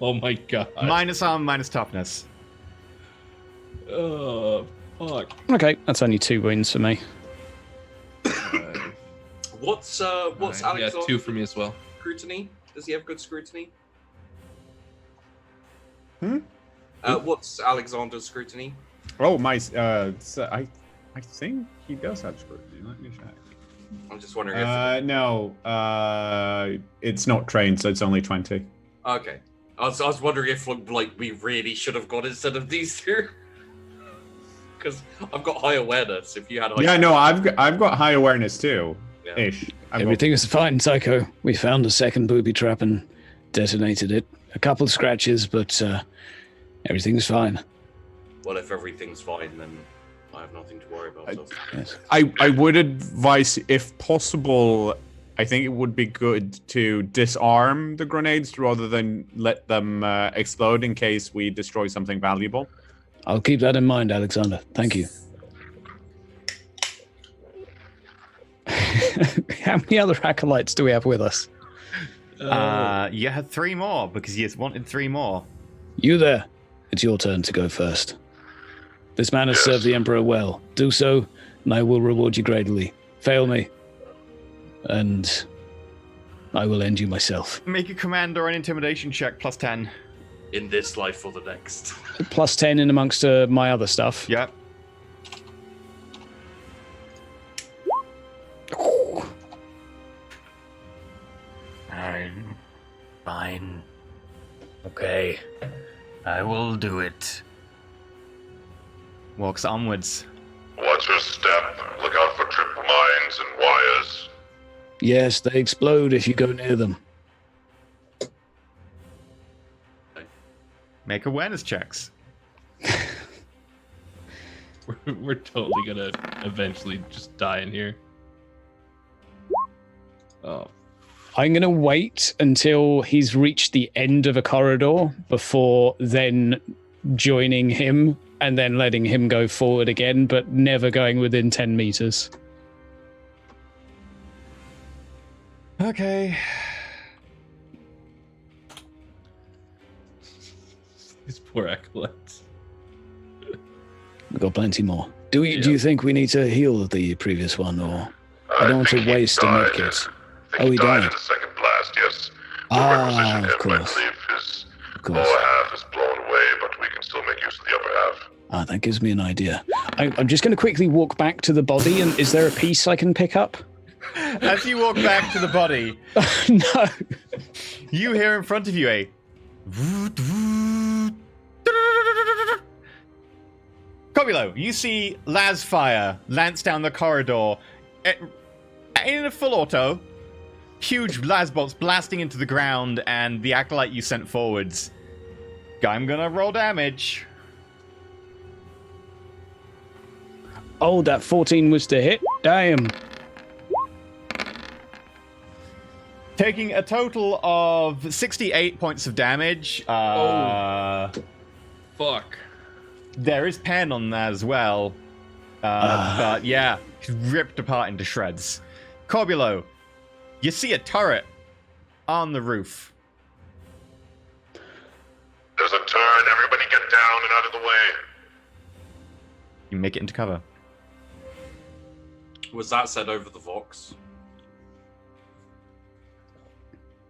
Oh my god. Minus armor, minus toughness. Oh, fuck. Okay, that's only 2 wounds for me. What's Yeah, Alexander's 2 for me as well. scrutiny? Does he have good scrutiny? What's Alexander's scrutiny? Oh, my. I think he does have scrutiny. Let me check. I'm just wondering if. No. It's not trained, so it's only 20. Okay. I was wondering if like we really should have gone instead of these two. Because I've got high awareness. If you had high Yeah, no, I've got high awareness too. Yeah. Ish. Everything is fine, Psycho. We found a second booby trap and detonated it. A couple of scratches, but everything's fine. Well, if everything's fine, then I have nothing to worry about. So. Yes. I would advise, if possible, I think it would be good to disarm the grenades rather than let them explode in case we destroy something valuable. I'll keep that in mind, Alexander. Thank you. How many other acolytes do we have with us? You had 3 more because you wanted 3 more. You there. It's your turn to go first. This man has served the Emperor well. Do so, and I will reward you greatly. Fail me, and I will end you myself. Make a command or an intimidation check, +10. In this life or the next. +10 in amongst my other stuff. Yep. Fine. Okay. I will do it. Walks onwards. Watch your step. Look out for trip mines and wires. Yes, they explode if you go near them. Make awareness checks. We're totally gonna eventually just die in here. Oh. I'm going to wait until he's reached the end of a corridor before then joining him and then letting him go forward again, but never going within 10 meters. Okay. These poor acolytes. We've got plenty more. Do you think we need to heal the previous one, or I don't want to think he waste a died. medkit? I think Oh, he died. in the second blast, yes. Ah, Requisition of him, I course. believe his Of course. lower half is blown away, but we can still make use of the upper half. Ah, that gives me an idea. I'm just going to quickly walk back to the body, and is there a piece I can pick up? As you walk back to the body, No. you hear in front of you a Cobulo, you see Lasfire lance down the corridor in a full auto. Huge las bolts blasting into the ground, and the acolyte you sent forwards. I'm gonna roll damage. Oh, that 14 was to hit? Damn. Taking a total of 68 points of damage. Fuck. There is pen on that as well. But yeah, ripped apart into shreds. Corbulo, you see a turret on the roof. There's a turn. Everybody get down and out of the way. You make it into cover. Was that said over the Vox?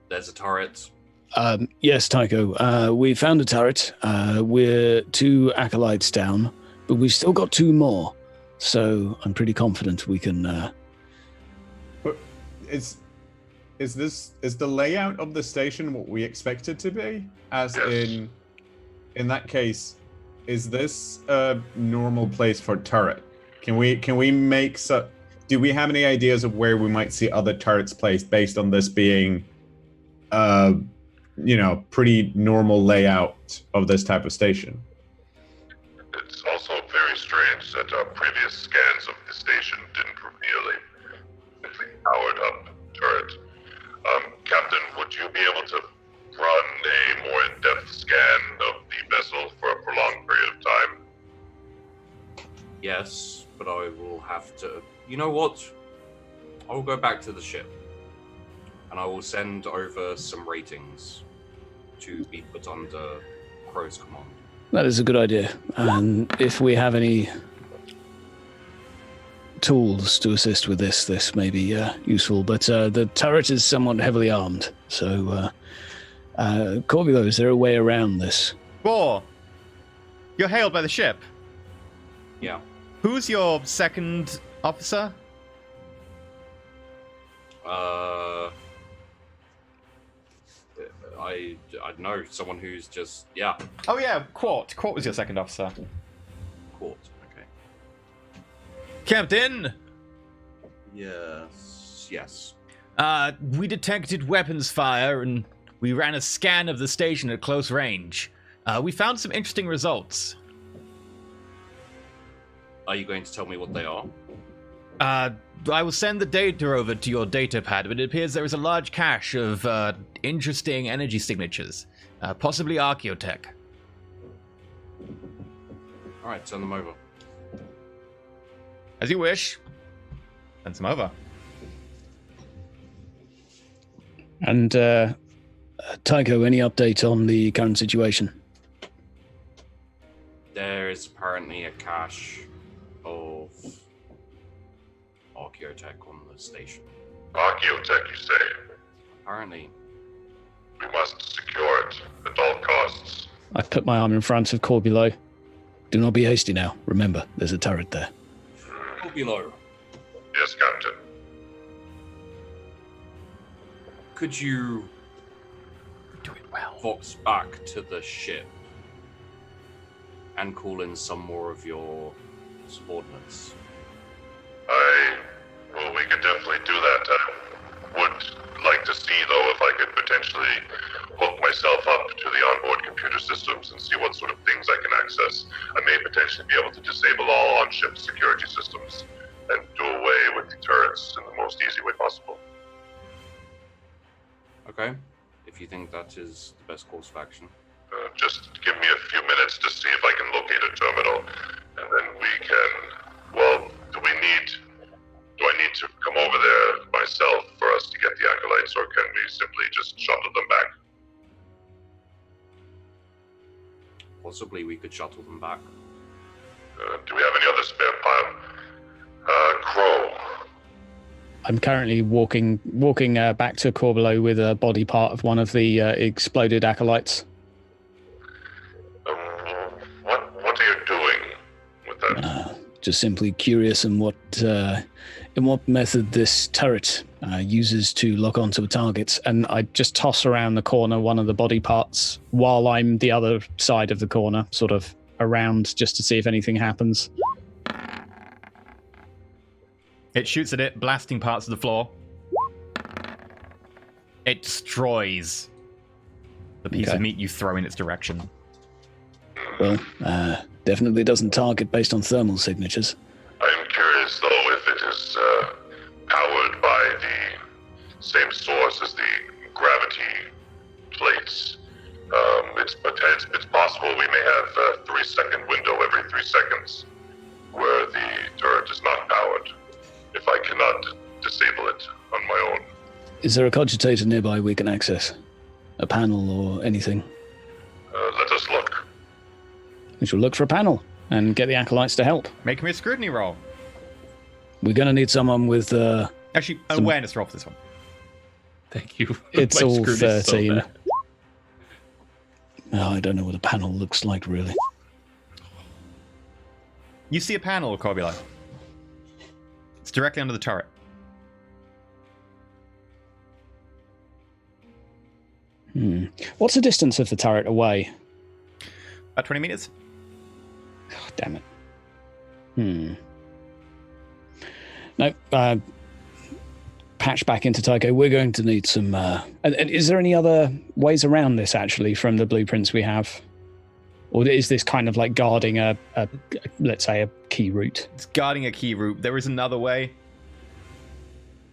There's a turret. Yes, Tycho. We found a turret. We're 2 acolytes down, but we've still got 2 more. So I'm pretty confident we can. But is the layout of the station what we expect it to be? As Yes. in that case, is this a normal place for turret? Can we make do we have any ideas of where we might see other turrets placed based on this being pretty normal layout of this type of station? It's also very strange that our previous scans of the station didn't reveal a powered up turret. Captain, would you be able to run a more in-depth scan of the vessel for a prolonged period of time? Yes, but I will have to... You know what? I will go back to the ship. And I will send over some ratings to be put under Crow's command. That is a good idea. And if we have any tools to assist with this may be useful. But the turret is somewhat heavily armed. So, Corbulo, is there a way around this? Boar, you're hailed by the ship. Yeah. Who's your second officer? I know someone who's just Oh yeah, Quart. Quart was your second officer. caught. Okay. Captain! Yes. We detected weapons fire and we ran a scan of the station at close range. We found some interesting results. Are you going to tell me what they are? I will send the data over to your data pad, but it appears there is a large cache of interesting energy signatures, possibly Archaeotech. All right, send them over. As you wish. Send some over. And Tycho, any update on the current situation? There is apparently a cache of Archaeotech on the station. Archaeotech, you say? Apparently. We must secure it at all costs. I put my arm in front of Corbulo. Do not be hasty now. Remember, there's a turret there. Below. Yes, Captain. Could you Do it well. vox back to the ship and call in some more of your subordinates? Well, we could definitely do that. I would like to see, though, if I could potentially hook myself up to the onboard computer systems and see what sort of things I can access. I may potentially be able to disable all on-ship security systems and do away with the turrets in the most easy way possible. Okay. If you think that is the best course of action. Just give me a few minutes to see if I can locate a terminal, and then we can... Well, do I need to come over there myself for us to get the acolytes, or can we simply just shuttle them back? Possibly we could shuttle them back. Do we have any other spare pile? Crow. I'm currently walking back to Corbulo with a body part of one of the exploded acolytes. What are you doing with that? Just simply curious in what method this turret uses to lock onto a target, and I just toss around the corner one of the body parts while I'm the other side of the corner, sort of around, just to see if anything happens. It shoots at it, blasting parts of the floor. It destroys the piece of meat you throw in its direction. Well, definitely doesn't target based on thermal signatures. I am curious, though, if it is powered by the same source as the gravity plates. It's possible we may have a 3-second window every 3 seconds where the turret is not powered, if I cannot disable it on my own. Is there a cogitator nearby we can access? A panel or anything? Let us look. We shall look for a panel and get the acolytes to help. Make me a scrutiny roll. We're going to need someone with... Actually, an awareness roll for this one. Thank you. It's My all screen is so 13. bad. Oh, I don't know what a panel looks like, really. You see a panel, Corbulo. It's directly under the turret. What's the distance of the turret away? About 20 meters. Oh, damn it. No, patch back into Tycho. We're going to need some... and is there any other ways around this, actually, from the blueprints we have? Or is this kind of like guarding a let's say, a key route? It's guarding a key route. There is another way.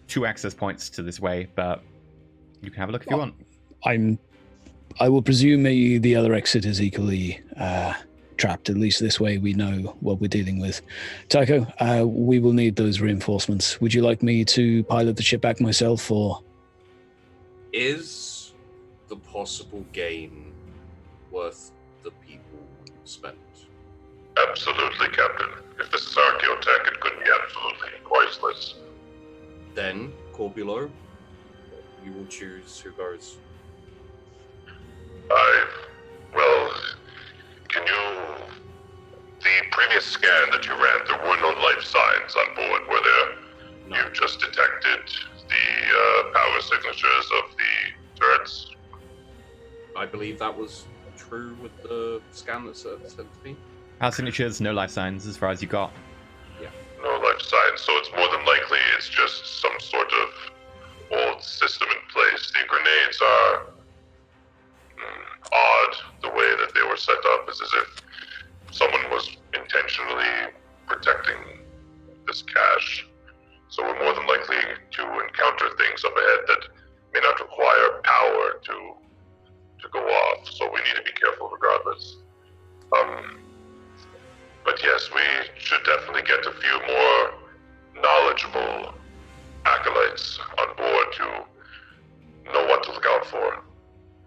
2 access points to this way, but you can have a look if you want. I will presume the other exit is equally trapped. At least this way we know what we're dealing with. Tycho, we will need those reinforcements. Would you like me to pilot the ship back myself, or... Is the possible gain worth the people spent? Absolutely, Captain. If this is Archaeotech, it could be absolutely priceless. Then, Corbulo, you will choose who goes. Well, can you... The previous scan that you ran, there were no life signs on board, were there? No. You just detected the power signatures of the turrets? I believe that was true with the scan that sent to me. Power signatures, no life signs as far as you got. No life signs, so it's more than likely it's just some sort of old system in place. The grenades are odd. The way that they were set up is as if someone was intentionally protecting this cache. So we're more than likely to encounter things up ahead that may not require power to go off. So we need to be careful regardless. But yes, we should definitely get a few more knowledgeable acolytes on board to know what to look out for.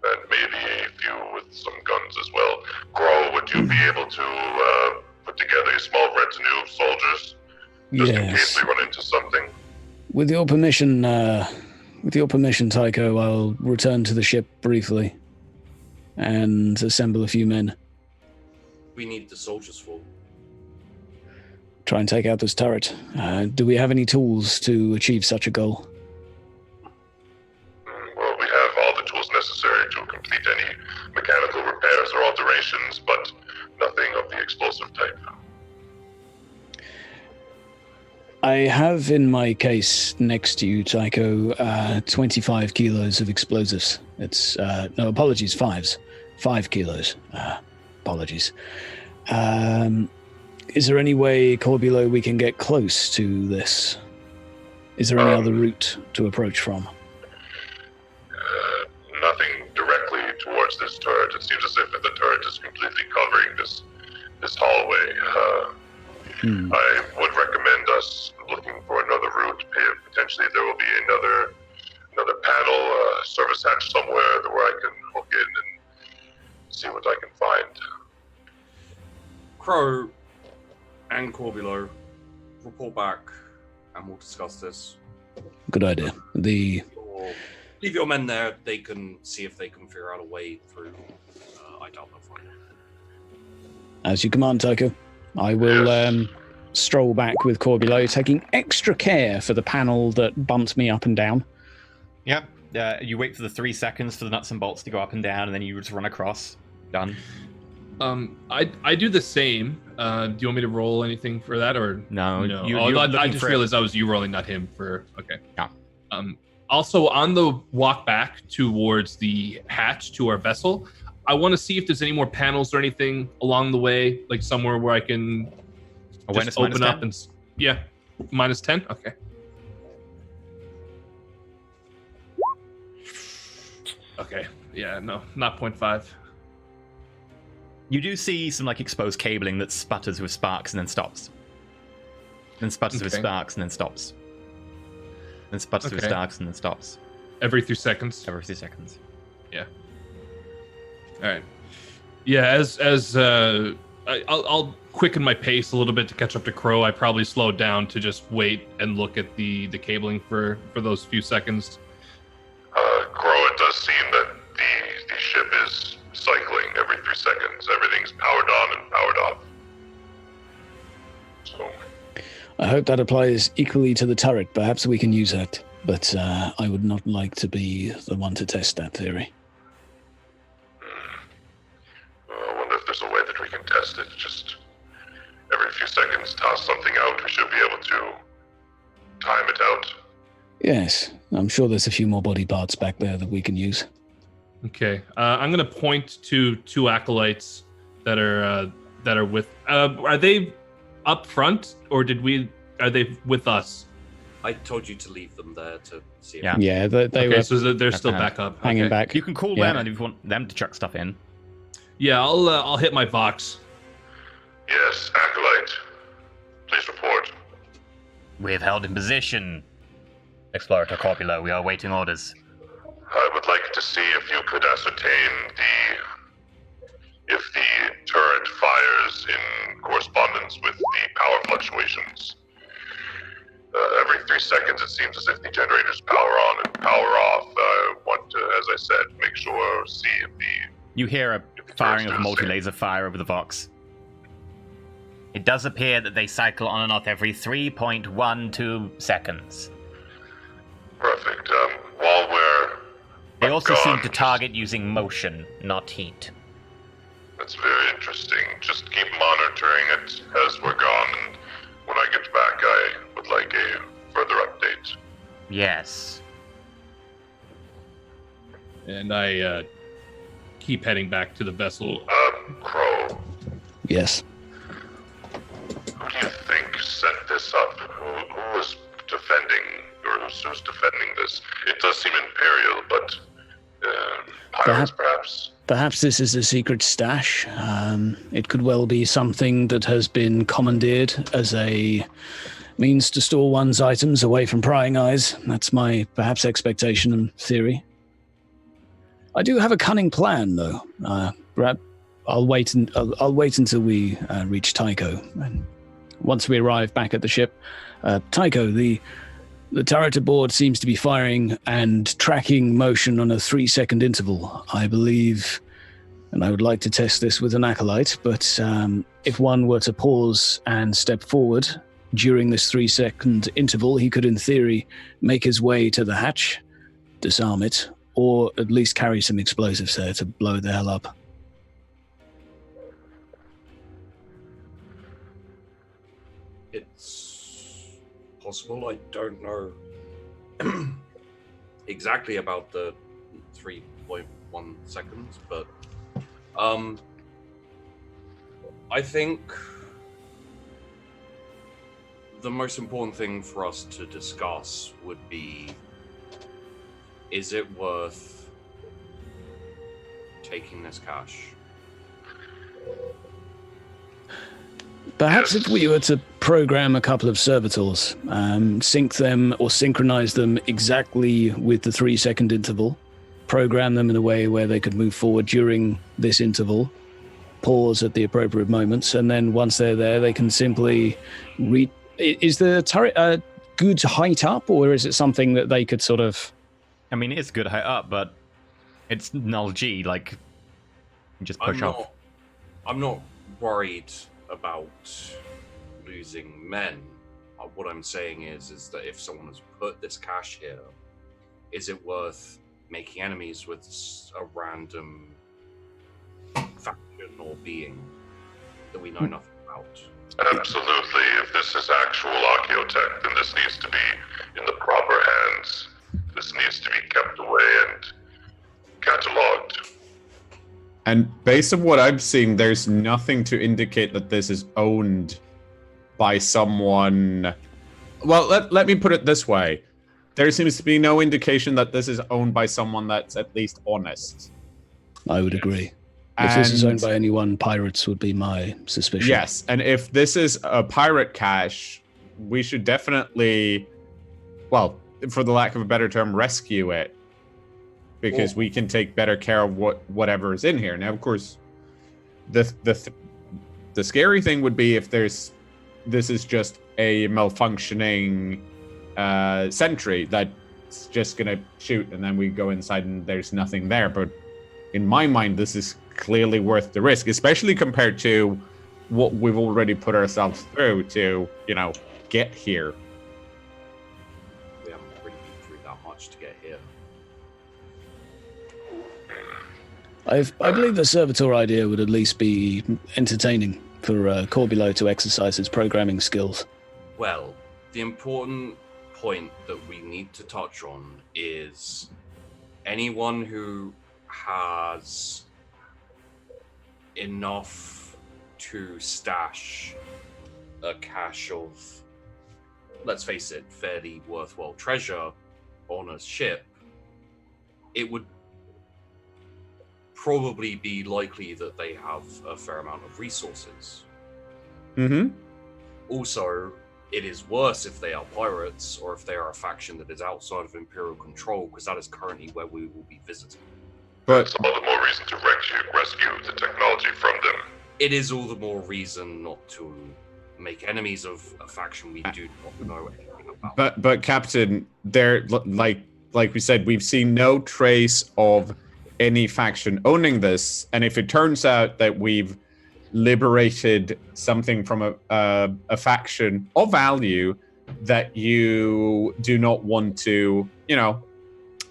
And maybe a few with some guns as well. Grow, would you be able to put together a small retinue of soldiers? Just in case we run into something? With your permission, With your permission, Tycho, I'll return to the ship briefly and assemble a few men. We need the soldiers for. Try and take out this turret. Do we have any tools to achieve such a goal? Well, we have all the tools necessary to complete any mechanical repairs or alterations, but nothing of the explosive type. I have in my case next to you, Tycho, 25 kilos of explosives. It's, no, apologies, 5 kilos. Apologies. Is there any way, Corbulo, we can get close to this? Is there any other route to approach from? Nothing directly towards this turret. It seems as if the turret is completely covering this hallway. I would recommend us looking for another route. Potentially there will be another panel, service hatch somewhere where I can hook in and see what I can find. Crow and Corbulo, report back and we'll discuss this. Good idea. Leave your men there. They can see if they can figure out a way through. I doubt they'll find it. As you command, Tycho. I will stroll back with Corbulo, taking extra care for the panel that bumped me up and down. Yep. You wait for the 3 seconds for the nuts and bolts to go up and down, and then you just run across. Done. I do the same. Do you want me to roll anything for that, or no? I just realized that was you rolling, not him. Okay. Yeah. Also, on the walk back towards the hatch to our vessel, I want to see if there's any more panels or anything along the way, like somewhere where I can just open up and minus 10. Okay. Okay. Yeah. No, not 0.5. You do see some exposed cabling that sputters with sparks and then stops. Then sputters with sparks and then stops. Then sputters with sparks and then stops. Every 3 seconds. Every 3 seconds. Yeah. All right. Yeah. I'll quicken my pace a little bit to catch up to Crow. I probably slowed down to just wait and look at the cabling for those few seconds. Crow, it does seem that the ship is cycling every 3 seconds. Everything's powered on and powered off. So I hope that applies equally to the turret. Perhaps we can use that, but I would not like to be the one to test that theory. I wonder if there's a way that we can test it. Just every few seconds, toss something out. We should be able to time it out. Yes, I'm sure there's a few more body parts back there that we can use. Okay, I'm going to point to 2 acolytes that are with. Are they up front, or are they with us? I told you to leave them there to see. Yeah, they were. So they're still back up, hanging back. You can call them, and if you want them to chuck stuff in. Yeah, I'll hit my Vox. Yes, acolyte. Please report. We have held in position. Explorator Corbulo, we are awaiting orders. I would like to see if you could ascertain if the turret fires in correspondence with the power fluctuations. Every 3 seconds, it seems as if the generators power on and power off. I want to, as I said, make sure, see if the... You hear a firing of multi-laser fire over the Vox. It does appear that they cycle on and off every 3.12 seconds. Perfect. While we're... They also gone, seem to target using motion, not heat. That's very interesting. Just keep monitoring it as we're gone, and when I get back, I would like a further update. Yes. And I keep heading back to the vessel. Crow, Yes. who do you think set this up? Who is defending, or who's defending this? It does seem Imperial, but pirates, perhaps? Perhaps this is a secret stash. It could well be something that has been commandeered as a means to store one's items away from prying eyes. That's my perhaps expectation and theory. I do have a cunning plan, though. I'll wait until we reach Tycho. And once we arrive back at the ship, Tycho, the The turret aboard seems to be firing and tracking motion on a 3-second interval, I believe. And I would like to test this with an acolyte, but if one were to pause and step forward during this 3-second interval, he could, in theory, make his way to the hatch, disarm it, or at least carry some explosives there to blow the hell up. It's possible. I don't know exactly about the 3.1 seconds, but I think the most important thing for us to discuss would be, is it worth taking this cash? Perhaps if we were to program a couple of servitors, sync them or synchronize them exactly with the 3-second interval, program them in a way where they could move forward during this interval, pause at the appropriate moments, and then once they're there, they can simply Is the turret a good height up, or is it something that they could sort of... I mean, it's good height up, but it's null G, like, you just push off. I'm not worried about losing men. What I'm saying is that if someone has put this cache here, is it worth making enemies with a random faction or being that we know nothing about? Absolutely. If this is actual Archaeotech, then this needs to be in the proper hands. This needs to be kept away and cataloged. And based on what I'm seeing, there's nothing to indicate that this is owned by someone. Well, let me put it this way. There seems to be no indication that this is owned by someone that's at least honest. I would agree. If this is owned by anyone, pirates would be my suspicion. Yes, and if this is a pirate cache, we should definitely, well, for the lack of a better term, rescue it. Because we can take better care of whatever is in here. Now, of course, the scary thing would be if this is just a malfunctioning sentry that's just gonna shoot, and then we go inside and there's nothing there. But in my mind, this is clearly worth the risk, especially compared to what we've already put ourselves through to, get here. We haven't really been through that much to get here. I believe the servitor idea would at least be entertaining for Corbulo to exercise his programming skills. Well, the important point that we need to touch on is anyone who has enough to stash a cache of, let's face it, fairly worthwhile treasure on a ship, it would probably be likely that they have a fair amount of resources. Mm-hmm. Also, it is worse if they are pirates or if they are a faction that is outside of Imperial control, because that is currently where we will be visiting. But That's all the more reason to rescue the technology from them. It is all the more reason not to make enemies of a faction we do not know anything about. But Captain, there, like we said, we've seen no trace of any faction owning this, and if it turns out that we've liberated something from a faction of value that you do not want to,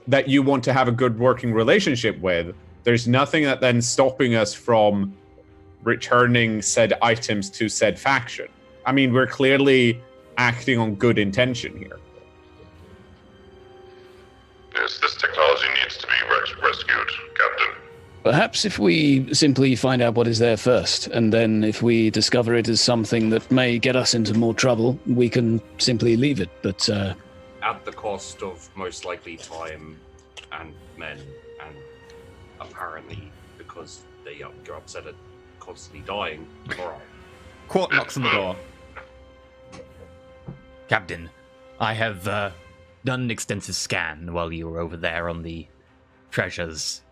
that you want to have a good working relationship with, there's nothing that then stopping us from returning said items to said faction. I mean, we're clearly acting on good intention here. Yes, this technology needs to be rescued, Captain. Perhaps if we simply find out what is there first, and then if we discover it as something that may get us into more trouble, we can simply leave it, but... At the cost of most likely time and men, and apparently because they are upset at constantly dying. Alright. Quart knocks on the door. Captain, I have done an extensive scan while you were over there on the treasures.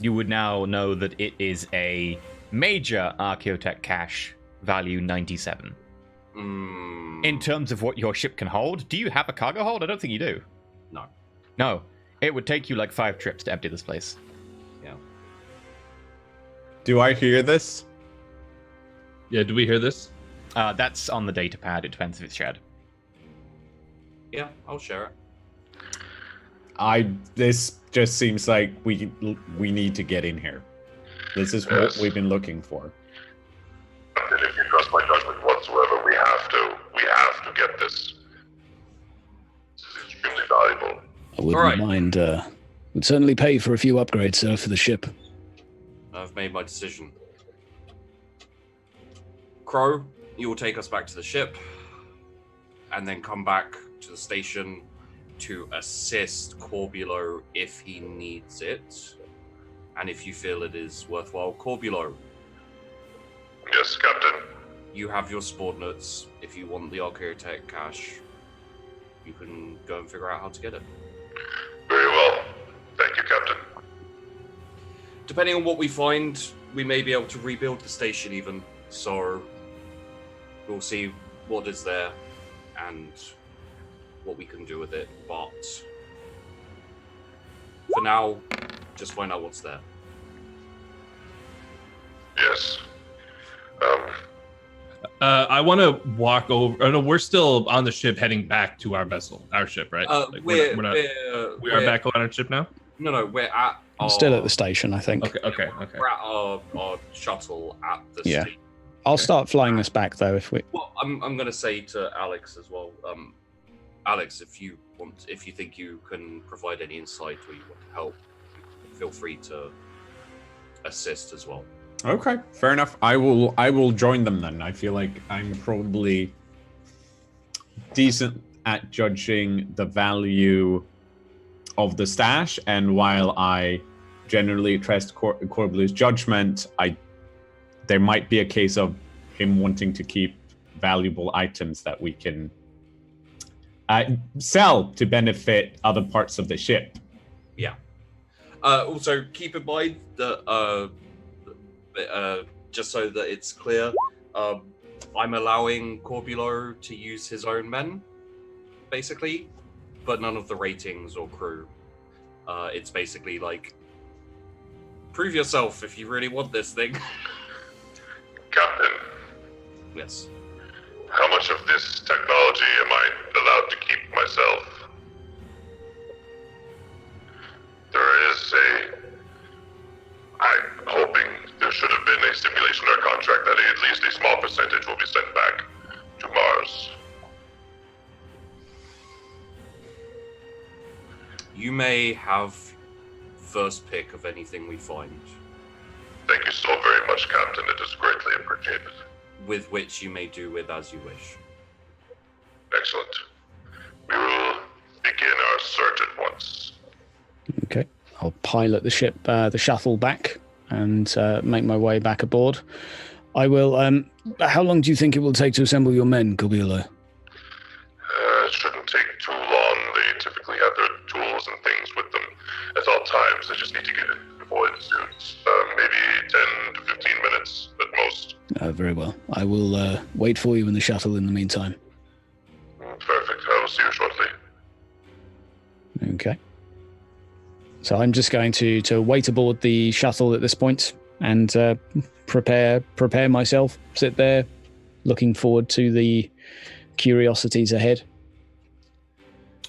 You would now know that it is a major Archaeotech cache, value 97. In terms of what your ship can hold, do you have a cargo hold? I don't think you do. No. No. It would take you like 5 trips to empty this place. Yeah. Do I hear this? Yeah, do we hear this? That's on the data pad. It depends if it's shared. Yeah, I'll share it. This just seems like we need to get in here. This is what we've been looking for. And if you trust my judgment whatsoever, we have to get this. This is extremely valuable. I wouldn't Alright. mind. Would certainly pay for a few upgrades, sir, for the ship. I've made my decision. Crow, you will take us back to the ship, and then come back to the station to assist Corbulo if he needs it, and if you feel it is worthwhile. Corbulo, Yes, Captain. you have your subordinates. If you want the Archaeotech cash, you can go and figure out how to get it. Very well. Thank you, Captain. Depending on what we find, we may be able to rebuild the station even. So we'll see what is there and what we can do with it. But for now, just find out what's there. Yes. I want to walk over. Oh, no, we're still on the ship heading back to our vessel, our ship, right? Like, We are back on our ship now? No, we're at. I'm still at the station, I think. Okay. We're at our shuttle at the Yeah. station. I'll start flying us back though if we. Well, I'm going to say to Alex as well. Alex, if you think you can provide any insight or you want to help, feel free to assist as well. Okay, fair enough. I will join them then. I feel like I'm probably decent at judging the value of the stash, and while I generally trust Corblu's judgment, there might be a case of him wanting to keep valuable items that we can sell to benefit other parts of the ship. Yeah. Also, keep in mind that just so that it's clear, I'm allowing Corbulo to use his own men, basically, but none of the ratings or crew. It's basically like, prove yourself if you really want this thing. Captain, Yes. how much of this technology am I allowed to keep myself? I'm hoping there should have been a stipulation or contract that at least a small percentage will be sent back to Mars. You may have first pick of anything we find, Thank you so very much, Captain. It is greatly appreciated. with which you may do with as you wish. Excellent. We will begin our search at once. Okay. I'll pilot the ship, the shuttle back, and make my way back aboard. I will. How long do you think it will take to assemble your men, Corbulo? It shouldn't take too long. They typically have their tools and things with them at all times. They just need to get it deployed soon. Maybe 10 to 15 minutes at most. Very well. I will wait for you in the shuttle in the meantime. Perfect. I will see you shortly. Okay. So I'm just going to wait aboard the shuttle at this point and prepare myself. Sit there, looking forward to the curiosities ahead.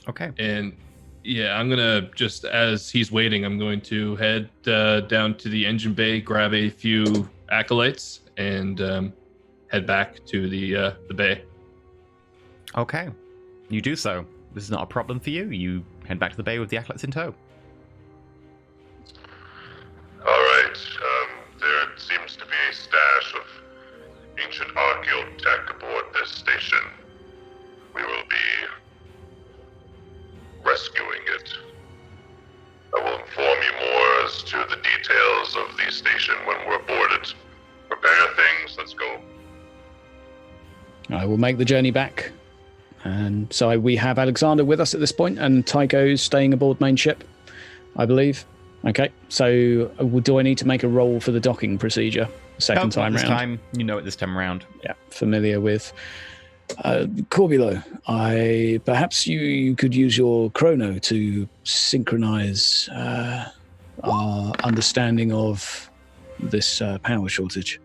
Okay. And yeah, I'm gonna just as he's waiting, I'm going to head down to the engine bay, grab a few acolytes, and head back to the bay. Okay. You do so. This is not a problem for you. You head back to the bay with the acolytes in tow. All right. There seems to be a stash of ancient Archaeotech aboard this station. We will be rescuing it. I will inform you more as to the details of the station when we're aboard it. Prepare things. Let's go. I will make the journey back. And so we have Alexander with us at this point, and Tycho's staying aboard main ship, I believe. Okay, so do I need to make a roll for the docking procedure second Nope, not time this round? time. You know it this time around. Yeah, familiar with Corbulo, perhaps you could use your chrono to synchronize our understanding of this power shortage.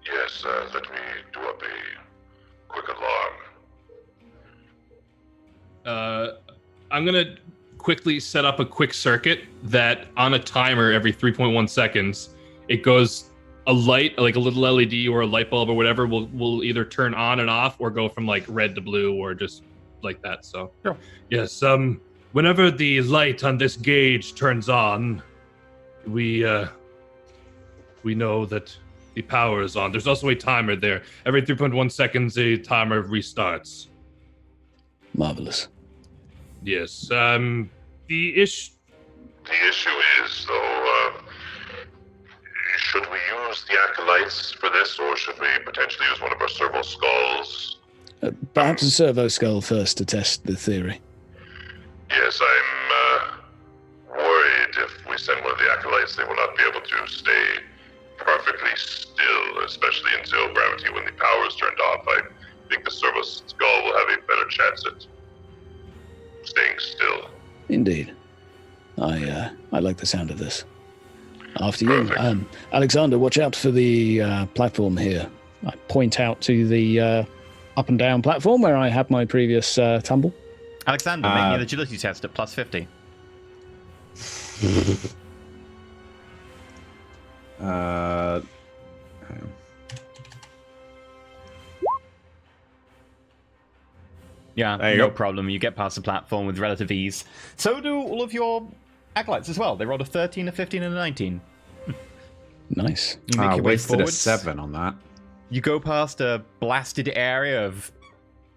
Yes, let me do up a quick alarm. I'm gonna quickly set up a quick circuit that on a timer every 3.1 seconds, it goes a light, like a little LED or a light bulb or whatever, will either turn on and off or go from like red to blue or just like that. So, Sure. Yes, whenever the light on this gauge turns on, we know that the power is on. There's also a timer there. Every 3.1 seconds, a timer restarts. Marvelous. Yes. The issue is, though, should we use the acolytes for this, or should we potentially use one of our servo skulls? Perhaps a servo skull first to test the theory. Yes, I'm worried if we send one of the acolytes, they will not be able to stay perfectly still, especially in zero gravity when the power is turned off. I think the servo skull will have a better chance at staying still. Indeed. I like the sound of this. After you. Alexander, watch out for the platform here. I point out to the up and down platform where I had my previous tumble. Alexander, make me an agility test at plus 50. Yeah, no problem. You get past the platform with relative ease. So do all of your acolytes as well. They rolled a 13, a 15, and a 19. Nice. You make your way wasted a forwards. 7 on that. You go past a blasted area of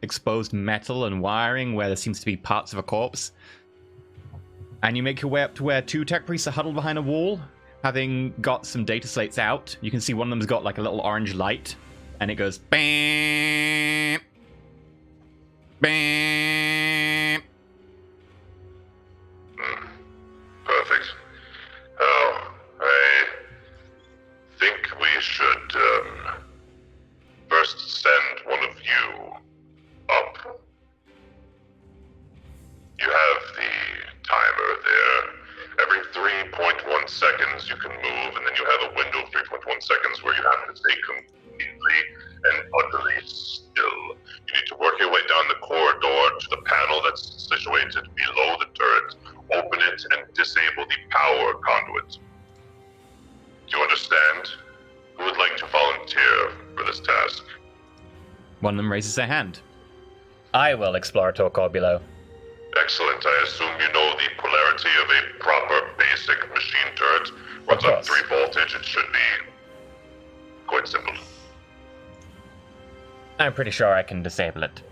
exposed metal and wiring where there seems to be parts of a corpse. And you make your way up to where 2 tech priests are huddled behind a wall, having got some data slates out. You can see one of them's got like a little orange light, and it goes bam, bam. Perfect. Oh, I think we should first send one of you up. You have the timer there. Every 3.1 seconds you can move, and then you have a window of 3.1 seconds where you have to stay completely and utterly still. You need to work your way down the corridor to the panel that's situated below the turret, open it, and disable the power conduit. Do you understand? Who would like to volunteer for this task? One of them raises their hand. I will, Explorator Corbulo. Excellent. I assume you know the polarity of a proper basic machine turret. Runs on 3 voltage. It should be quite simple. I'm pretty sure I can disable it.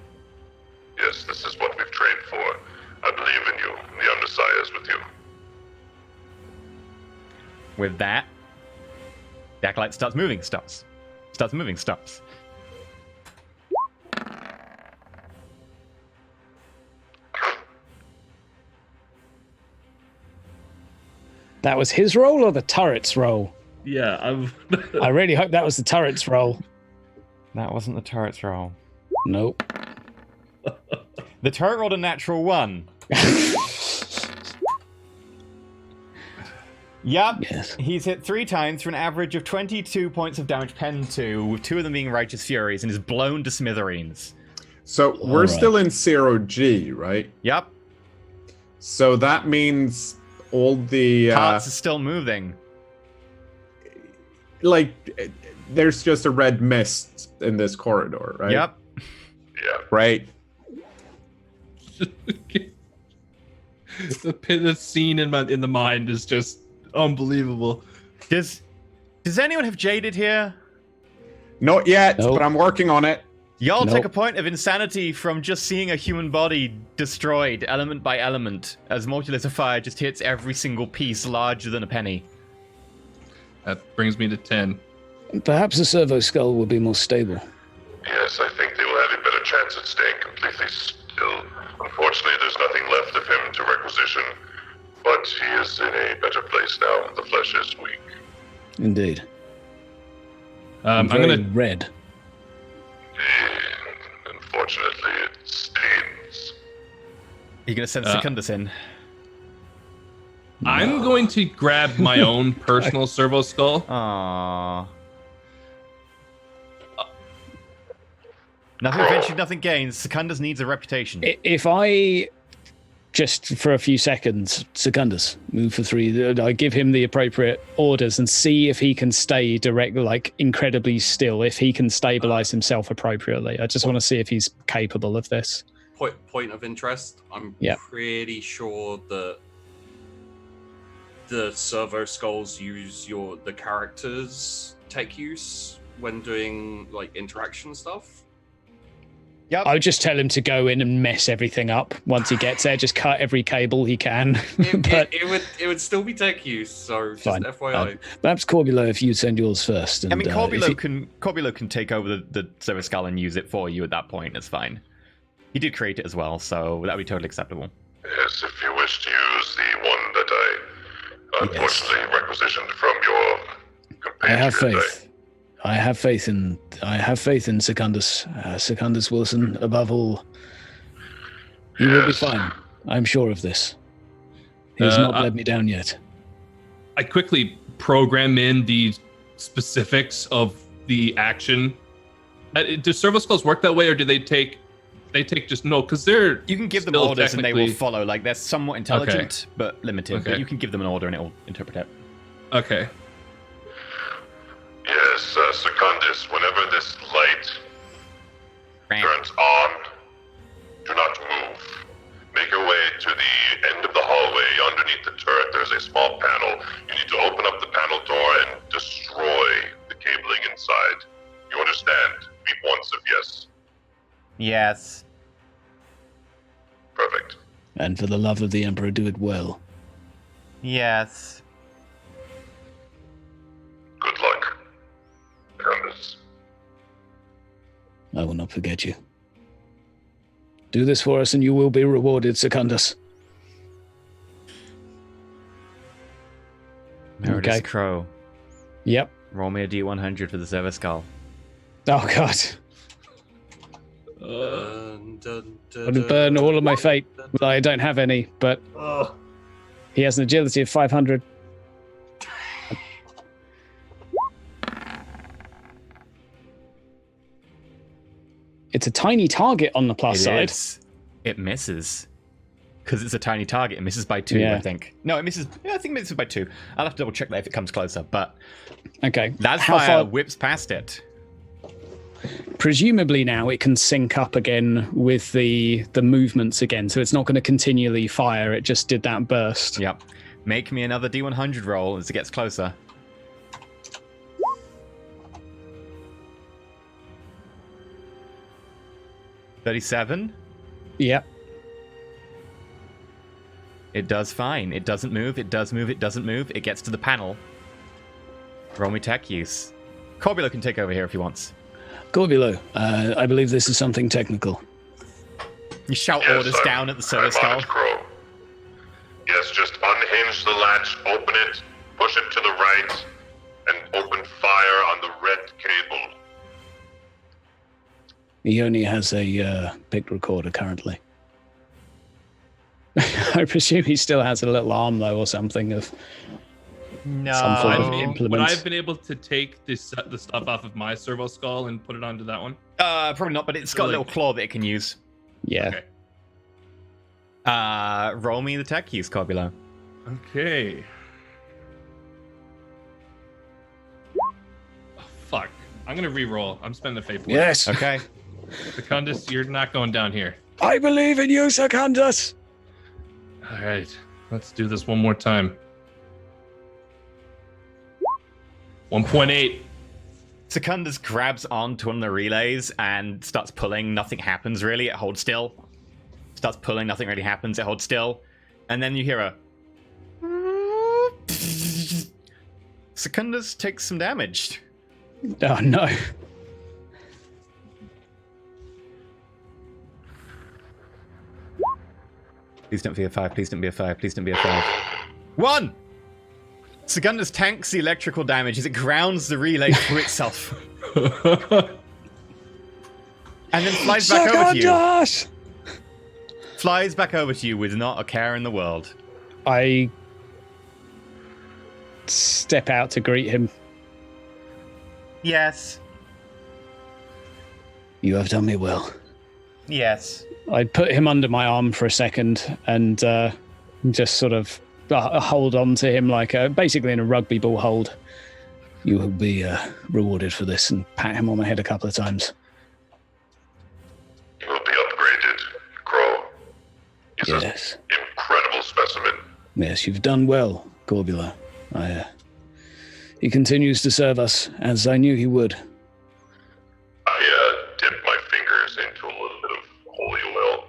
Yes, this is what we've trained for. I believe in you. The Undersire is with you. With that, the acolyte starts moving, stops. Starts moving, stops. That was his roll or the turret's roll? Yeah, I really hope that was the turret's roll. That wasn't the turret's roll. Nope. The turret rolled a natural 1. Yep. Yes. He's hit 3 times for an average of 22 points of damage pen 2, with 2 of them being Righteous Furies, and is blown to smithereens. So we're right. still in 0G, right? Yep. So that means all the Parts are still moving. like there's just a red mist in this corridor, right? Yep. Yeah. Right. the scene in the mind is just unbelievable. Does anyone have Jaded here? Not yet, Nope. but I'm working on it. Y'all Nope. take a point of insanity from just seeing a human body destroyed element by element as Mortulis of Fire just hits every single piece larger than a penny. That brings me to 10. Perhaps a servo skull will be more stable. Yes, I think they will have a better chance at staying completely still. Unfortunately, there's nothing left of him to requisition, but he is in a better place now. The flesh is weak. Indeed. I'm Very gonna red. Unfortunately, it stains. Are you going to send Secundus in? I'm going to grab my own personal servo skull. Aww. Nothing ventured, nothing gains. Secundus needs a reputation. If I, just for a few seconds, Secundus, move for 3, I give him the appropriate orders and see if he can stay incredibly still, if he can stabilize himself appropriately. I just want to see if he's capable of this. Point of interest, I'm pretty sure that the servo skulls use the characters' tech use when doing like interaction stuff. Yep. I would just tell him to go in and mess everything up once he gets there. Just cut every cable he can. But It would still be tech use, so just fine. FYI. Perhaps Corbulo, if you send yours first. And, I mean, Corbulo can take over the servo skull and use it for you at that point. It's fine. He did create it as well, so that would be totally acceptable. Yes, if you wish to use the one that I unfortunately requisitioned from your companion. I have faith. I have faith in Secundus. Secundus Wilson, above all. He will be fine. I'm sure of this. He has not let me down yet. I quickly program in the specifics of the action. Do servo skulls work that way, or do they take just no? Because they're you can give them orders and they will follow. Like they're somewhat intelligent but limited. But you can give them an order and it will interpret it. Okay. Yes, Secundus, whenever this light turns on, do not move. Make your way to the end of the hallway. Underneath the turret, there's a small panel. You need to open up the panel door and destroy the cabling inside. You understand? Beep once if yes. Yes. Perfect. And for the love of the Emperor, do it well. Yes. Good luck, Secundus. I will not forget you. Do this for us and you will be rewarded, Secundus. Meredith Crow. Yep. Roll me a D100 for the servo skull. Oh, God. I would burn all of my fate. Well, I don't have any, but he has an agility of 500. It's a tiny target on the plus side. It misses. Because it's a tiny target. It misses by 2, I think. No, it misses. Yeah, I think it misses by 2. I'll have to double check that if it comes closer. But okay, that's fire whips past it. Presumably now it can sync up again with the movements again, so it's not going to continually fire. It just did that burst. Yep. Make me another D100 roll as it gets closer. $37? Yep. It does fine. It doesn't move. It does move. It doesn't move. It gets to the panel. Roll me tech use. Corbulo can take over here if he wants. Corbulo, I believe this is something technical. You shout orders down at the servo skull. Yes, just unhinge the latch, open it, push it to the right, and open fire on the red cable. He only has a pick recorder currently. I presume he still has a little arm, though, or something of some form of implement. Would I have been able to take the stuff off of my servo skull and put it onto that one? Probably not, but it's got a little claw that it can use. Yeah. Okay. Roll me the tech use, Corbulo. Okay. Oh, fuck. I'm gonna re-roll. I'm spending a fate point. Yes. Okay. Secundus, you're not going down here. I believe in you, Secundus. All right. Let's do this one more time. 1.8. Secundus grabs onto one of the relays and starts pulling. Nothing happens, really. It holds still. Starts pulling. Nothing really happens. It holds still. And then you hear a... Secundus takes some damage. Oh, no. Please don't be a 5. Please don't be a 5. Please don't be a 5. 1! Secundus tanks the electrical damage as it grounds the relay through itself. And then flies back Suck over on to you. Josh! Flies back over to you with not a care in the world. I step out to greet him. Yes. You have done me well. Yes. I put him under my arm for a second and just sort of hold on to him like basically in a rugby ball hold. You will be rewarded for this, and pat him on the head a couple of times. You will be upgraded, Crow. He's Yes. an incredible specimen. Yes, you've done well, Corbula. He continues to serve us, as I knew he would. I dipped my fingers into a little bit of holy oil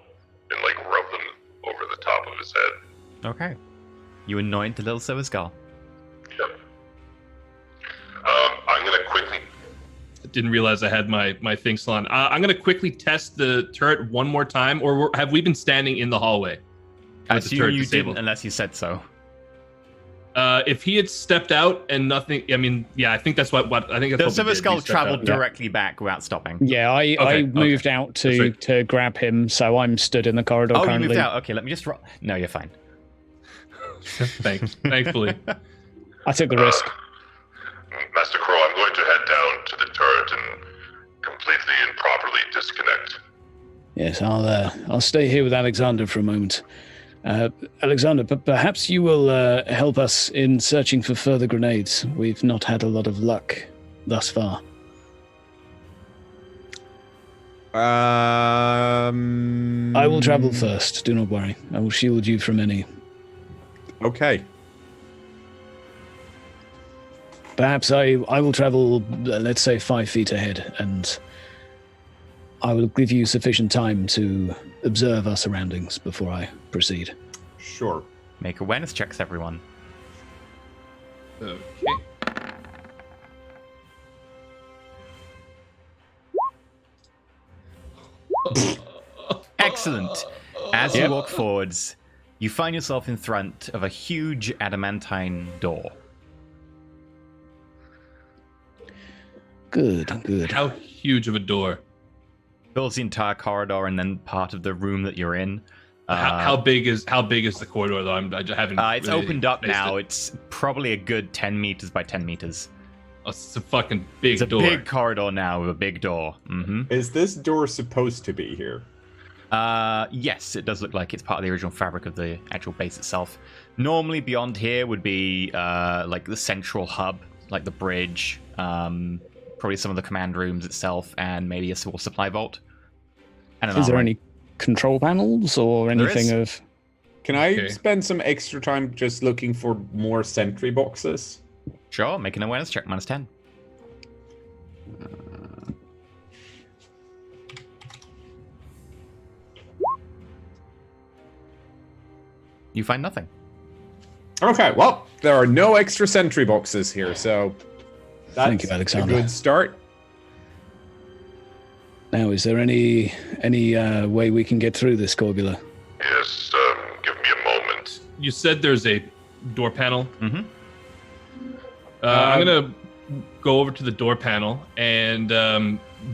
and rub them over the top of his head. Okay. You anoint the little silver skull. Yep. I'm gonna quickly. Didn't realize I had my thing still on. I'm going to quickly test the turret one more time, or have we been standing in the hallway? I with the assume turret you disabled? didn't unless you said so. If he had stepped out and nothing, I mean, yeah, I think that's what I think that's The what we silver did. skull We stepped traveled out. directly back without stopping. Yeah, I moved out That's right. to grab him, so I'm stood in the corridor Oh, currently. you moved out. Okay, let me just... No, you're fine. Thanks, thankfully. I took the risk. Master Crow, I'm going to head down to the turret and completely and properly disconnect. Yes, I'll stay here with Alexander for a moment. Alexander, perhaps you will help us in searching for further grenades. We've not had a lot of luck thus far. I will travel first. Do not worry. I will shield you from any. Okay. Perhaps I will travel, let's say, 5 feet ahead, and I will give you sufficient time to observe our surroundings before I proceed. Sure. Make awareness checks, everyone. Okay. Excellent. As you walk forwards, you find yourself in front of a huge adamantine door. Good. How huge of a door? Fills the entire corridor and then part of the room that you're in. How big is the corridor though? I just haven't. It's really opened up spaced now. it. It's probably a good 10 meters by 10 meters. Oh, it's a fucking big It's a door. big corridor now with a big door. Mm-hmm. Is this door supposed to be here? Yes, it does look like it's part of the original fabric of the actual base itself. Normally beyond here would be like the central hub, like the bridge, probably some of the command rooms itself, and maybe a small supply vault. And an Is there armory. any control panels or There anything is. of... Can I Okay. spend some extra time just looking for more sentry boxes? Sure, make an awareness check, minus 10. You find nothing. Okay, well, there are no extra sentry boxes here, so that's Thank you, Alexander. a good start. Now, is there any way we can get through this, Corbula? Yes, give me a moment. You said there's a door panel. Mm-hmm. I'm gonna go over to the door panel, and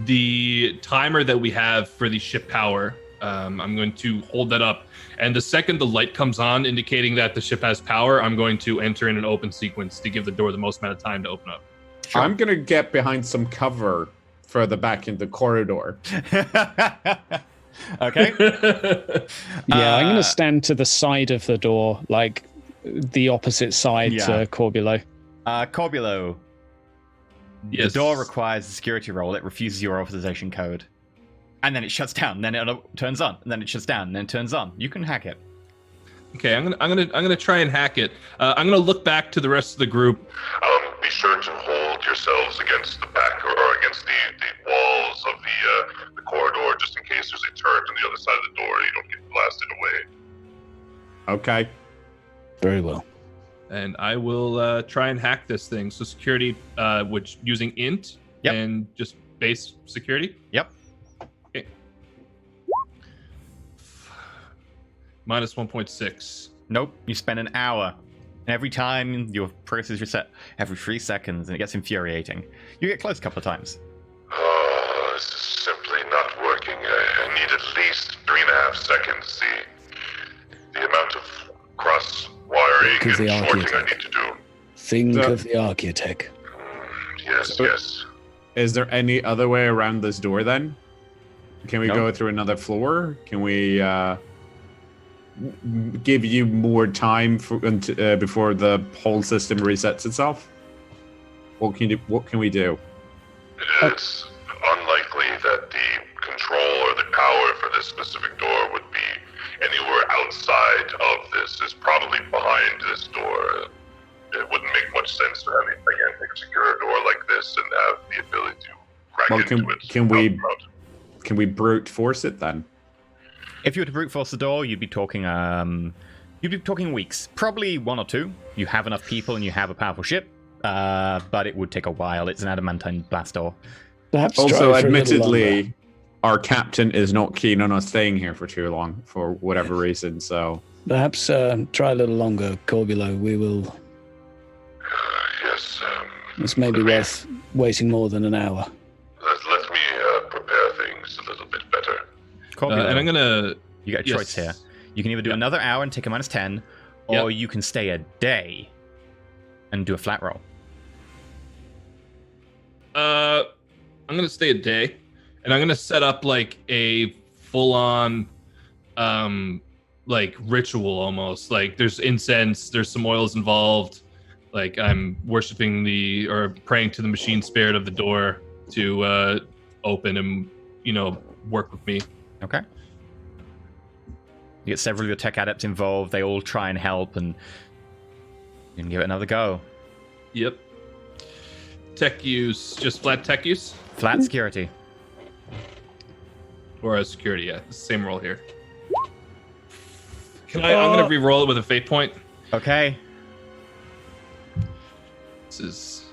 the timer that we have for the ship power, I'm going to hold that up. And the second the light comes on, indicating that the ship has power, I'm going to enter in an open sequence to give the door the most amount of time to open up. Sure. I'm gonna get behind some cover further back in the corridor. Okay. Yeah, I'm going to stand to the side of the door, like the opposite side Yeah. to Corbulo. Corbulo. Yes. The door requires a security roll. It refuses your authorization code. And then it shuts down, then it turns on, and then it shuts down, and then it turns on. You can hack it. Okay, I'm gonna try and hack it. I'm gonna look back to the rest of the group. Be sure to hold yourselves against the back or against the walls of the corridor, just in case there's a turret on the other side of the door and you don't get blasted away. Okay. Very well. And I will try and hack this thing. So security, which using int Yep. and just base security. Yep. Okay. Minus 1.6. Nope. You spend an hour. And every time your process reset every 3 seconds, and it gets infuriating. You get close a couple of times. this is simply not working. I need at least 3.5 seconds. The amount of cross-wiring Think of and the sorting I Archaeotech. need to do. Think of the Archaeotech. Yes, So- yes. Is there any other way around this door then? Can we No. go through another floor? Can we give you more time before the whole system resets itself? What can we do? It is unlikely that the control or the power for this specific door would be anywhere outside of this. It's probably behind this door. It wouldn't make much sense to have a gigantic secure door like this and have the ability to crack Well, into it. can we brute force it then? If you were to brute force the door, you'd be talking weeks, probably 1 or 2. You have enough people and you have a powerful ship, but it would take a while. It's an adamantine blast door. Perhaps Also, try for a little longer. admittedly, our captain is not keen on us staying here for too long for whatever reason. So Perhaps try a little longer, Corbulo. We will. Yes. This may be worth waiting more than an hour. Let me prepare things a little bit better. Corbulo, and I'm gonna. you got a choice here. You can either do another hour and take a -10, or you can stay a day and do a flat roll. I'm gonna stay a day, and I'm gonna set up like a full-on, like ritual almost. Like there's incense, there's some oils involved. Like I'm worshiping or praying to the machine spirit of the door to open and work with me. Okay. You get several of your tech adepts involved. They all try and help, and you can give it another go. Yep. Tech use, just flat tech use, Flat security. or security. Yeah, same roll here. I'm gonna re-roll it with a fate point. Okay. This is.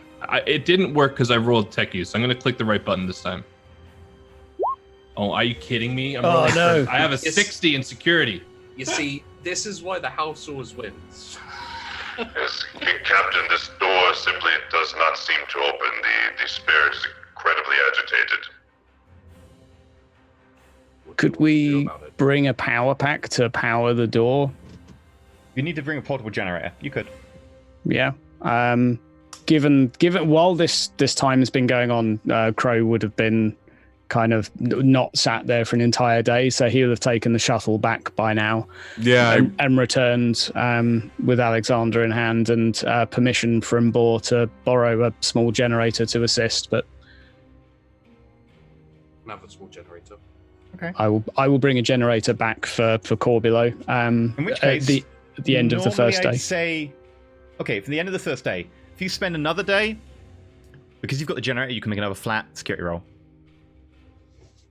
It didn't work because I rolled tech use. I'm gonna click the right button this time. Oh, are you kidding me? I'm rolling no. I have a 60 in security. You see, this is why the house always wins. Yes, Captain, this door simply does not seem to open. The spirit is incredibly agitated. What Could do you do we about it? bring a power pack to power the door? You need to bring a portable generator. You could. Yeah. Given while this time has been going on, Crow would have been kind of not sat there for an entire day, so he would have taken the shuttle back by now. yeah, and returned with Alexander in hand and permission from Boar to borrow a small generator to assist. But Have a small generator. I will bring a generator back for Corbulo. In which case, at the end of the first normally day. I'd say, okay, for the end of the first day, if you spend another day, because you've got the generator, you can make another flat security roll.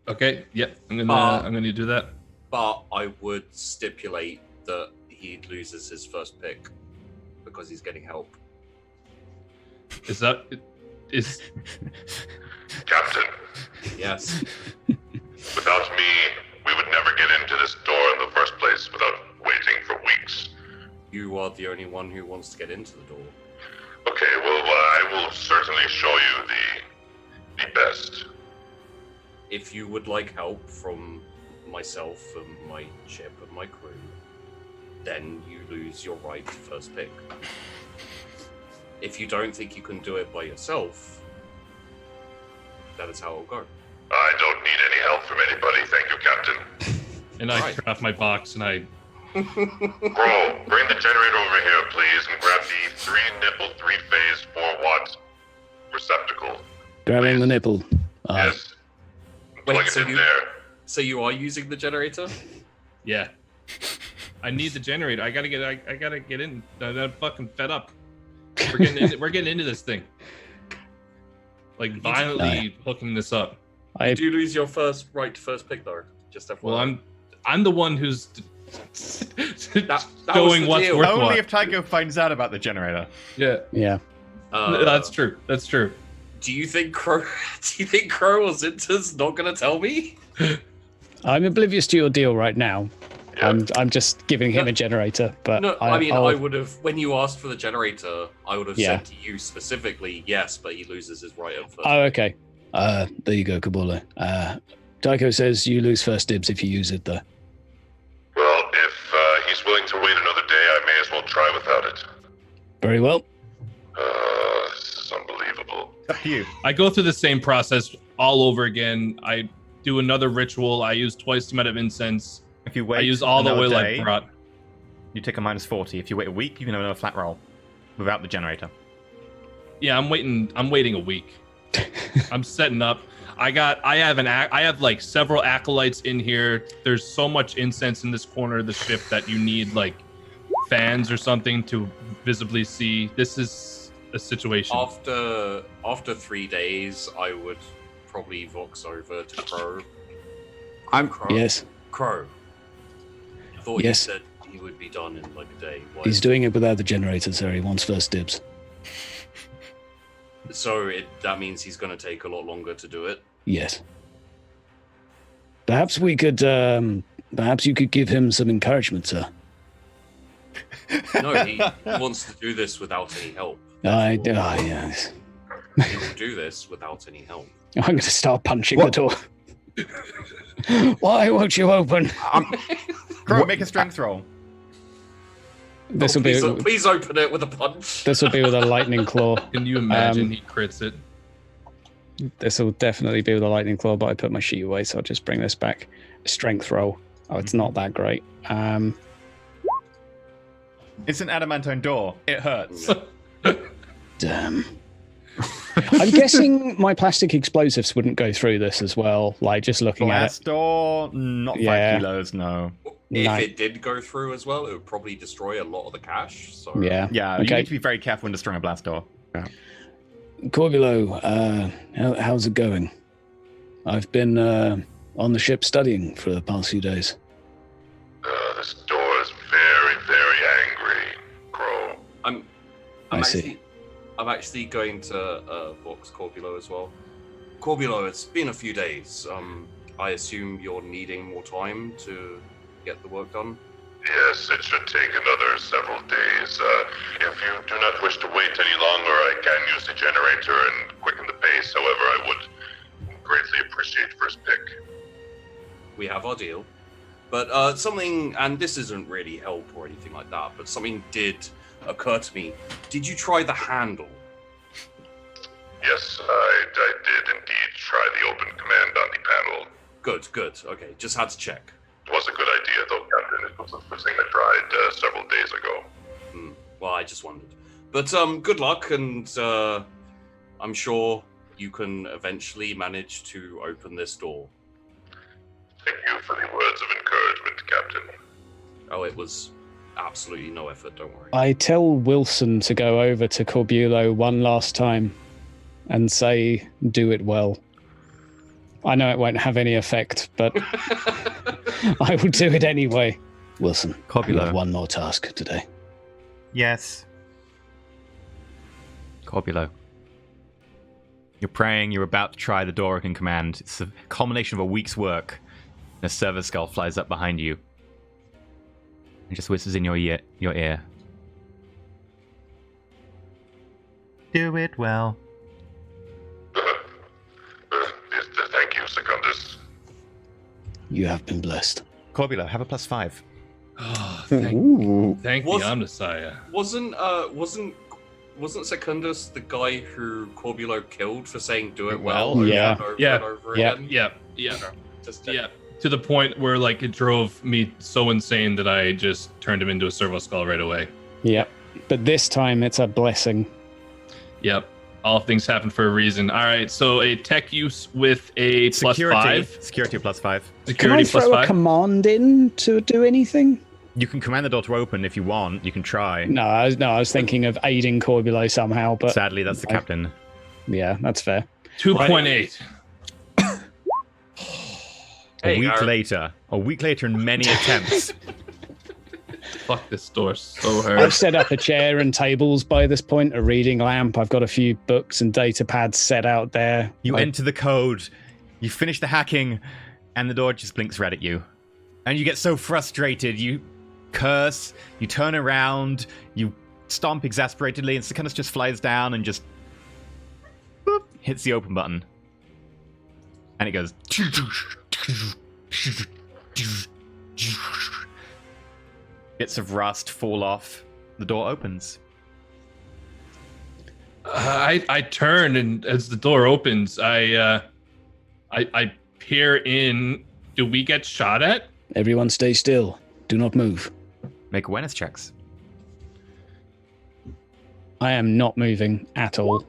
Okay. Yep. I'm gonna do that. But I would stipulate that he loses his first pick because he's getting help. Is Captain, Yes. without me, we would never get into this door in the first place without waiting for weeks. You are the only one who wants to get into the door. Okay, well, I will certainly show you the best. If you would like help from myself and my ship and my crew, then you lose your right to first pick. If you don't think you can do it by yourself, that is how it'll go. I don't need any help from anybody, thank you, Captain. and I Right. turn off my box and I. Bro, bring the generator over here, please, and grab the 3-nipple, 3-phase, 4-watt receptacle. Grabbing the nipple. Yes. Wait, Plug it so in you- there. So you are using the generator? Yeah. I need the generator. I gotta get in. I'm fucking fed up. We're getting into this thing. Like violently hooking this up. You do lose your right to first pick, though. Just FYI. Well, I'm the one who's that going was the what's deal. worth Only what. if Tycho finds out about the generator. Yeah, Yeah. that's true. That's true. Do you think Crow? Do you think Crow or Zinta's not gonna tell me? I'm oblivious to your deal right now. Yeah. I'm just giving him a generator, but No, I I'll- would have. When you asked for the generator, I would have Yeah. said to you specifically, yes, but he loses his right of first. Oh, okay. There you go, Kabule. Tycho says you lose first dibs if you use it, though. Well, if he's willing to wait another day, I may as well try without it. Very well. This is unbelievable. It's up to you. I go through the same process all over again. I do another ritual. I use twice the amount of incense. If you wait, I use all the another oil day, I brought. you take a -40. If you wait a week, you can have another flat roll without the generator. Yeah, I'm waiting a week. I'm setting up. I have like several acolytes in here. There's so much incense in this corner of the ship that you need like fans or something to visibly see. This is a situation. After 3 days, I would probably vox over to Crow. Crow. Yes. Crow. I thought Yes. you said he would be done in like a day. Why He's is- doing it without the generator, sir. He wants first dibs. So that means he's going to take a lot longer to do it. Yes. Perhaps we could. Perhaps you could give him some encouragement, sir. No, he wants to do this without any help. Yes. He will do this without any help. I'm going to start punching the door. Why won't you open? Crow, make a strength roll. This will be. Please open it with a punch. This will be with a lightning claw. Can you imagine he crits it? This will definitely be with a lightning claw, but I put my sheet away, so I'll just bring this back. Strength roll. Oh, it's not that great. It's an adamantine door. It hurts. Damn. I'm guessing my plastic explosives wouldn't go through this as well. Like just looking Glass at door, not 5 Yeah. kilos, no. If No. it did go through as well, it would probably destroy a lot of the cash. So it. Yeah. Yeah, you Okay. need to be very careful when destroying a blast door. Corbulo, how's it going? I've been on the ship studying for the past few days. This door is very, very angry, Crow. I see. I'm actually going to box Corbulo as well. Corbulo, it's been a few days. I assume you're needing more time to get the work done? Yes, it should take another several days. If you do not wish to wait any longer, I can use the generator and quicken the pace. However, I would greatly appreciate first pick. We have our deal. But something, and this isn't really help or anything like that, but something did occur to me. Did you try the handle? Yes, I did indeed try the open command on the panel. Good. Okay, just had to check. It was a good idea, though, Captain. It was the first thing I tried several days ago. Well, I just wondered. But good luck, and I'm sure you can eventually manage to open this door. Thank you for the words of encouragement, Captain. Oh, it was absolutely no effort, don't worry. I tell Wilson to go over to Corbulo one last time and say, do it well. I know it won't have any effect, but I will do it anyway. Wilson, you Corbulo. have one more task today. Yes. Corbulo. You're praying, you're about to try the door in command. It's a culmination of a week's work. And a server skull flies up behind you. And just whispers in your ear. Do it well. Thank you, Secundus. You have been blessed. Corbulo, have a +5. Oh, thank the Omnissiah. Wasn't Secundus the guy who Corbulo killed for saying "do it Well, well"? yeah. Over Yeah. and over Yeah. again? Yeah. Just Yeah. To the point where like it drove me so insane that I just turned him into a servo skull right away. Yep. But this time it's a blessing. Yep. All things happen for a reason. All right, so a tech use with a Security. +5. Security +5. Can I Security throw a +5. command in to do anything? You can command the door to open if you want. You can try. No, I was thinking of aiding Corbulo somehow, but Sadly, that's the captain. yeah, that's fair. 2.8. Hey, A week Aaron. later and many attempts. Fuck this door so I've hard. set up a chair and tables by this point, a reading lamp. I've got a few books and data pads set out there. You enter the code, you finish the hacking, and the door just blinks red at you. And you get so frustrated, you curse, you turn around, you stomp exasperatedly, and Secundus just flies down and just boop, hits the open button. And it goes. Bits of rust fall off. The door opens. I turn, and as the door opens, I peer in. Do we get shot at? Everyone stay still. Do not move. Make awareness checks. I am not moving at all.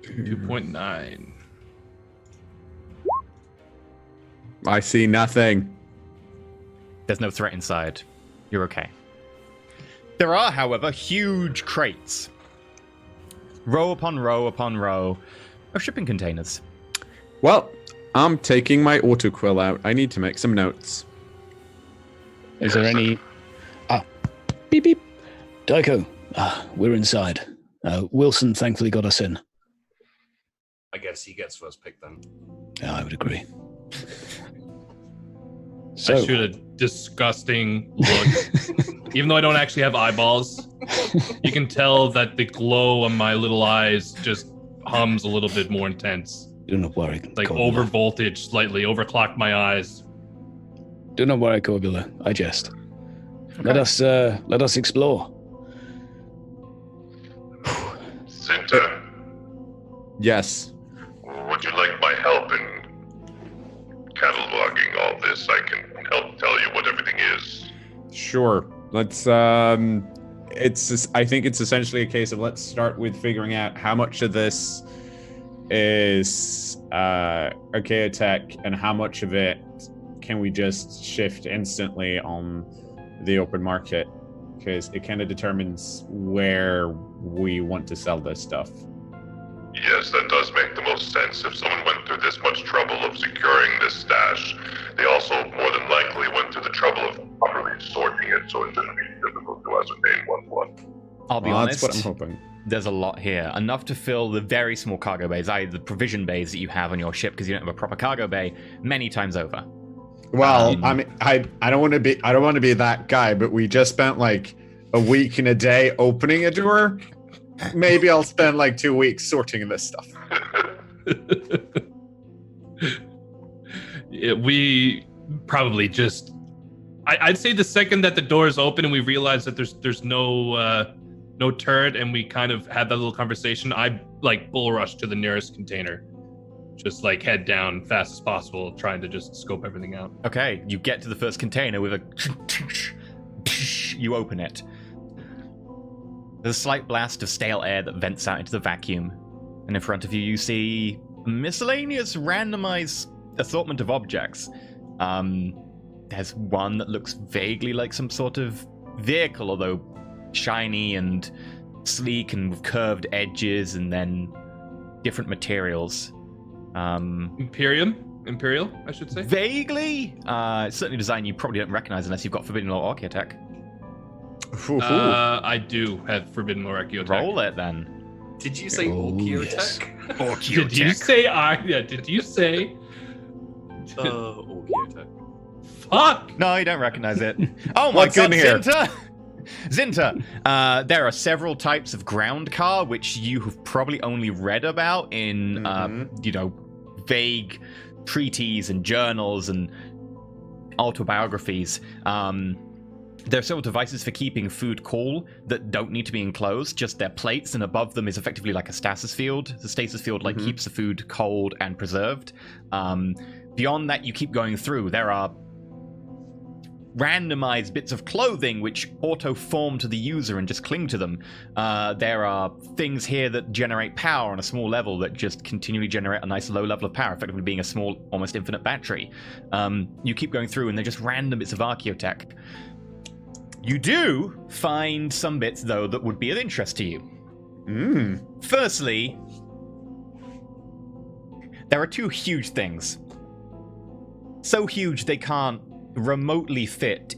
2.9. I see nothing. There's no threat inside. You're okay. There are, however, huge crates. Row upon row upon row of shipping containers. Well, I'm taking my autoquill out. I need to make some notes. Is there any... beep, beep. Tycho, we're inside. Wilson thankfully got us in. I guess he gets first pick then. Yeah, I would agree. I So, shoot a disgusting look. Even though I don't actually have eyeballs, you can tell that the glow on my little eyes just hums a little bit more intense. do not worry. Like Corbula. over voltage slightly, overclocked my eyes. Do not worry, Corbula. I jest. Let us explore. Zinta, Yes. would you like my help in cataloging all this? I can help tell you what everything is. Sure. Let's I think it's essentially a case of let's start with figuring out how much of this is Archaeotech and how much of it can we just shift instantly on the open market, because it kind of determines where we want to sell this stuff. Yes, that does make the most sense. If someone went through this much trouble of securing this stash, they also more than likely went through the trouble of properly sorting it, so it shouldn't be difficult to ascertain what's what. I'll be Well, honest. that's what I'm hoping. There's a lot here. Enough to fill the very small cargo bays, i.e. the provision bays that you have on your ship, because you don't have a proper cargo bay, many times over. Well, I mean, I don't want to be that guy, but we just spent like a week and a day opening a door. Maybe I'll spend like 2 weeks sorting this stuff. Yeah, we probably just. I'd say the second that the doors open and we realize that there's no turret, and we kind of had that little conversation, I like bull rush to the nearest container, just like head down fast as possible, trying to just scope everything out. Okay, you get to the first container with a... You open it. There's a slight blast of stale air that vents out into the vacuum. And in front of you, you see a miscellaneous randomized assortment of objects. There's one that looks vaguely like some sort of vehicle, although shiny and sleek and with curved edges, and then different materials. Imperial, I should say. Vaguely? It's certainly a design you probably don't recognize unless you've got Forbidden Law Archaeotech. I do have Forbidden Lore Archaeotech. Roll it then. Did you say Oh, Archaeotech? Did you say did you say Archaeotech. fuck? No, you don't recognize it. Oh my What's god, in here? Zinta! There are several types of ground car, which you have probably only read about in, vague treaties and journals and autobiographies. There are several devices for keeping food cool that don't need to be enclosed, just their plates, and above them is effectively like a stasis field. The stasis field keeps the food cold and preserved. Beyond that, you keep going through. There are randomized bits of clothing which auto-form to the user and just cling to them. There are things here that generate power on a small level that just continually generate a nice low level of power, effectively being a small, almost infinite battery. You keep going through and they're just random bits of Archaeotech. You do find some bits, though, that would be of interest to you. Firstly, there are two huge things. So huge they can't remotely fit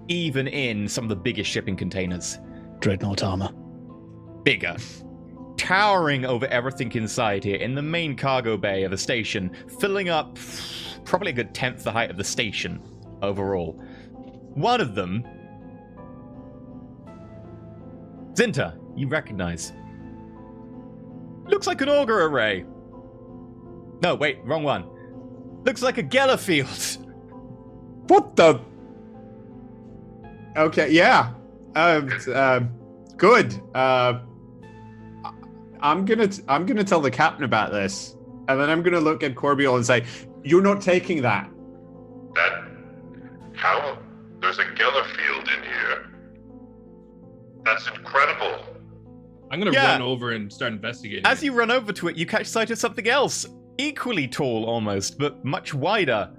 even in some of the biggest shipping containers. Dreadnought armor. Bigger. Towering over everything inside here in the main cargo bay of the station, filling up probably a good 10th the height of the station overall. One of them, Zinta, you recognize. Looks like an auger array. No, wait, wrong one. Looks like a Geller field. What the? Okay, yeah. Good. I'm gonna tell the captain about this, and then I'm gonna look at Corbiel and say, "You're not taking that." That... How? There's a Geller field in here. That's incredible. I'm gonna Yeah. run over and start investigating. As you run over to it, you catch sight of something else. Equally tall almost, but much wider.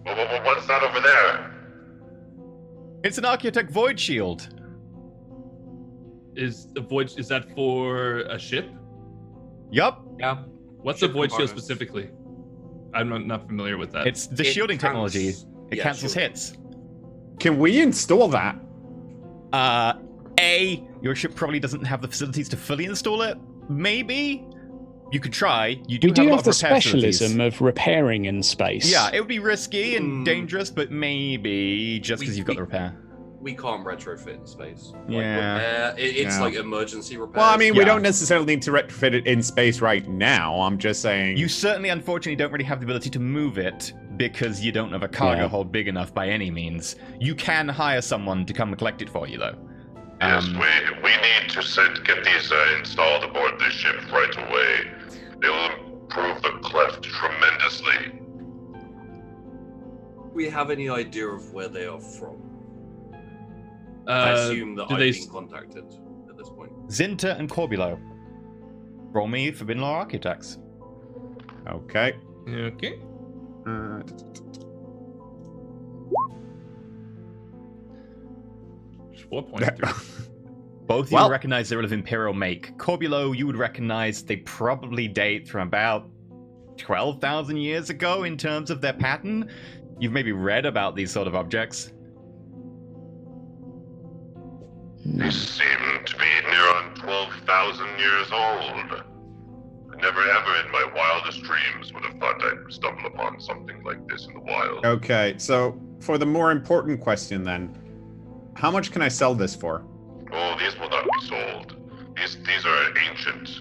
What's that over there? It's an Archaeotech void shield. Is that for a ship? Yup. Yeah. What's Ship a void shield components. specifically? I'm not familiar with that. It's the It shielding technology. It yeah, cancels shielding. hits. Can we install that? Your ship probably doesn't have the facilities to fully install it. Maybe you could try. You do We do have a lot have the of repair facilities. specialism of repairing in space. Yeah, it would be risky and dangerous, but maybe just because you've got the repair. We can't retrofit in space. Yeah. Repair, it's Yeah. like emergency repair. Well, I mean, we Yeah. don't necessarily need to retrofit it in space right now. I'm just saying. You certainly, unfortunately, don't really have the ability to move it because you don't have a cargo Yeah. hold big enough by any means. You can hire someone to come and collect it for you, though. Yes, we need to get these installed aboard this ship right away. They will improve the cleft tremendously. Do we have any idea of where they are from? I assume that do I've they been contacted at this point. Zinta and Corbulo. Roll me Forbidden Law Architects. Okay. Okay. 4.3. Both of you Well- recognize they're of Imperial make. Corbulo, you would recognize they probably date from about 12,000 years ago in terms of their pattern. You've maybe read about these sort of objects. These seem to be near on 12,000 years old. I never ever in my wildest dreams would have thought I'd stumble upon something like this in the wild. Okay, so for the more important question then, how much can I sell this for? Oh, these will not be sold. These are ancient.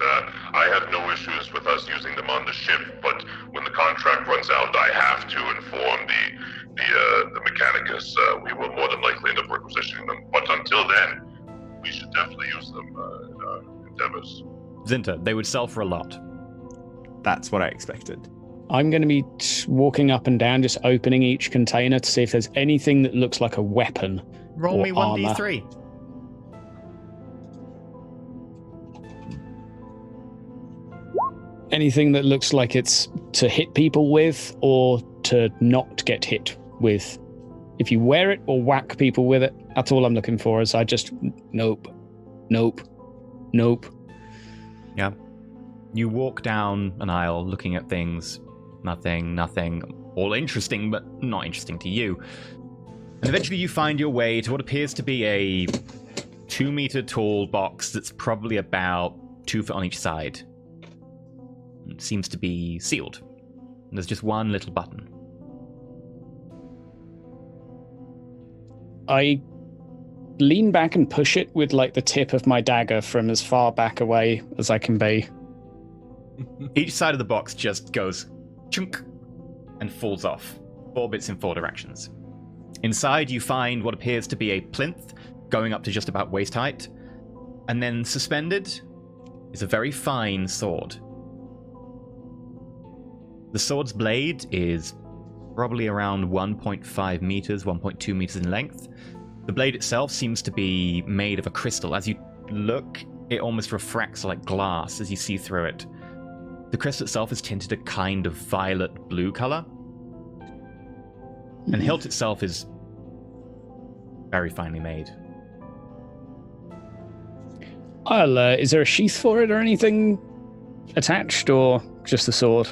I have no issues with us using them on the ship, but when the contract runs out, I have to inform the Mechanicus. We will more than likely end up requisitioning them. But until then, we should definitely use them in our endeavors. Zinta, they would sell for a lot. That's what I expected. I'm going to be walking up and down, just opening each container to see if there's anything that looks like a weapon. Roll Or me 1d3. Anything that looks like it's to hit people with or to not get hit with. If you wear it or whack people with it, that's all I'm looking for. Is I just nope. Yeah. You walk down an aisle looking at things. Nothing. All interesting, but not interesting to you. And eventually you find your way to what appears to be a 2-meter tall box that's probably about 2 foot on each side. It seems to be sealed. And there's just one little button. I lean back and push it with like the tip of my dagger from as far back away as I can be. Each side of the box just goes chunk and falls off. 4 bits in 4 directions. Inside you find what appears to be a plinth going up to just about waist height. And then suspended is a very fine sword. The sword's blade is probably around 1.5 meters, 1.2 meters in length. The blade itself seems to be made of a crystal. As you look, it almost refracts like glass as you see through it. The crystal itself is tinted a kind of violet blue color. And the hilt itself is very finely made. Is there a sheath for it or anything attached, or just the sword?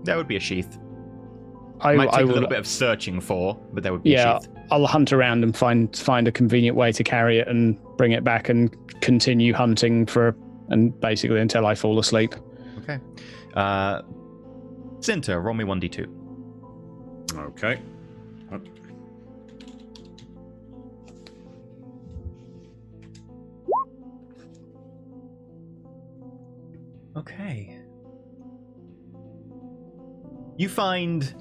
There would be a sheath. I Might take a will, little bit of searching for, but there would be yeah, a sheath. I'll hunt around and find a convenient way to carry it and bring it back and continue hunting and basically until I fall asleep. Okay. Zinta, roll me 1d2. Okay. Okay. You find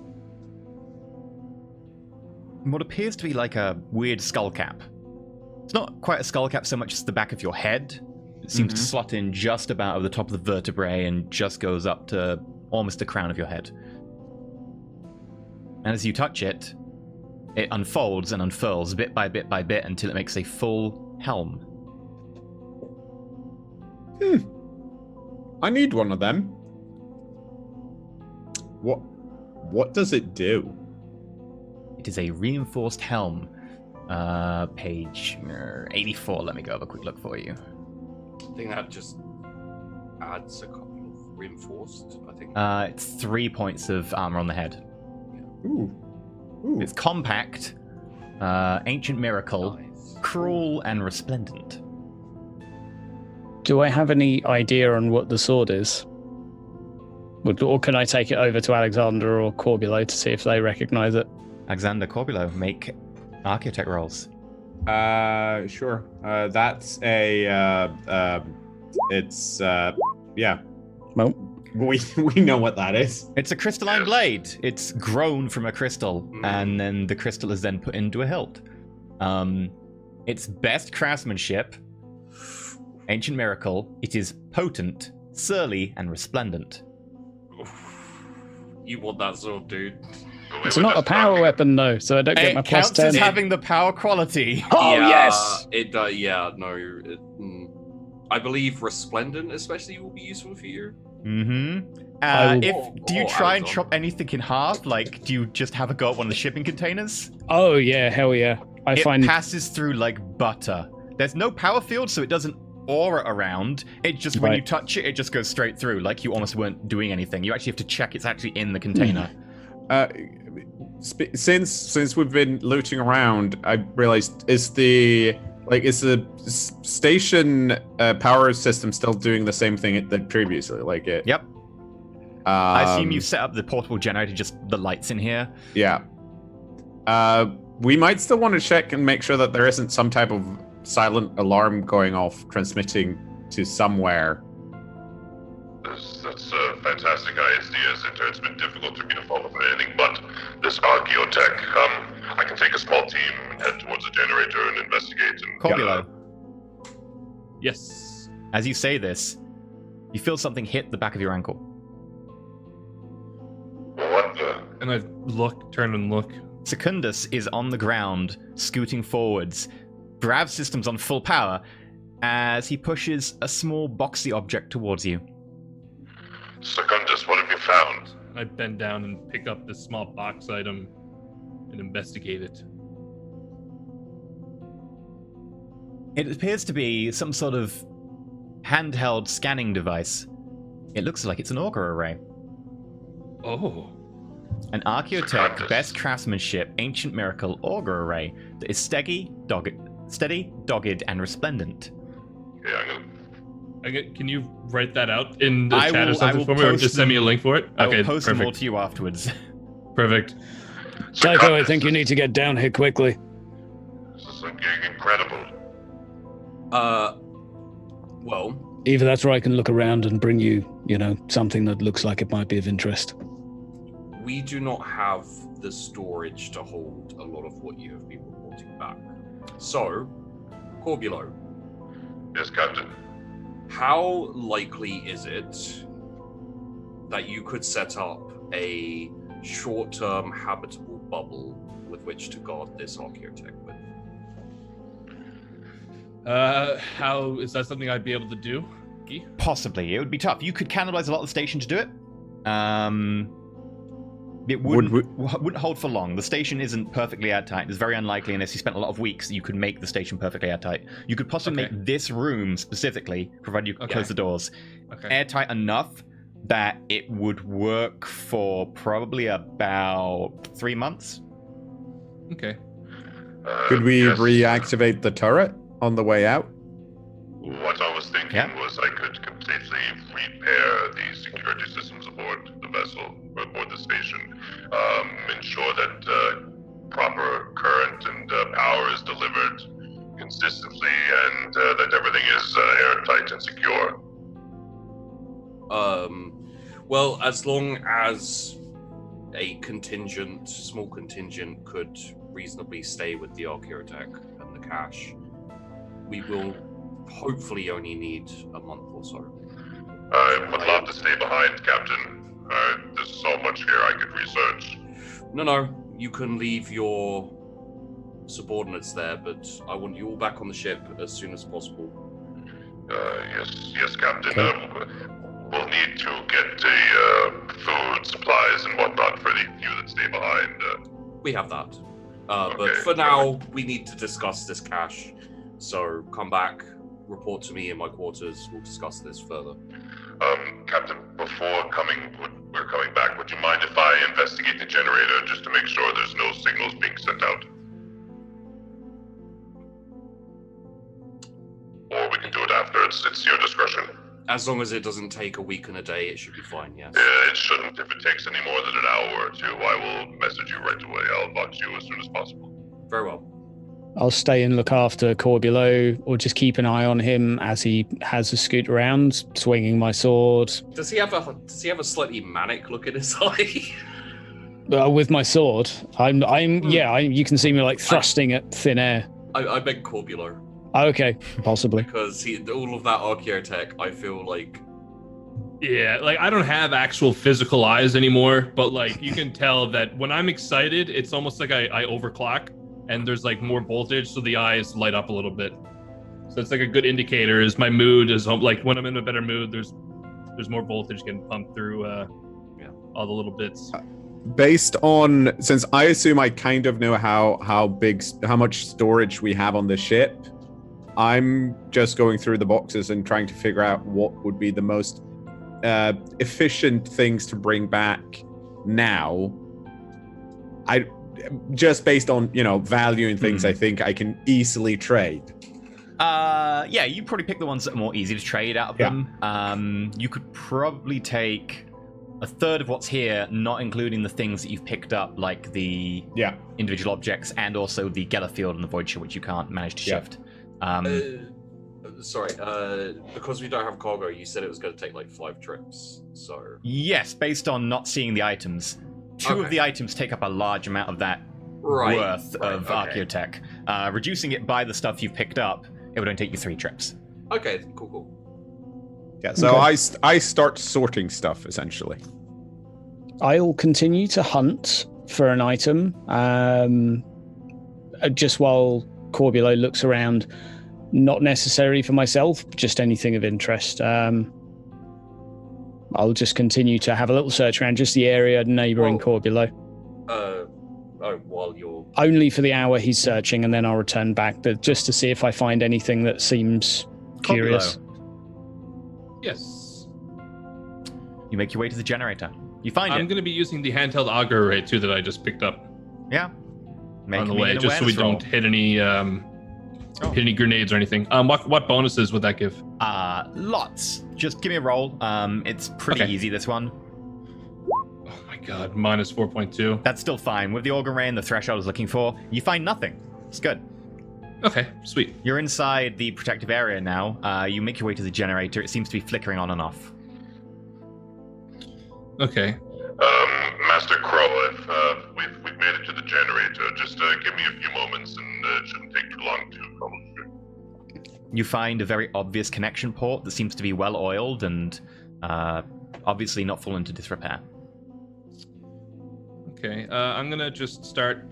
what appears to be like a weird skull cap. It's not quite a skull cap so much as the back of your head. It seems to slot in just about over the top of the vertebrae and just goes up to almost the crown of your head. And as you touch it, it unfolds and unfurls bit by bit by bit until it makes a full helm. I need one of them. What does it do? It is a reinforced helm. Page 84. Let me go have a quick look for you. I think that just adds a couple of reinforced, I think. It's 3 points of armor on the head. Ooh. It's compact, ancient miracle, Nice. cruel, and resplendent. Do I have any idea on what the sword is? Or can I take it over to Alexander or Corbulo to see if they recognize it? Alexander, Corbulo, make Archaeotech rolls. Sure. That's a yeah. Well, We know what that is. It's a crystalline blade. It's grown from a crystal, and then the crystal is then put into a hilt. It's best craftsmanship, ancient miracle. It is potent, surly, and resplendent. You want that sword, dude. it's not a power weapon though, so I don't get my It plus counts as 10. having the power quality. Oh, Yeah, yes! It does. Yeah, no. I believe resplendent, especially, will be useful for you. Mm-hmm. Do you try and Alexander. chop anything in half? Like, do you just have a go at one of the shipping containers? Oh, yeah, hell yeah. I It find passes through like butter. There's no power field, so it doesn't aura around. It just, when Right. you touch it, it just goes straight through, like you almost weren't doing anything. You actually have to check it's actually in the container. Since we've been looting around, I realized is the station power system still doing the same thing it did previously? Like it. Yep. I assume you've set up the portable generator, just the lights in here. Yeah. We might still want to check and make sure that there isn't some type of silent alarm going off, transmitting to somewhere. That's a fantastic idea, Zinter. It's been difficult for me to follow anything but this Archaeotech. I can take a small team and head towards the generator and investigate. And Corbulo, Yes. as you say this, you feel something hit the back of your ankle. what the? And I turn and look. Secundus is on the ground, scooting forwards. Brav's system's on full power as he pushes a small boxy object towards you. Secundus, what have you found? I bend down and pick up this small box item and investigate it. It appears to be some sort of handheld scanning device. It looks like it's an auger array. Oh. An Archaeotech Secundus. best craftsmanship ancient miracle auger array that is steady, dogged, and resplendent. Yeah, I'm gonna... Can you write that out in the I chat will- or I something will for me, or post just send me a them- link for it? I will Okay, post them all perfect. to you afterwards. Perfect. Tycho, I think you need to get down here quickly. This is incredible. Well, Either that's where I can look around and bring you, something that looks like it might be of interest. we do not have the storage to hold a lot of what you have been reporting back. So, Corbulo, Yes, Captain. how likely is it that you could set up a short-term habitable bubble with which to guard this Archaeotech with? How is that something I'd be able to do? Guy? Possibly. It would be tough. You could cannibalize a lot of the station to do it. It Would wouldn't hold for long. The station isn't perfectly airtight. It's very unlikely unless you spent a lot of weeks you could make the station perfectly airtight. You could possibly Okay. make this room specifically, provided you Okay. close the doors, Okay. airtight enough that it would work for probably about 3 months. Okay. Could we Yes. reactivate the turret on the way out? What I was thinking Yeah. was I could safely repair the security systems aboard the vessel, or aboard the station, ensure that proper current and power is delivered consistently, and that everything is airtight and secure. Well, as long as a small contingent could reasonably stay with the Archaeotech and the cache, we will hopefully only need a month or so. I would love to stay behind, Captain. There's so much here I could research. No, you can leave your subordinates there, but I want you all back on the ship as soon as possible. Yes, Captain. We'll need to get the food, supplies, and whatnot for the few that stay behind. We have that. Okay, But for now, we need to discuss this cache. So come back, report to me in my quarters. We'll discuss this further. Captain, before we're coming back, would you mind if I investigate the generator just to make sure there's no signals being sent out? Or we can do it after. It's your discretion. As long as it doesn't take a week and a day, it should be fine, yes. It shouldn't. If it takes any more than an hour or two, I will message you right away. I'll box you as soon as possible. Very well. I'll stay and look after Corbulo, or just keep an eye on him as he has a scoot around, swinging my sword. Does he have a slightly manic look in his eye? With my sword, you can see me like thrusting at thin air. I meant Corbulo. Okay, possibly. Because all of that Archaeotech, I feel like... Yeah, like I don't have actual physical eyes anymore, but like you can tell that when I'm excited, it's almost like I overclock and there's like more voltage, so the eyes light up a little bit. So it's like a good indicator is my mood is like when I'm in a better mood, there's more voltage getting pumped through all the little bits. Based on, since I assume I kind of know how much storage we have on the ship, I'm just going through the boxes and trying to figure out what would be the most efficient things to bring back now. Just based on, value and things, I think I can easily trade. Yeah, you probably pick the ones that are more easy to trade out of them. You could probably take a third of what's here, not including the things that you've picked up, like the individual objects and also the Geller field and the Void Shield, which you can't manage to shift. Sorry, because we don't have cargo, you said it was going to take like 5 trips, so... Yes, based on not seeing the items. Two of the items take up a large amount of that worth of Archaeotech. Reducing it by the stuff you've picked up, it would only take you 3 trips. Okay, cool. Yeah, so I start sorting stuff, essentially. I'll continue to hunt for an item, just while Corbulo looks around. Not necessary for myself, just anything of interest. I'll just continue to have a little search around just the area neighbouring Corbulo. While you're... Only for the hour he's searching, and then I'll return back, but just to see if I find anything that seems curious. Yes. You make your way to the generator. You find I'm going to be using the handheld auger array, too, that I just picked up. Yeah. On the way, just so we don't hit any grenades or anything. What bonuses would that give? Lots. Just give me a roll. It's pretty easy, this one. Oh my god, minus 4.2. That's still fine. With the organ ray and the threshold I was looking for, you find nothing. It's good. Okay, sweet. You're inside the protective area now. You make your way to the generator. It seems to be flickering on and off. Okay. Master Crow, if we've made it to the generator, just give me a few moments and it shouldn't take too long to troubleshoot. You find a very obvious connection port that seems to be well oiled and obviously not fall into disrepair. Okay, I'm gonna just start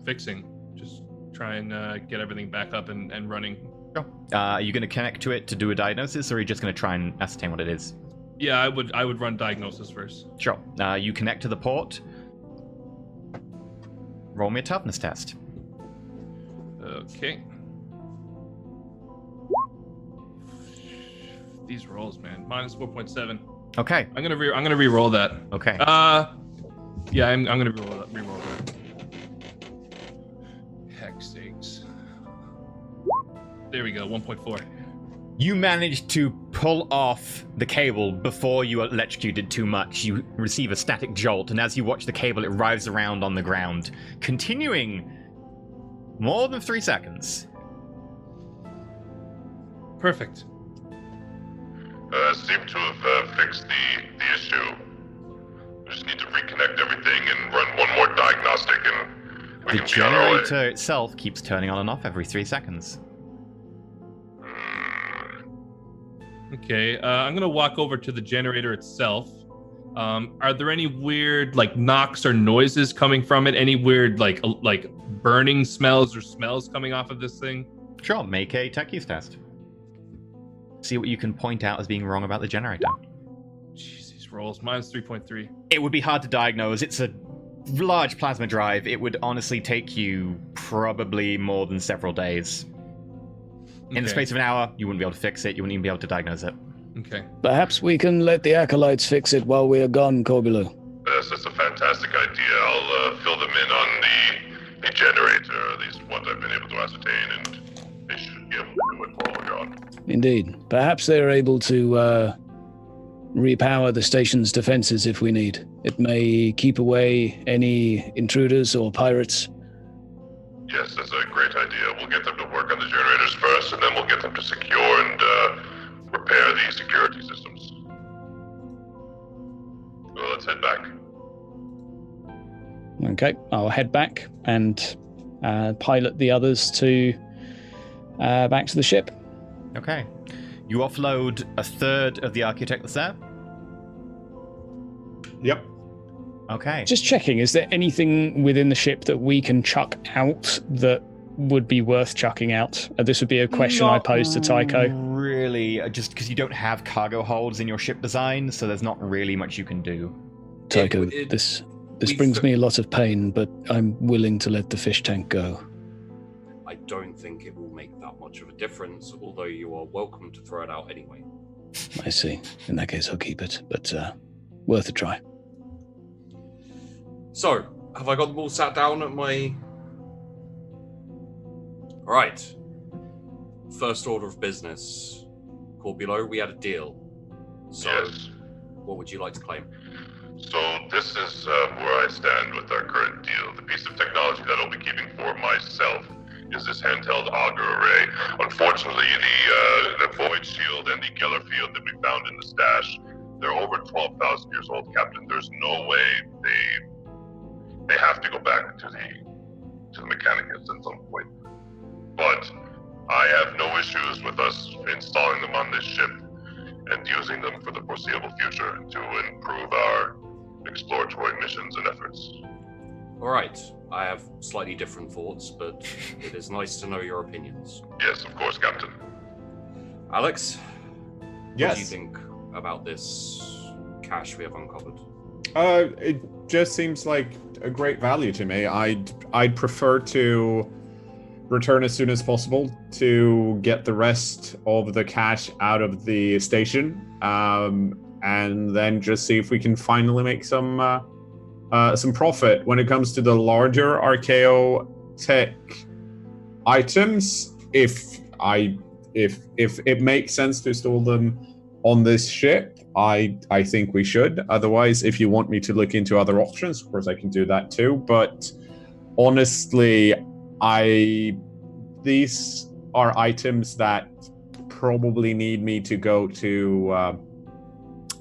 fixing. Just try and get everything back up and running. Sure. Are you going to connect to it to do a diagnosis, or are you just going to try and ascertain what it is? Yeah, I would run diagnosis first. Sure. You connect to the port. Roll me a toughness test. Okay. These rolls, man. Minus 4.7. Okay. I'm gonna re-roll that. Okay. Yeah, I'm gonna re-roll that. Heck sakes. There we go. 1.4. You managed to pull off the cable before you electrocuted too much. You receive a static jolt, and as you watch the cable, it writhes around on the ground, continuing more than 3 seconds. Perfect. seem to have fixed the issue. We just need to reconnect everything and run one more diagnostic, and we The can be on our way. generator itself keeps turning on and off every 3 seconds. Okay, I'm gonna walk over to the generator itself. Are there any weird like knocks or noises coming from it? Any weird like burning smells or smells coming off of this thing? Sure, make a tech use test. See what you can point out as being wrong about the generator. Jeez, these rolls. Mine's 3.3. It would be hard to diagnose. It's a large plasma drive. It would honestly take you probably more than several days. In the space of an hour, you wouldn't be able to fix it. You wouldn't even be able to diagnose it. Okay. Perhaps we can let the acolytes fix it while we are gone, Corbulo. Yes, that's a fantastic idea. I'll fill them in on the generator, at least what I've been able to ascertain, and they should be able to do it while we're gone. Indeed. Perhaps they are able to repower the station's defenses if we need. It may keep away any intruders or pirates. Yes, that's a great idea. We'll get them to work on the generators first, and then we'll get them to secure and repair the security systems. Well, let's head back. Okay, I'll head back and pilot the others to back to the ship. Okay. You offload a third of the Archaeotech that's there? Yep. Okay. Just checking, is there anything within the ship that we can chuck out that would be worth chucking out? This would be a question I posed to Tycho. Really, just because you don't have cargo holds in your ship design, so there's not really much you can do. Tycho, this brings me a lot of pain, but I'm willing to let the fish tank go. I don't think it will make that much of a difference, although you are welcome to throw it out anyway. I see. In that case, I'll keep it, but worth a try. So, have I got them all sat down at my... Alright. First order of business. Corbulo, we had a deal. So, Yes. what would you like to claim? So this is where I stand with our current deal. The piece of technology that I'll be keeping for myself is this handheld auger array. Unfortunately, the void shield and the killer field that we found in the stash, they're over 12,000 years old, Captain. There's no way they have to go back to the Mechanicus at some point. But I have no issues with us installing them on this ship and using them for the foreseeable future to improve our exploratory missions and efforts. Alright, I have slightly different thoughts, but it is nice to know your opinions. Yes, of course, Captain. Alex? Yes. What do you think about this cache we have uncovered? It just seems like a great value to me. I'd prefer to return as soon as possible to get the rest of the cash out of the station, and then just see if we can finally make some profit. When it comes to the larger Archaeotech items, if it makes sense to store them on this ship, I think we should. Otherwise, if you want me to look into other options, of course I can do that too. But honestly, these are items that probably need me to go to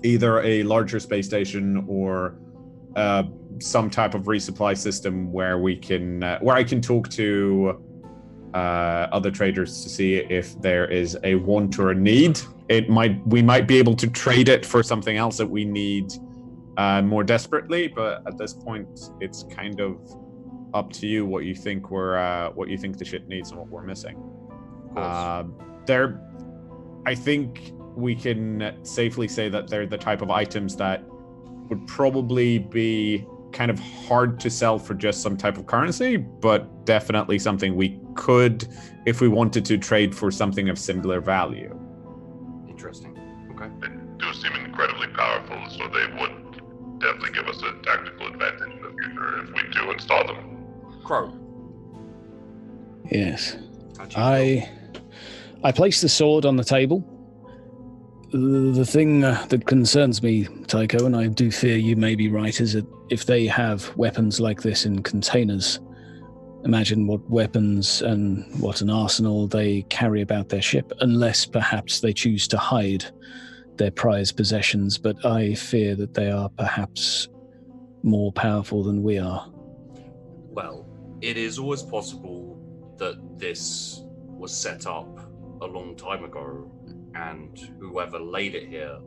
either a larger space station or some type of resupply system where I can talk to other traders to see if there is a want or a need. We might be able to trade it for something else that we need more desperately, but at this point, it's kind of up to you what you think the ship needs and what we're missing. I think we can safely say that they're the type of items that would probably be kind of hard to sell for just some type of currency, but definitely something we could, if we wanted to, trade for something of similar value. Interesting. Okay. They do seem incredibly powerful, so they would definitely give us a tactical advantage in the future if we do install them. Crow. Yes. How'd you feel? I place the sword on the table. The thing that concerns me, Tycho, and I do fear you may be right, is that if they have weapons like this in containers, imagine what weapons and what an arsenal they carry about their ship, unless perhaps they choose to hide their prized possessions, but I fear that they are perhaps more powerful than we are. Well, it is always possible that this was set up a long time ago, and whoever laid it here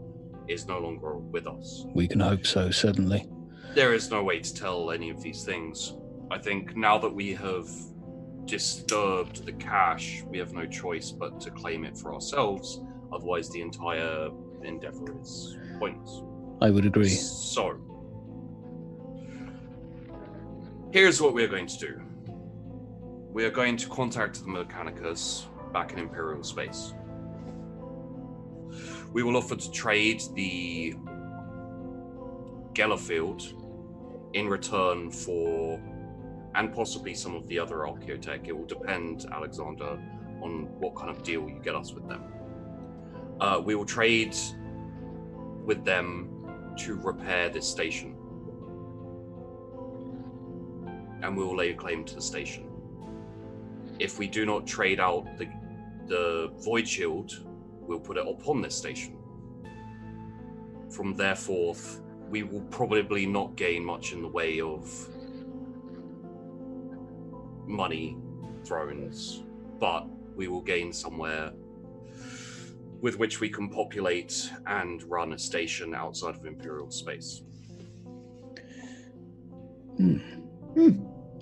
is no longer with us. We can hope so, certainly. There is no way to tell any of these things. I think now that we have disturbed the cache, we have no choice but to claim it for ourselves. Otherwise, the entire endeavor is pointless. I would agree. So, here's what we're going to do. We are going to contact the Mechanicus back in Imperial space. We will offer to trade the Gellerfield in return for, and possibly some of the other Archaeotech. It will depend, Alexander, on what kind of deal you get us with them. We will trade with them to repair this station. And we will lay claim to the station. If we do not trade out the Void Shield, we'll put it upon this station. From there forth, we will probably not gain much in the way of money, thrones, but we will gain somewhere with which we can populate and run a station outside of Imperial space. An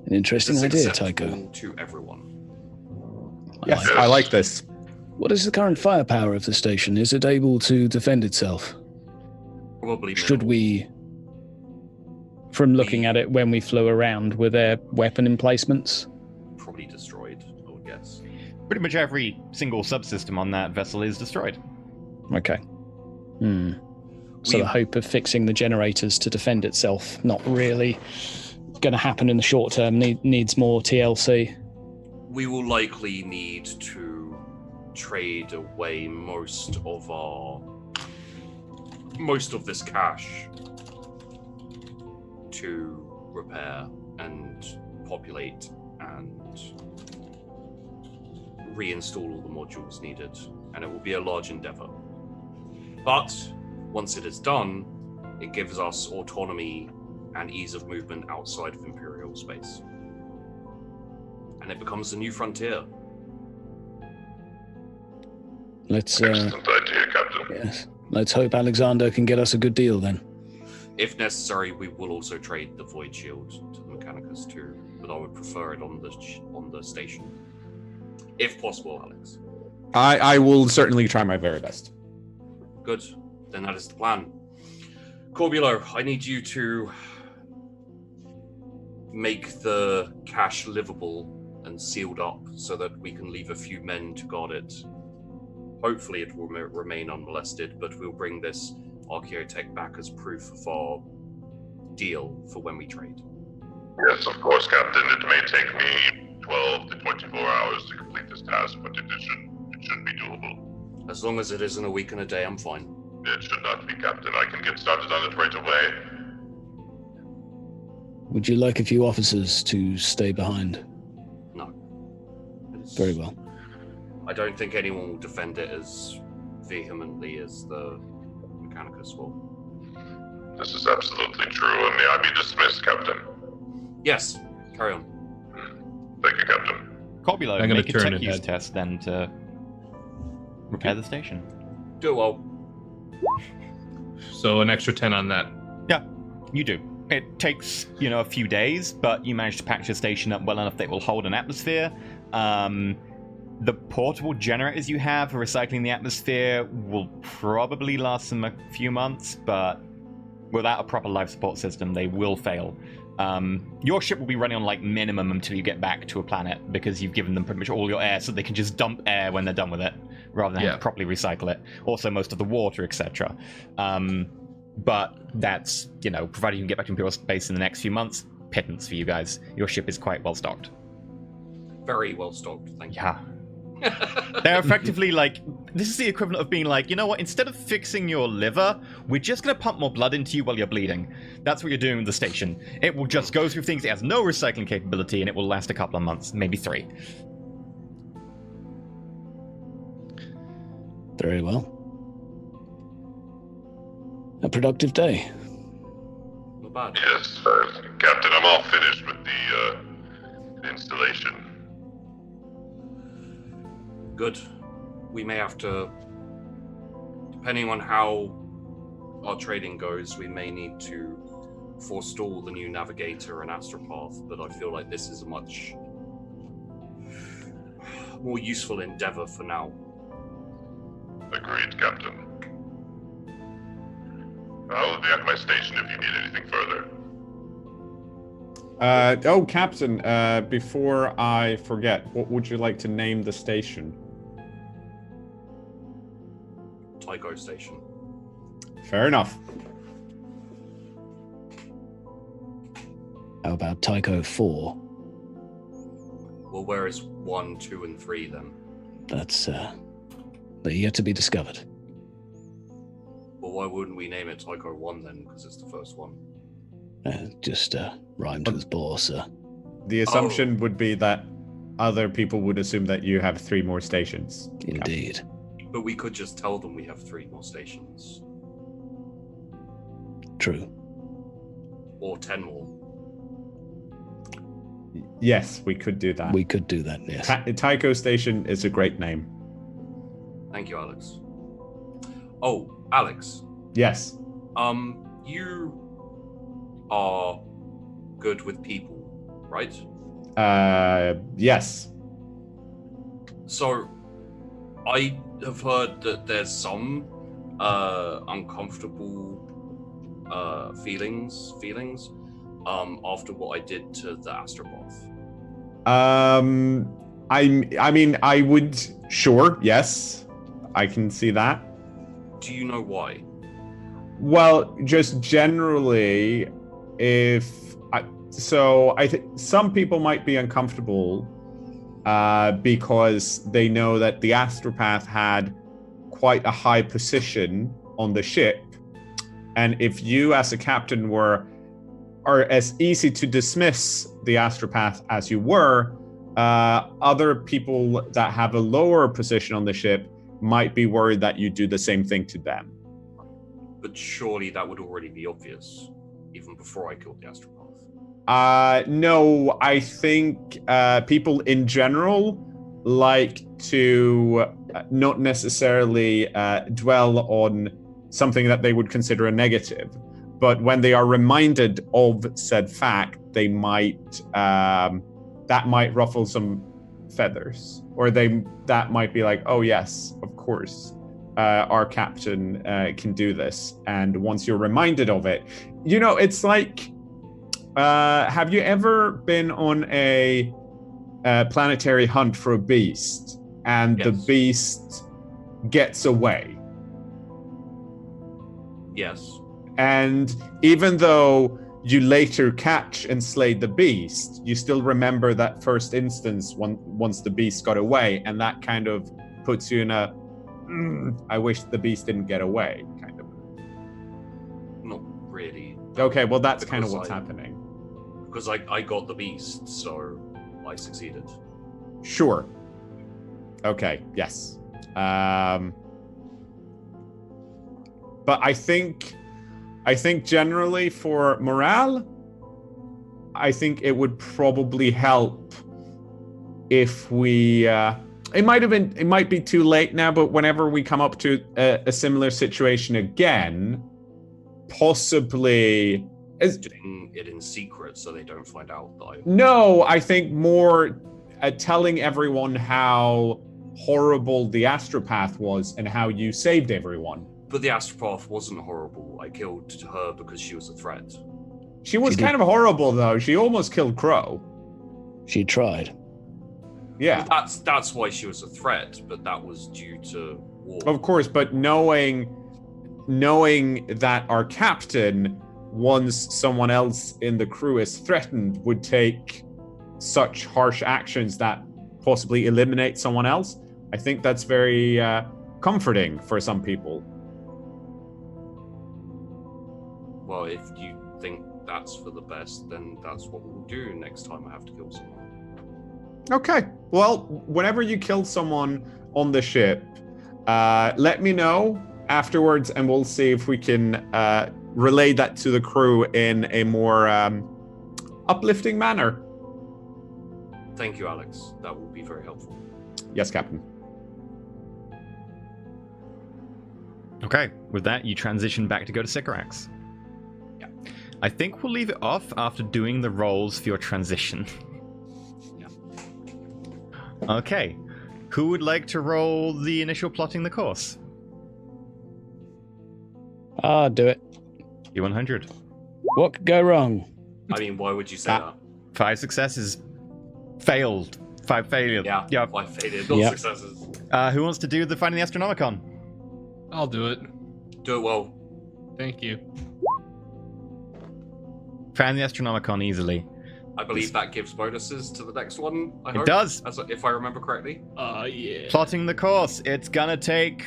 interesting It's idea, acceptable Tycho. to everyone. Yes, I like this. What is the current firepower of the station? Is it able to defend itself? Probably Should minimal. we, from looking at it when we flew around, were there weapon emplacements? Probably destroyed, I would guess. Pretty much every single subsystem on that vessel is destroyed. Okay. So the hope of fixing the generators to defend itself, not really going to happen in the short term, needs more TLC. We will likely need to trade away most of this cash to repair and populate and reinstall all the modules needed, and it will be a large endeavor. But once it is done, it gives us autonomy and ease of movement outside of Imperial space. And it becomes a new frontier. Let's Excellent idea, Captain. yes. Let's hope Alexander can get us a good deal then. If necessary, we will also trade the Void Shield to the Mechanicus too, but I would prefer it on the station. If possible, Alex. I will certainly try my very best. Good. Then that is the plan. Corbulo, I need you to make the cache livable and sealed up so that we can leave a few men to guard it. Hopefully it will remain unmolested, but we'll bring this Archaeotech back as proof of our deal for when we trade. Yes, of course, Captain. It may take me 12 to 24 hours to complete this task, but it should be doable. As long as it isn't a week and a day, I'm fine. It should not be, Captain. I can get started on it right away. Would you like a few officers to stay behind? No. Very well. I don't think anyone will defend it as vehemently as the Mechanicus will. This is absolutely true, and may I be dismissed, Captain? Yes, carry on. Thank you, Captain. Corbulo, I'm gonna make a turn tech it use head. test then to repair the station. Do well. So an extra 10 on that. Yeah, you do. It takes, a few days, but you manage to patch your station up well enough that it will hold an atmosphere. The portable generators you have for recycling the atmosphere will probably last them a few months, but without a proper life support system, they will fail. Your ship will be running on minimum until you get back to a planet, because you've given them pretty much all your air, so they can just dump air when they're done with it, rather than have to properly recycle it. Also, most of the water, etc. But that's, provided you can get back to Imperial space in the next few months, pittance for you guys. Your ship is quite well stocked. Very well stocked, thank you. Yeah. They're effectively this is the equivalent of being you know what, instead of fixing your liver, we're just going to pump more blood into you while you're bleeding. That's what you're doing with the station. It will just go through things, it has no recycling capability, and it will last a couple of months, maybe 3. Very well. a productive day. Not bad. Yes, Captain, I'm all finished with the installation. Good. We may have to, depending on how our trading goes, we may need to forestall the new navigator and astropath, but I feel like this is a much more useful endeavor for now. Agreed, Captain. I'll be at my station if you need anything further. Captain, before I forget, what would you like to name the station? Tycho Station. Fair enough. How about Tycho 4? Well, where is 1, 2, and 3 then? That's, they're yet to be discovered. Well, why wouldn't we name it Tycho 1 then? Because it's the first one. Just rhymed with bore, sir. The assumption would be that other people would assume that you have 3 more stations. Indeed. But we could just tell them we have 3 more stations. True. Or 10 more. Yes, we could do that. We could do that, yes. Tycho Station is a great name. Thank you, Alex. Oh, Alex. Yes. You are good with people, right? Yes. So, I have heard that there's some uncomfortable feelings after what I did to the astropath. I mean, I would, sure, yes, I can see that. Do you know why? Well, just generally, I think some people might be uncomfortable because they know that the astropath had quite a high position on the ship, and if you as a captain are as easy to dismiss the astropath as you were, other people that have a lower position on the ship might be worried that you do the same thing to them. But surely that would already be obvious, even before I killed the astropath. No, I think people in general like to not necessarily dwell on something that they would consider a negative. But when they are reminded of said fact, they might that might ruffle some feathers, or that might be like, oh yes, of course, our captain can do this. And once you're reminded of it, it's like, have you ever been on a planetary hunt for a beast, and Yes. the beast gets away? Yes. And even though you later catch and slay the beast, you still remember that first instance once the beast got away, and that kind of puts you in a I wish the beast didn't get away kind of. Not really. Okay, well that's kind of Because what's happening. Because I got the beast, so I succeeded. Sure. Okay, yes. But I think generally for morale, I think it would probably help if we it might be too late now, but whenever we come up to a similar situation again, possibly Doing it in secret so they don't find out that I... No, I think more telling everyone how horrible the astropath was and how you saved everyone. But the astropath wasn't horrible. I killed her because she was a threat. She was kind of horrible, though. She almost killed Crow. She tried. Yeah. But that's why she was a threat, but that was due to war. Of course, but knowing that our captain, once someone else in the crew is threatened, would take such harsh actions that possibly eliminate someone else, I think that's very comforting for some people. Well, if you think that's for the best, then that's what we'll do next time I have to kill someone. Okay. Well, whenever you kill someone on the ship, let me know, afterwards, and we'll see if we can relay that to the crew in a more uplifting manner. Thank you, Alex. That will be very helpful. Yes, Captain. Okay, with that, you transition back to go to Sycorax. Yeah. I think we'll leave it off after doing the rolls for your transition. Yeah. Okay. Who would like to roll the initial plotting the course? I'll do it. U100. What could go wrong? I mean, why would you say that? 5 successes. Failed. 5 failures. Yeah, Yep. 5 failures, not Yep. successes. Who wants to do the Finding the Astronomicon? I'll do it. Do it well. Thank you. Find the Astronomicon easily. I believe that gives bonuses to the next one. I It hope, does. if I remember correctly. Yeah. Plotting the course. It's gonna take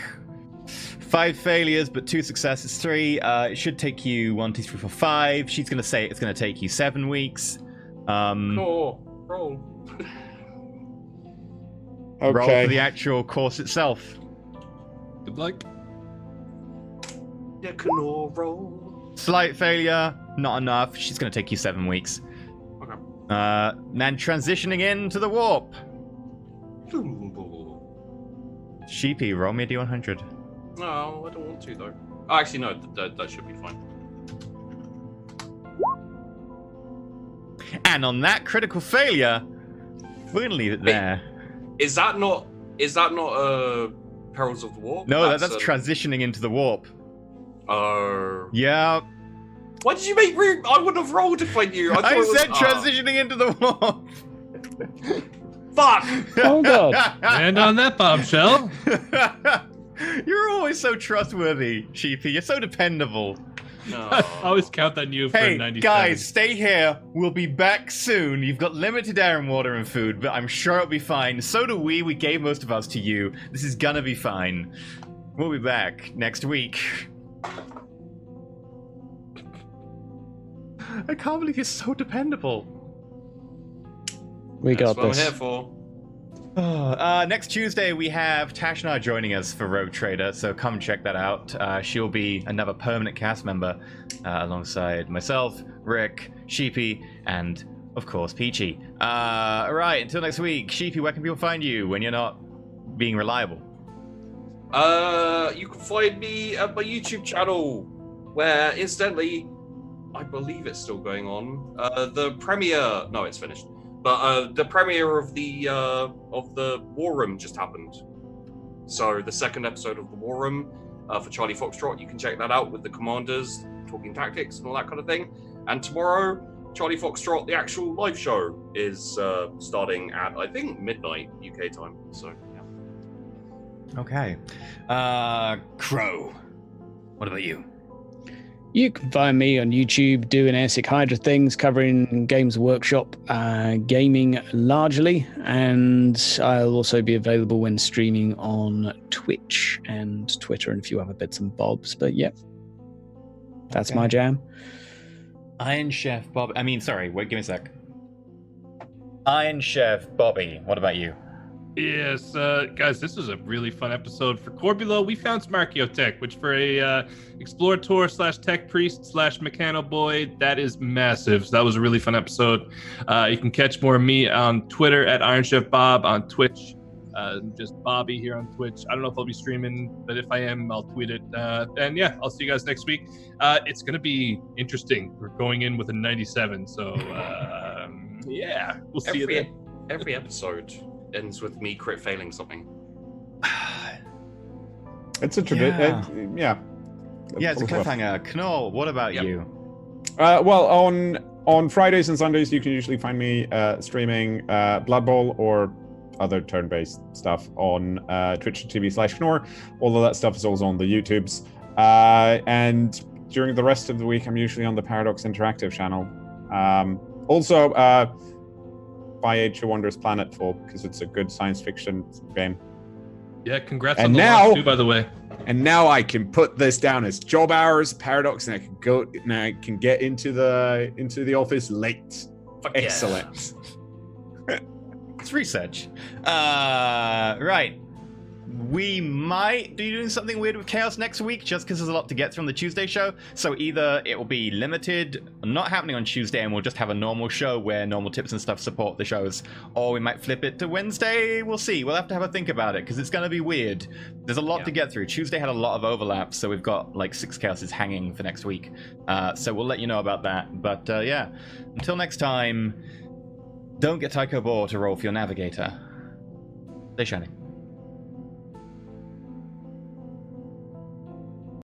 5 failures, but 2 successes, 3. It should take you 1, 2, 3, 4, 5. She's gonna say it's gonna take you 7 weeks. No, roll. Roll for the actual course itself. Good luck. Yeah, can roll. Slight failure, not enough. She's gonna take you 7 weeks. Okay. Then transitioning into the warp. Sheepy, roll me a D100. No, I don't want to though. Oh, actually, no, that should be fine. And on that critical failure, we're gonna leave it there. Is that not Perils of the Warp? No, that's transitioning into the warp. Oh. Yeah. Why did you make room? I wouldn't have rolled if I knew. I said transitioning into the warp. Fuck! Oh god. And on that bombshell. You're always so trustworthy, Sheepy. You're so dependable. No. I always count on you for Hey, 97. guys, stay here. We'll be back soon. You've got limited air and water and food, but I'm sure it'll be fine. So do we. We gave most of us to you. This is gonna be fine. We'll be back next week. I can't believe you're so dependable. We got That's what this. I'm here for. Next Tuesday, we have Tashnar joining us for Rogue Trader, so come check that out. She'll be another permanent cast member alongside myself, Rick, Sheepy, and, of course, Peachy. Alright, until next week, Sheepy, where can people find you when you're not being reliable? You can find me at my YouTube channel, where, incidentally, I believe it's still going on. The premiere... No, it's finished. But the premiere of the War Room just happened. So the second episode of the War Room for Charlie Foxtrot, you can check that out with the commanders talking tactics and all that kind of thing. And tomorrow, Charlie Foxtrot, the actual live show, is starting at, I think, midnight UK time. So, yeah. Okay. Crow, what about you? You can find me on YouTube doing ASIC Hydra things, covering Games Workshop, gaming largely, and I'll also be available when streaming on Twitch and Twitter and a few other bits and bobs. But yeah, that's my jam. Iron Chef Bob. Give me a sec. Iron Chef Bobby, what about you? Yes, guys, this was a really fun episode. For Corbulo, we found some Archaeotech, which for a explorator / tech priest / mechano boy, that is massive. So that was a really fun episode. You can catch more of me on Twitter at Iron Chef Bob, on Twitch, just Bobby here on Twitch. I don't know if I'll be streaming, but if I am, I'll tweet it. And yeah, I'll see you guys next week. It's going to be interesting. We're going in with a 97, so yeah, we'll see you then. Every episode ends with me crit failing something. It's a tradition. Yeah, it's a cliffhanger. Knoll, what about you? Well, on Fridays and Sundays, you can usually find me streaming Blood Bowl or other turn-based stuff on twitch.tv/Knorr. All of that stuff is also on the YouTubes. And during the rest of the week, I'm usually on the Paradox Interactive channel. Also, buy Age of Wonders Planetfall, because it's a good science fiction game. Yeah, congrats on the launch too, by the way. And now I can put this down as job hours, Paradox, and I can get into the office late. Excellent. It's research. Right. we might be doing something weird with Chaos next week, just because there's a lot to get through on the Tuesday show. So either it will be limited, not happening on Tuesday, and we'll just have a normal show where normal tips and stuff support the shows, or we might flip it to Wednesday. We'll see. We'll have to have a think about it, because it's going to be weird. There's a lot to get through. Tuesday had a lot of overlaps, so we've got like 6 Chaoses hanging for next week. So we'll let you know about that. But yeah, until next time, don't get Tycho Bohr to roll for your navigator. Stay shiny.